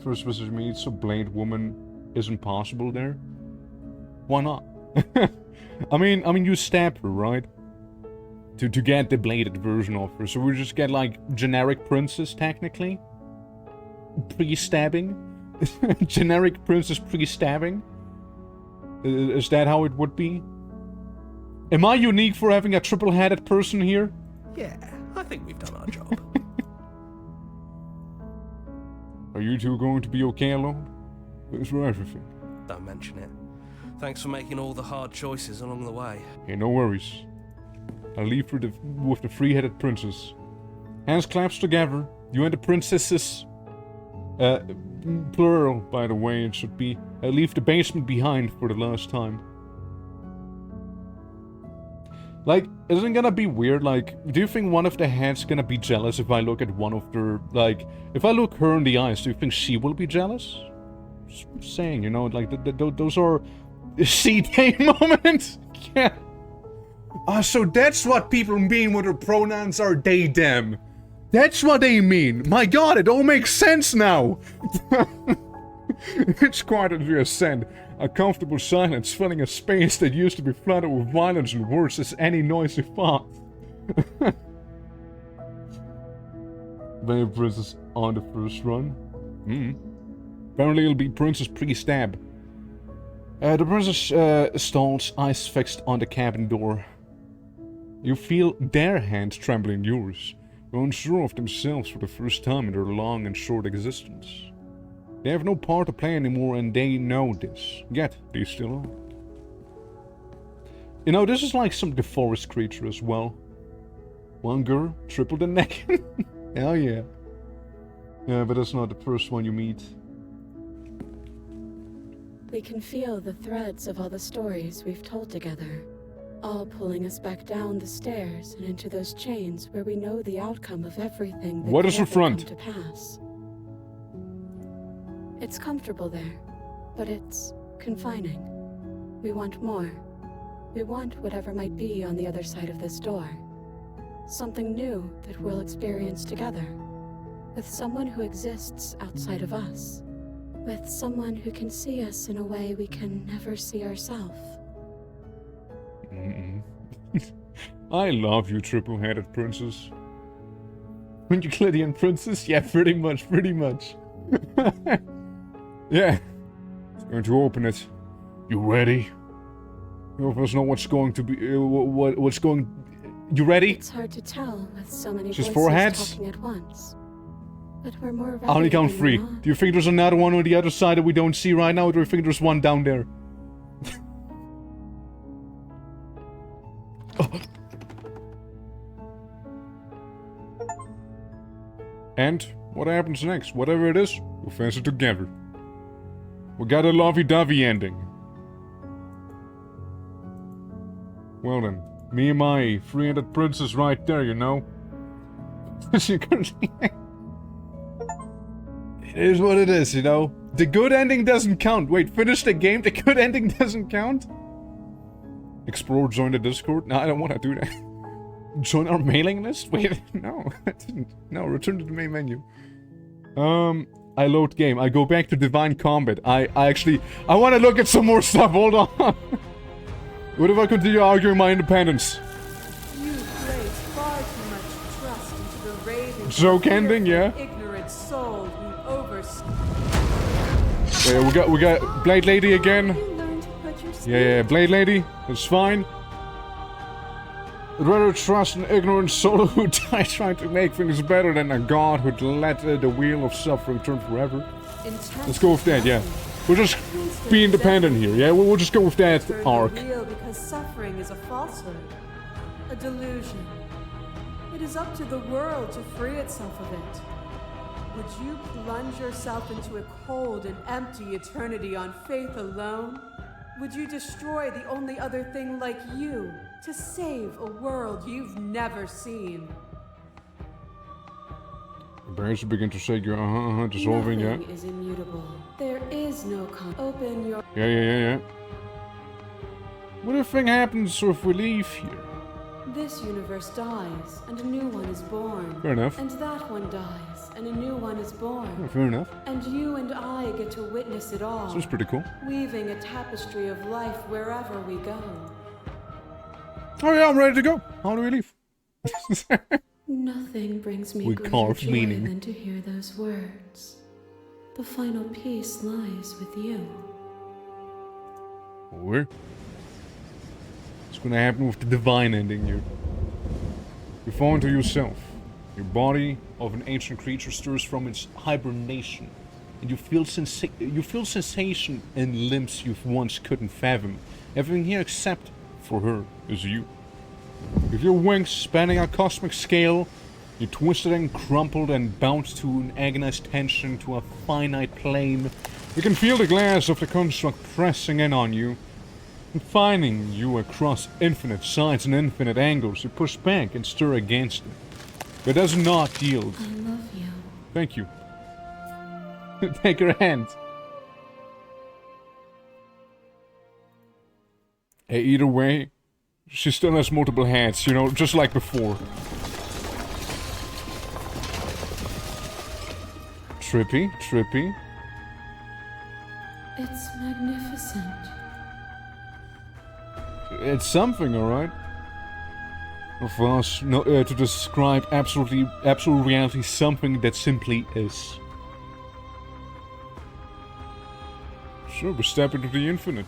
Speaker 1: First visit meets a Blade woman isn't possible there. Why not? I mean, you stab her, right? To get the bladed version of her, so we just get like generic princess technically. Pre-stabbing, generic princess pre-stabbing. Is that how it would be? Am I unique for having a triple-headed person here?
Speaker 9: Yeah, I think we've done our job.
Speaker 1: Are you two going to be okay alone? Thanks for everything.
Speaker 9: Don't mention it. Thanks for making all the hard choices along the way.
Speaker 1: Hey, no worries. I'll leave with the 3-headed princess. Hands clasped together. You and the princesses. Plural, by the way, it should be. Leave the basement behind for the last time. Like, isn't it gonna be weird? Like, do you think one of the heads gonna be jealous if I look at one of their, like, if I look her in the eyes, do you think she will be jealous? Just saying, you know, like, those are C-Day moments. Yeah. Ah, so that's what people mean when their pronouns are they, them. That's what they mean. My god, it all makes sense now. It's quite a ascent. A comfortable silence filling a space that used to be flooded with violence and worse as any noisy thought. Very princess on the first run. Apparently it'll be Princess Pre-Stab.
Speaker 11: The princess stalls, eyes fixed on the cabin door. You feel their hand tremble in yours, unsure of themselves for the first time in their long and short existence. They have no part to play anymore and they know this, yet they still are. You know, this is like some of the forest creature as well. One girl, triple the neck. Hell yeah. Yeah, but that's not the first one you meet.
Speaker 6: We can feel the threads of all the stories we've told together, all pulling us back down the stairs and into those chains where we know the outcome of everything that
Speaker 1: What is
Speaker 6: could
Speaker 1: the
Speaker 6: ever
Speaker 1: front?
Speaker 6: come to pass. It's comfortable there, but it's confining. We want more. We want whatever might be on the other side of this door. Something new that we'll experience together, with someone who exists outside of us. With someone who can see us in a way we can never see ourselves.
Speaker 1: I love you, triple-headed princess.
Speaker 11: Euclidean princess? Yeah, pretty much.
Speaker 1: Yeah. It's going to open it. You ready? You of us know what's going to be... what's going... You ready?
Speaker 6: It's hard to tell with so many
Speaker 1: Just
Speaker 6: voices
Speaker 1: 4 heads?
Speaker 6: talking at once. But we're more ready
Speaker 11: I only count
Speaker 6: than
Speaker 11: 3.
Speaker 6: we're not.
Speaker 11: Do you think there's another one on the other side that we don't see right now, or do you think there's one down there?
Speaker 1: And what happens next? Whatever it is, we'll face it together. We got a lovey-dovey ending. Well then, me and my 300 princess right there, you know?
Speaker 11: It is what it is, you know? The good ending doesn't count. Wait, finish the game, the good ending doesn't count?
Speaker 1: Explore, join the Discord? No, I don't want to do that. Join our mailing list? Wait, no, I didn't. No, return to the main menu. I load game. I go back to Divine Combat. I want to look at some more stuff. Hold on. What if I continue arguing my independence?
Speaker 13: You place far too much trust into the raving,
Speaker 1: Joke ending, yeah?
Speaker 13: ignorant soul who oversteps.
Speaker 1: Yeah, we got Blade Lady again.
Speaker 13: You learn to put your
Speaker 1: Yeah, Blade Lady. That's fine. I'd rather trust an ignorant soul who died trying to make things better than a god who'd let the wheel of suffering turn forever. Let's go with that, yeah. We'll just be independent here, yeah? We'll just go with that arc.
Speaker 13: Real because suffering is a falsehood, a delusion. It is up to the world to free itself of it. Would you plunge yourself into a cold and empty eternity on faith alone? Would you destroy the only other thing like you to save a world you've never seen?
Speaker 1: Barriers begin to shake your dissolving, yeah?
Speaker 6: Nothing is immutable. There is no open your...
Speaker 1: Yeah. What if thing happens if we leave here?
Speaker 6: This universe dies, and a new one is born.
Speaker 1: Fair enough.
Speaker 6: And that one dies, and a new one is born.
Speaker 1: Oh, fair enough.
Speaker 6: And you and I get to witness it all.
Speaker 1: Sounds pretty cool.
Speaker 6: Weaving a tapestry of life wherever we go.
Speaker 1: Oh yeah, I'm ready to go. How do we leave?
Speaker 6: Nothing brings me
Speaker 11: We
Speaker 6: greater
Speaker 11: carve
Speaker 6: joy
Speaker 11: meaning.
Speaker 6: than to hear those words. The final peace lies with you.
Speaker 1: Or what's gonna happen with the divine ending here? You fall into yourself. Your body of an ancient creature stirs from its hibernation, and you feel sensation in limbs you once couldn't fathom. Everything here except for her is you. With your wings spanning a cosmic scale, you twisted and crumpled and bound to an agonized tension to a finite plane. You can feel the glass of the construct pressing in on you, confining you across infinite sides and infinite angles. You push back and stir against it, but it does not yield.
Speaker 6: I love you.
Speaker 1: Thank you. Take her hand. Hey, either way, she still has multiple hands, you know, just like before. Trippy.
Speaker 6: It's magnificent.
Speaker 1: It's something, alright? For us, to describe absolute reality, something that simply is. Sure, we step into the infinite.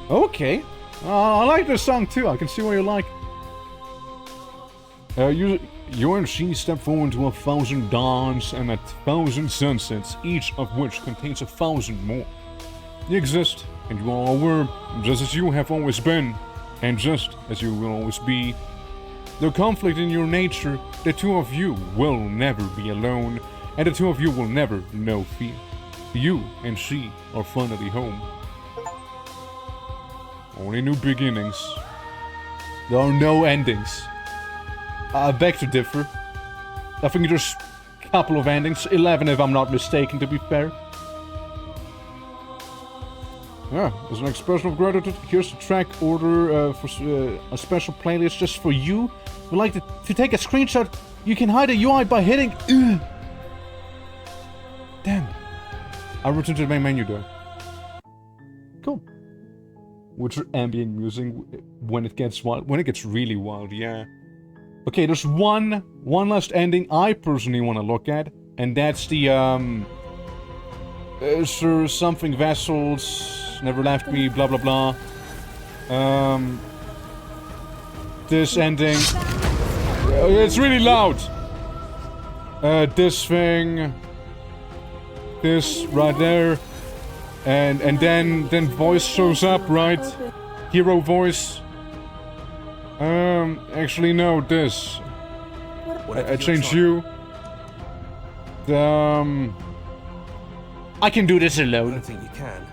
Speaker 11: Okay. I like this song too. I can see why you like. You and she step forward to 1,000 dawns and 1,000 sunsets, each of which contains 1,000 more. You exist, and you are aware, just as you have always been, and just as you will always be. The conflict in your nature, the two of you will never be alone, and the two of you will never know fear. You and she are finally home. Only new beginnings. There are no endings. I beg to differ. I think there's a couple of endings, 11 if I'm not mistaken, to be fair.
Speaker 1: Yeah, as an expression of gratitude, here's the track order for a special playlist just for you.
Speaker 11: We'd like to take a screenshot. You can hide the UI by hitting... Damn.
Speaker 1: I'll return to the main menu though.
Speaker 11: Cool.
Speaker 1: Which ambient music when it gets wild, when it gets really wild, yeah.
Speaker 11: Okay, there's one last ending I personally want to look at, and that's the Sir something vessels never left me, blah blah blah.
Speaker 1: This ending, it's really loud. This thing, this right there, and then voice shows up, right? Hero voice. Actually no, this. I changed you.
Speaker 11: I can do this alone.
Speaker 9: I don't think you can.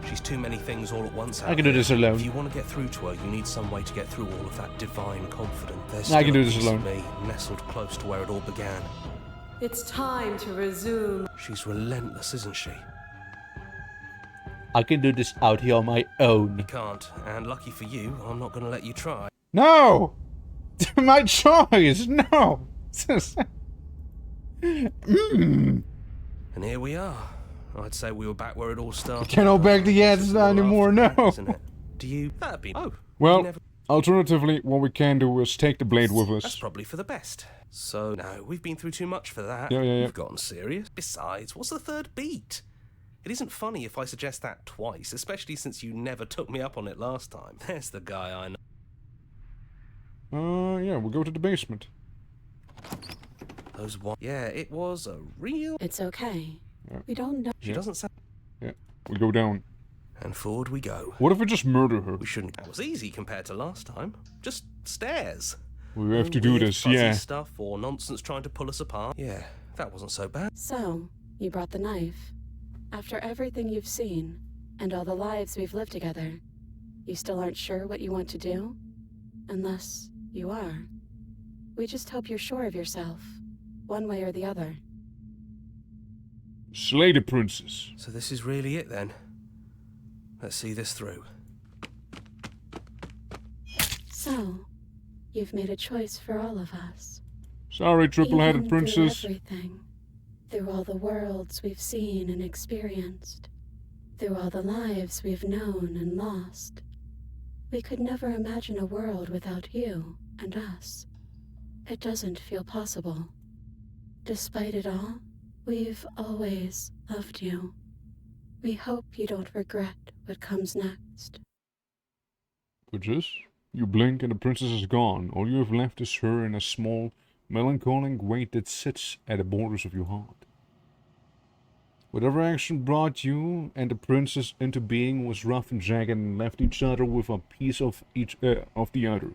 Speaker 9: She's too many things all at once.
Speaker 11: I can do this alone.
Speaker 9: If you want to get through to her, you need some way to get through all of that divine confidence.
Speaker 11: I can do this alone.
Speaker 9: Me, nestled close to where it all began.
Speaker 13: It's time to resume.
Speaker 9: She's relentless, isn't she?
Speaker 11: I can do this out here on my own.
Speaker 9: You can't, and lucky for you, I'm not going to let you try.
Speaker 11: No! My choice! No!
Speaker 9: And here we are. I'd say we were back where it all started.
Speaker 11: Can't hold back the ads anymore, no!
Speaker 9: Isn't it? Do you... That'd be... Oh.
Speaker 1: Well, alternatively, what we can do is take the blade with us.
Speaker 9: That's probably for the best. So, no, we've been through too much for that.
Speaker 1: Yeah.
Speaker 9: We've gotten serious. Besides, what's the third beat? It isn't funny if I suggest that twice, especially since you never took me up on it last time. There's the guy I know.
Speaker 1: Yeah, we'll go to the basement.
Speaker 9: Those one... Yeah, it was a real...
Speaker 4: It's okay.
Speaker 1: Yeah.
Speaker 4: We don't know.
Speaker 9: She doesn't sound...
Speaker 1: Yeah, we go down.
Speaker 9: And forward we go.
Speaker 1: What if we just murder her?
Speaker 9: We shouldn't... That was easy compared to last time. Just stairs.
Speaker 1: We have to do this, yeah.
Speaker 9: Stuff or nonsense trying to pull us apart. Yeah, that wasn't so bad.
Speaker 4: So, you brought the knife. After everything you've seen, and all the lives we've lived together, you still aren't sure what you want to do? Unless you are. We just hope you're sure of yourself, one way or the other.
Speaker 1: Slay the princess.
Speaker 9: So this is really it then? Let's see this through.
Speaker 6: So, you've made a choice for all of us.
Speaker 1: Sorry, triple-headed
Speaker 6: Even
Speaker 1: princess.
Speaker 6: Through everything. Through all the worlds we've seen and experienced. Through all the lives we've known and lost. We could never imagine a world without you and us. It doesn't feel possible. Despite it all, we've always loved you. We hope you don't regret what comes next.
Speaker 1: Princess, you blink and the princess is gone. All you have left is her in a small, melancholic weight that sits at the borders of your heart. Whatever action brought you and the princess into being was rough and jagged and left each other with a piece of of the other.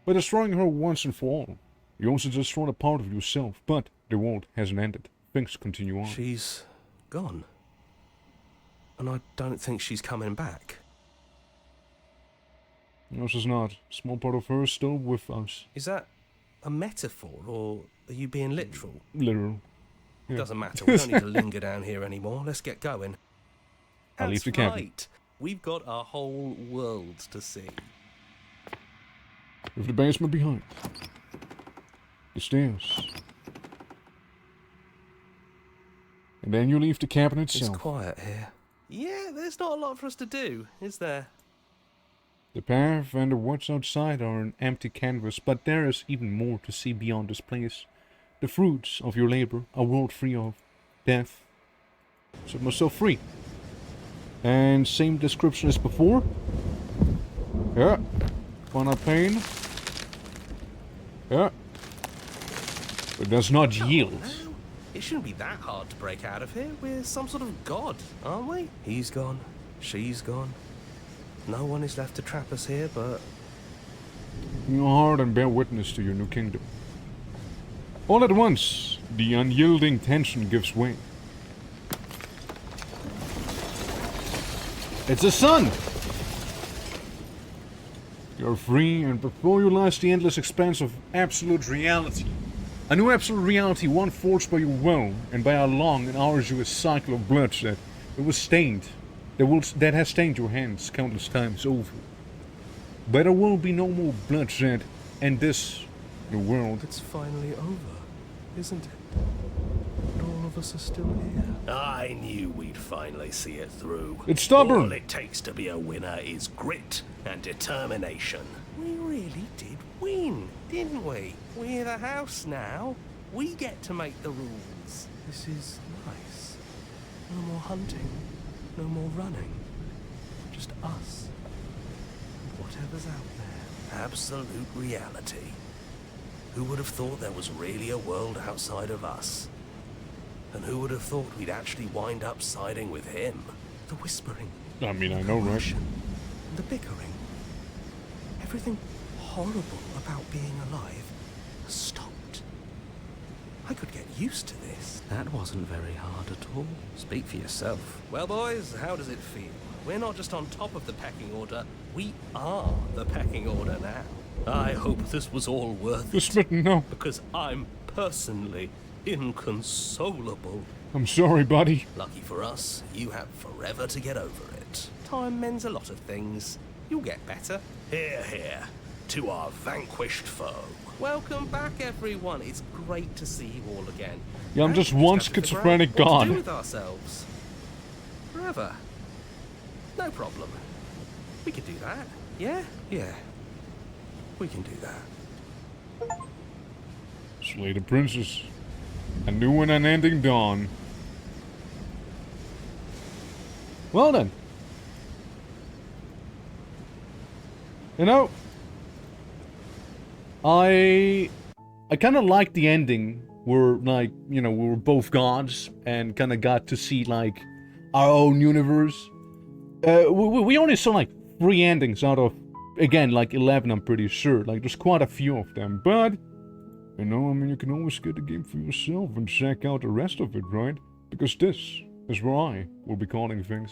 Speaker 1: By destroying her once and for all, you also destroyed a part of yourself, but the world hasn't ended. Things continue on.
Speaker 9: She's gone. And I don't think she's coming back.
Speaker 1: No, she's not. A small part of her is still with us.
Speaker 9: Is that a metaphor, or are you being literal?
Speaker 1: Literal.
Speaker 9: It
Speaker 1: Yeah.
Speaker 9: doesn't matter. We don't need to linger down here anymore. Let's get going.
Speaker 1: I'll leave the
Speaker 9: That's
Speaker 1: cabin.
Speaker 9: right. We've got a whole world to see.
Speaker 1: With the basement behind. The stairs. And then you leave the cabin itself.
Speaker 9: It's quiet here. Yeah, there's not a lot for us to do, is there?
Speaker 1: The path and the woods outside are an empty canvas, but there is even more to see beyond this place. The fruits of your labor, a world free of death. Set myself free.
Speaker 11: And same description as before. Yeah. Finite pain. Yeah. But does not yield.
Speaker 9: It shouldn't be that hard to break out of here. We're some sort of god, aren't we? He's gone. She's gone. No one is left to trap us here, but...
Speaker 11: Your heart and bear witness to your new kingdom. All at once, the unyielding tension gives way. It's the sun! You're free, and before you lies the endless expanse of absolute reality. A new absolute reality, one forged by your will, and by a long and arduous cycle of bloodshed that was stained, that has stained your hands countless times over. But there will be no more bloodshed, and this, the world...
Speaker 9: It's finally over, isn't it? But all of us are still here.
Speaker 3: I knew we'd finally see it through.
Speaker 11: It's stubborn.
Speaker 3: All it takes to be a winner is grit and determination.
Speaker 9: We really did win, didn't we? We're the house now. We get to make the rules. This is nice. No more hunting. No more running. Just us. And whatever's out there.
Speaker 3: Absolute reality. Who would have thought there was really a world outside of us? And who would have thought we'd actually wind up siding with him?
Speaker 9: The whispering.
Speaker 11: I mean, I know, right?
Speaker 9: The bickering. Everything horrible about being alive has stopped. I could get used to this.
Speaker 7: That wasn't very hard at all. Speak for yourself.
Speaker 9: Well, boys, how does it feel? We're not just on top of the pecking order, we are the pecking order now. I hope this was all worth it.
Speaker 11: Smitten, no.
Speaker 9: Because I'm personally inconsolable.
Speaker 11: I'm sorry, buddy.
Speaker 3: Lucky for us, you have forever to get over it.
Speaker 9: Time mends a lot of things. You'll get better.
Speaker 3: Hear, hear, to our vanquished foe.
Speaker 9: Welcome back, everyone. It's great to see you all again.
Speaker 11: Yeah, I'm just one schizophrenic
Speaker 9: what to
Speaker 11: god.
Speaker 9: do with ourselves. Forever. No problem. We could do that. Yeah?
Speaker 3: Yeah. We can do that.
Speaker 11: Slay the princess. A new and unending dawn. Well then. You know, I kind of liked the ending where, like, you know, we were both gods and kind of got to see, like, our own universe. We only saw, like, 3 endings out of, again, like, 11, I'm pretty sure. Like, there's quite a few of them, but, you know, I mean, you can always get the game for yourself and check out the rest of it, right? Because this is where I will be calling things.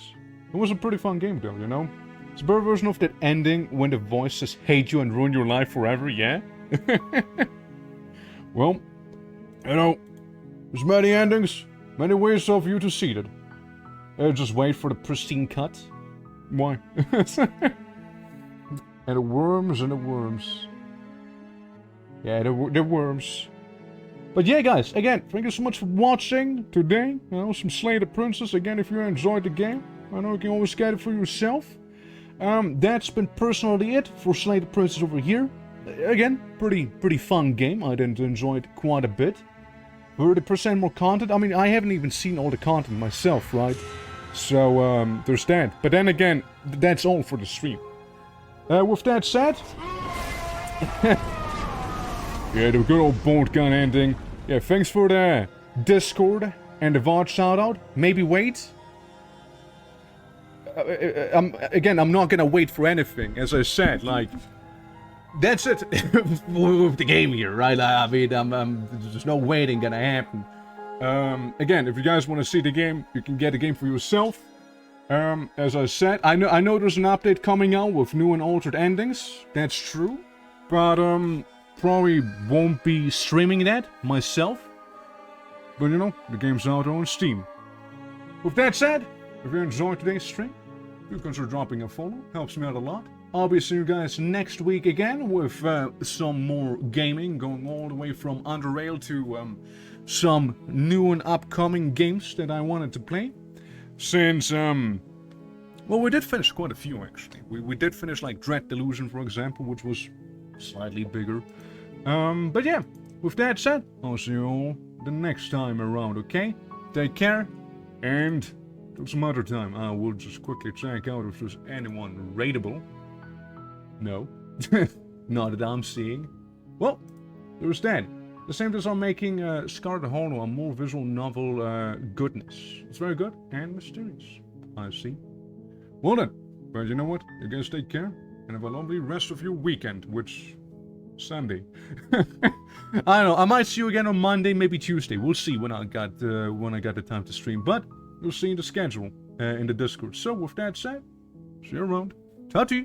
Speaker 11: It was a pretty fun game, though, you know? It's a better version of that ending when the voices hate you and ruin your life forever, yeah? Well, you know, there's many endings, many ways of you to see it. Just wait for the pristine cut. Why? And the worms and the worms. Yeah, the worms. But yeah, guys, again, thank you so much for watching today. You know, some Slay the Princess. Again, if you enjoyed the game, I know you can always get it for yourself. That's been personally it for Slay the Princess over here. Again, pretty fun game. I did enjoy it quite a bit. 30% more content. I mean, I haven't even seen all the content myself, right? So, there's that. But then again, that's all for the stream. With that said... yeah, the good old bolt gun ending. Yeah, thanks for the Discord and the VOD shoutout. Maybe wait. I'm not gonna wait for anything. As I said, like... That's it with the game here, right? I mean, there's no waiting gonna happen. Again, if you guys want to see the game, you can get the game for yourself. As I said, I know there's an update coming out with new and altered endings. That's true. But, probably won't be streaming that myself. But, you know, the game's out on Steam. With that said, if you enjoyed today's stream, you consider dropping a follow. Helps me out a lot. I'll be seeing you guys next week again with some more gaming, going all the way from Underrail to some new and upcoming games that I wanted to play. Since, well, we did finish quite a few, actually. We did finish, like, Dread Delusion, for example, which was slightly bigger. But yeah, with that said, I'll see you all the next time around, okay? Take care, and
Speaker 1: Till some other time, I will just quickly check out if there's anyone rateable. No. Not that I'm seeing. Well, there's that. The same as I'm making Scarlet Hollow a more visual novel goodness. It's very good and mysterious, I see. Well then, but you know what? You guys take care and have a lovely rest of your weekend, which... Sunday. I don't know, I might see you again on Monday, maybe Tuesday. We'll see when I got the time to stream, but you'll see in the schedule in the Discord. So with that said, see you around. Ta-ta!